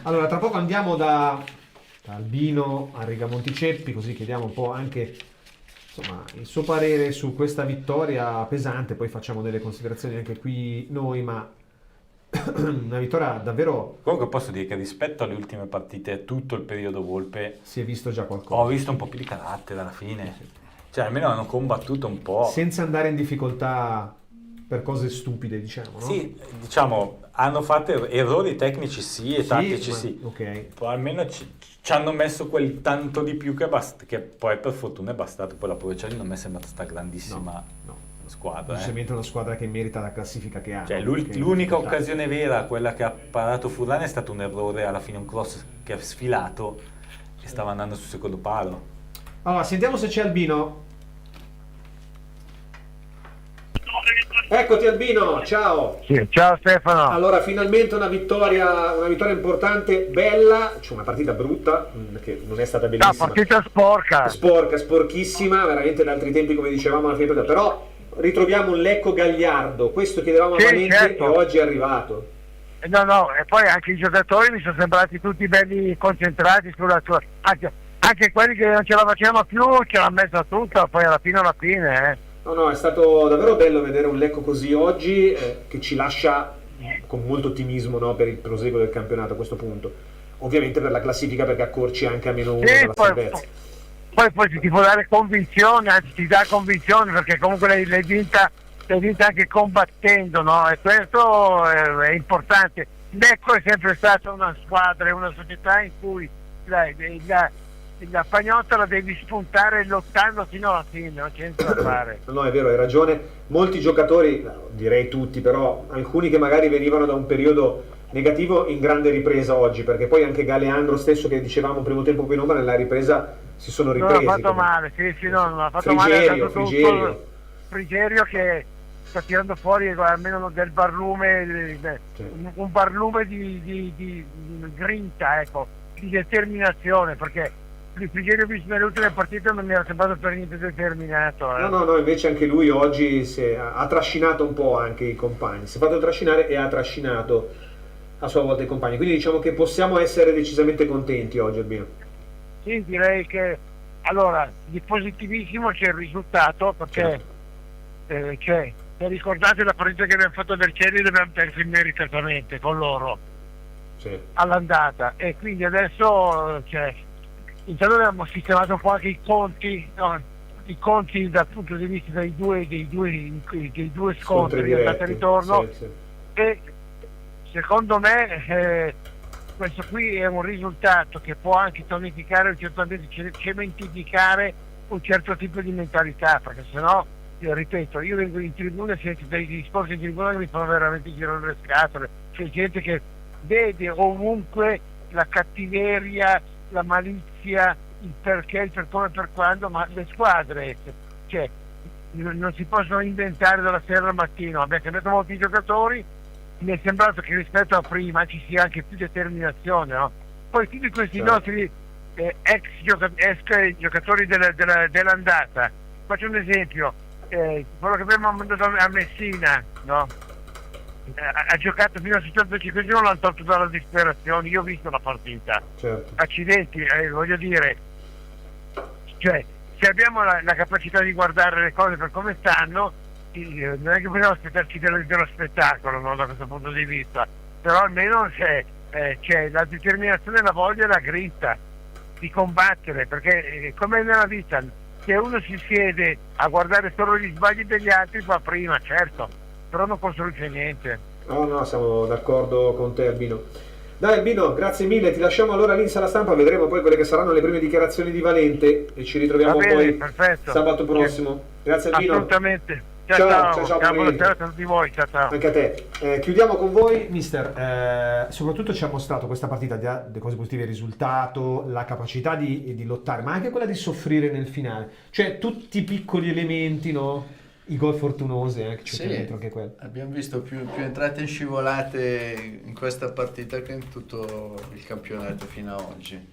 Allora, tra poco andiamo da Albino a Rigamonti Ceppi, così chiediamo un po' anche insomma il suo parere su questa vittoria pesante, poi facciamo delle considerazioni anche qui noi, ma una vittoria davvero...
Comunque posso dire che rispetto alle ultime partite, tutto il periodo Volpe,
si è visto già qualcosa.
Ho visto un po' più di carattere alla fine, cioè almeno hanno combattuto un po'.
Senza andare in difficoltà per cose stupide, diciamo, no?
Sì, diciamo, hanno fatto errori tecnici sì e tattici sì.
Ok.
Però almeno ci hanno messo quel tanto di più che poi per fortuna è bastato. Poi la Pro Vercelli non mi è sembrata sta grandissima squadra.
Semplicemente una squadra che merita la classifica che ha.
Cioè, l'unica occasione vera, quella che ha parato Furlan, è stato un errore alla fine, un cross che ha sfilato e stava andando sul secondo palo.
Allora, sentiamo se c'è Albino. Eccoti Albino, ciao.
Sì, ciao Stefano.
Allora, finalmente una vittoria importante, bella, cioè una partita brutta, che non è stata bellissima.
Una partita
sporchissima, veramente da altri tempi, come dicevamo alla fine, però ritroviamo un Lecco gagliardo, questo chiedevamo a Valente, certo. E oggi è arrivato.
No, e poi anche i giocatori mi sono sembrati tutti belli concentrati sulla sua... Anche quelli che non ce la facevano più, ce l'ha messa tutta, poi alla fine,
No, è stato davvero bello vedere un Lecco così oggi, che ci lascia con molto ottimismo, no, per il proseguo del campionato a questo punto. Ovviamente per la classifica, perché accorci anche a -1 dalla salvezza.
Poi ti può dare convinzione, anzi ti dà convinzione, perché comunque l'hai vinta anche combattendo, no? E questo è importante. Lecco è sempre stata una squadra, una società in cui la pagnotta la devi spuntare lottando fino alla fine, non c'è niente da fare.
No, è vero, hai ragione. Molti giocatori, direi tutti, però alcuni che magari venivano da un periodo negativo in grande ripresa oggi, perché poi anche Galeandro stesso, che dicevamo primo tempo qui in ombra, nella ripresa si sono ripresi.
Non ha fatto male, non ha fatto Frigerio che sta tirando fuori almeno del barlume, un barlume di grinta, ecco, di determinazione, perché il Frigerio visto nelle ultime partite non mi era sembrato per niente determinato.
No, invece anche lui oggi ha trascinato un po' anche i compagni, si è fatto trascinare e ha trascinato a sua volta i compagni, quindi diciamo che possiamo essere decisamente contenti oggi, Albino.
Sì, direi che allora di positivissimo c'è il risultato, perché se ricordate la partita che abbiamo fatto del Vercelli, l'abbiamo perso meritatamente con loro all'andata, e quindi adesso intanto abbiamo sistemato un po' anche i conti dal punto di vista dei due scontri di andata e ritorno, e secondo me questo qui è un risultato che può anche tonificare, certamente cementificare un certo tipo di mentalità, perché sennò, io ripeto, io vengo in tribuna e sento dei discorsi in tribuna che mi fanno veramente girare le scatole. C'è gente che vede ovunque la cattiveria, la malizia, il perché, il per come, per quando, ma le squadre, cioè, non si possono inventare dalla sera al mattino. Abbiamo cambiato molti giocatori, mi è sembrato che rispetto a prima ci sia anche più determinazione, no? Poi tutti questi nostri ex giocatori dell'andata, faccio un esempio, quello che abbiamo mandato a Messina, no? Ha giocato fino al 75, l'hanno tolto dalla disperazione. Io ho visto la partita,
certo.
Accidenti, voglio dire, cioè, se abbiamo la capacità di guardare le cose per come stanno, non è che possiamo aspettarci dello spettacolo, no? Da questo punto di vista, però almeno c'è la determinazione, la voglia e la grinta di combattere, perché come nella vita, se uno si siede a guardare solo gli sbagli degli altri va prima, certo, però non costruisce niente.
No, siamo d'accordo con te, Albino. Dai Albino, grazie mille, ti lasciamo allora lì in sala stampa, vedremo poi quelle che saranno le prime dichiarazioni di Valente e ci ritroviamo poi
perfetto.
Sabato prossimo. Grazie Albino.
Assolutamente. Ciao, buonasera a tutti voi, ciao.
Anche a te. Chiudiamo con voi, mister. Soprattutto ci ha mostrato questa partita le cose positive, il risultato, la capacità di lottare, ma anche quella di soffrire nel finale. Cioè tutti i piccoli elementi, no? I gol fortunosi, che c'è dentro anche quello.
Abbiamo visto più entrate in scivolate in questa partita che in tutto il campionato fino ad oggi.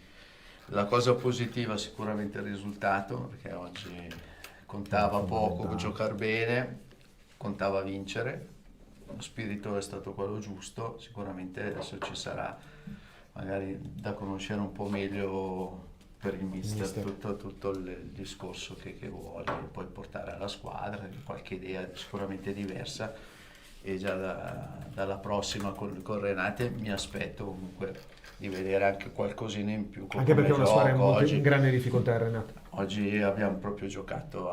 La cosa positiva sicuramente il risultato, perché oggi contava poco giocare bene, contava vincere, lo spirito è stato quello giusto, sicuramente adesso ci sarà magari da conoscere un po' meglio per il mister. Tutto il discorso che vuole poi portare alla squadra, qualche idea sicuramente diversa, e già dalla prossima con Renate mi aspetto comunque di vedere anche qualcosina in più.
Anche perché è una squadra in grande difficoltà, Renato.
Oggi abbiamo proprio giocato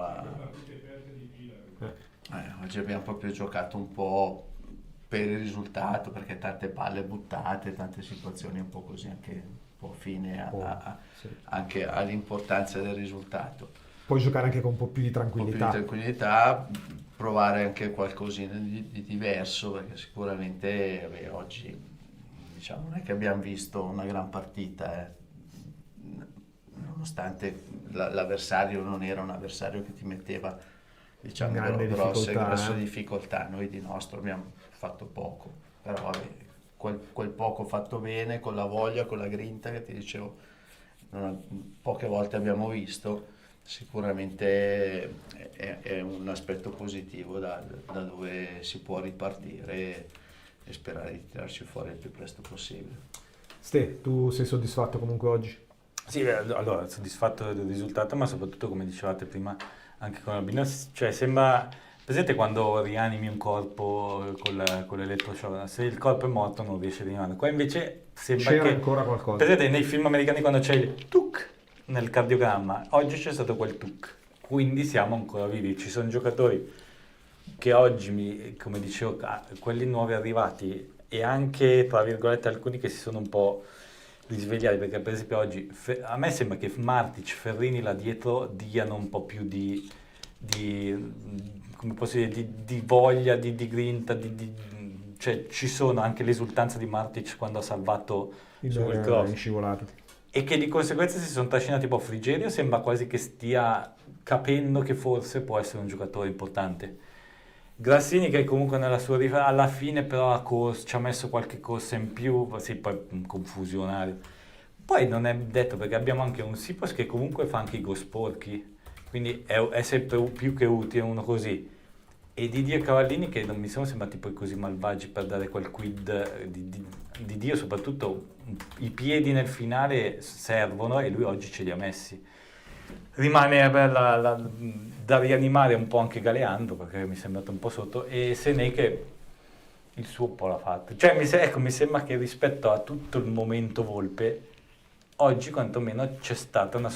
oggi abbiamo proprio giocato un po' per il risultato, perché tante palle buttate, tante situazioni un po' così, anche un po' fine anche all'importanza del risultato.
Puoi giocare anche con un po' più di tranquillità.
Provare anche qualcosina di diverso, perché sicuramente oggi diciamo non è che abbiamo visto una gran partita, nonostante l'avversario non era un avversario che ti metteva, diciamo, grosse difficoltà. Noi di nostro abbiamo fatto poco, però quel poco fatto bene, con la voglia, con la grinta che ti dicevo poche volte abbiamo visto, sicuramente è un aspetto positivo da dove si può ripartire e sperare di tirarci fuori il più presto possibile.
Ste, tu sei soddisfatto comunque oggi?
Sì, allora soddisfatto del risultato, ma soprattutto, come dicevate prima anche con Albino, cioè sembra, presente quando rianimi un corpo con l'elettroshock, se il corpo è morto non riesce a rianimarlo, qua invece sembra
c'era
che
ancora qualcosa.
Presente nei film americani quando c'è il tuc nel cardiogramma, oggi c'è stato quel tuc, quindi siamo ancora vivi. Ci sono giocatori che oggi, come dicevo, quelli nuovi arrivati e anche tra virgolette alcuni che si sono un po' risvegliati, perché per esempio oggi a me sembra che Martic, Ferrini là dietro diano un po' più di come posso dire, di voglia, di grinta, cioè ci sono anche l'esultanza di Martic quando ha salvato sul cross,
scivolato,
e che di conseguenza si sono trascinati un po'. Frigerio sembra quasi che stia capendo che forse può essere un giocatore importante. Grassini, che comunque nella sua alla fine però ci ha messo qualche corsa in più, sì, poi confusionario. Poi non è detto, perché abbiamo anche un Sipos che comunque fa anche i gol sporchi, quindi è sempre più che utile uno così. E Didio e Cavallini, che non mi sono sembrati poi così malvagi per dare quel quid di Dio, soprattutto i piedi nel finale servono e lui oggi ce li ha messi. Rimane da rianimare un po' anche Galeando, perché mi è sembrato un po' sotto, e Senè che il suo un po' l'ha fatto. Cioè mi sembra che rispetto a tutto il momento Volpe, oggi quantomeno c'è stata una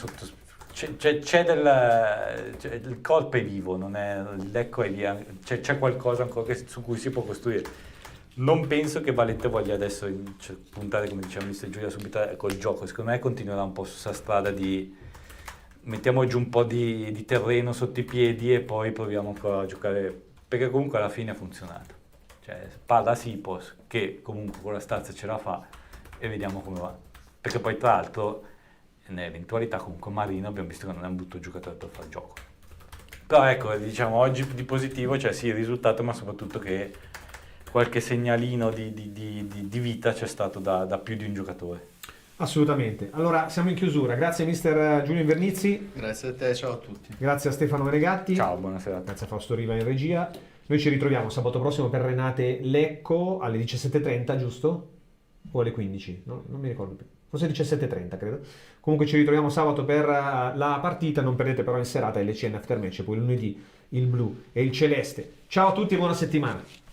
il corpo è vivo, non è, l'ecco è lì, c'è qualcosa ancora su cui si può costruire. Non penso che Valente voglia adesso puntare, come diceva Mr. Giulia, subito col gioco. Secondo me continuerà un po' su questa strada di mettiamo giù un po' di terreno sotto i piedi e poi proviamo ancora a giocare, perché comunque alla fine ha funzionato. Cioè, palla a Sipos, che comunque con la stazza ce la fa, e vediamo come va. Perché poi tra l'altro, nell'eventualità comunque Marino abbiamo visto che non è un brutto giocatore per fare gioco. Però ecco, diciamo oggi di positivo, cioè sì il risultato, ma soprattutto che qualche segnalino di vita c'è stato da più di un giocatore.
Assolutamente. Allora siamo in chiusura. Grazie mister Giulio Invernizzi.
Grazie a te, ciao a tutti.
Grazie a Stefano Menegatti.
Ciao, buonasera.
Grazie a Fausto Riva in regia. Noi ci ritroviamo sabato prossimo per Renate Lecco alle 17:30, giusto? O alle 15? No, non mi ricordo più. Forse 17:30 credo. Comunque ci ritroviamo sabato per la partita. Non perdete però in serata LCN Aftermatch, poi lunedì il blu e il celeste. Ciao a tutti e buona settimana.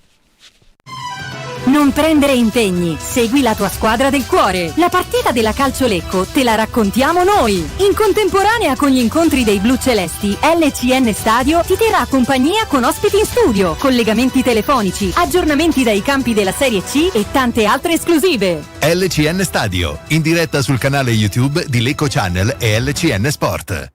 Non prendere impegni, segui la tua squadra del cuore. La partita della Calcio Lecco te la raccontiamo noi. In contemporanea con gli incontri dei blu celesti, LCN Stadio ti terrà compagnia con ospiti in studio, collegamenti telefonici, aggiornamenti dai campi della Serie C e tante altre esclusive.
LCN Stadio, in diretta sul canale YouTube di Lecco Channel e LCN Sport.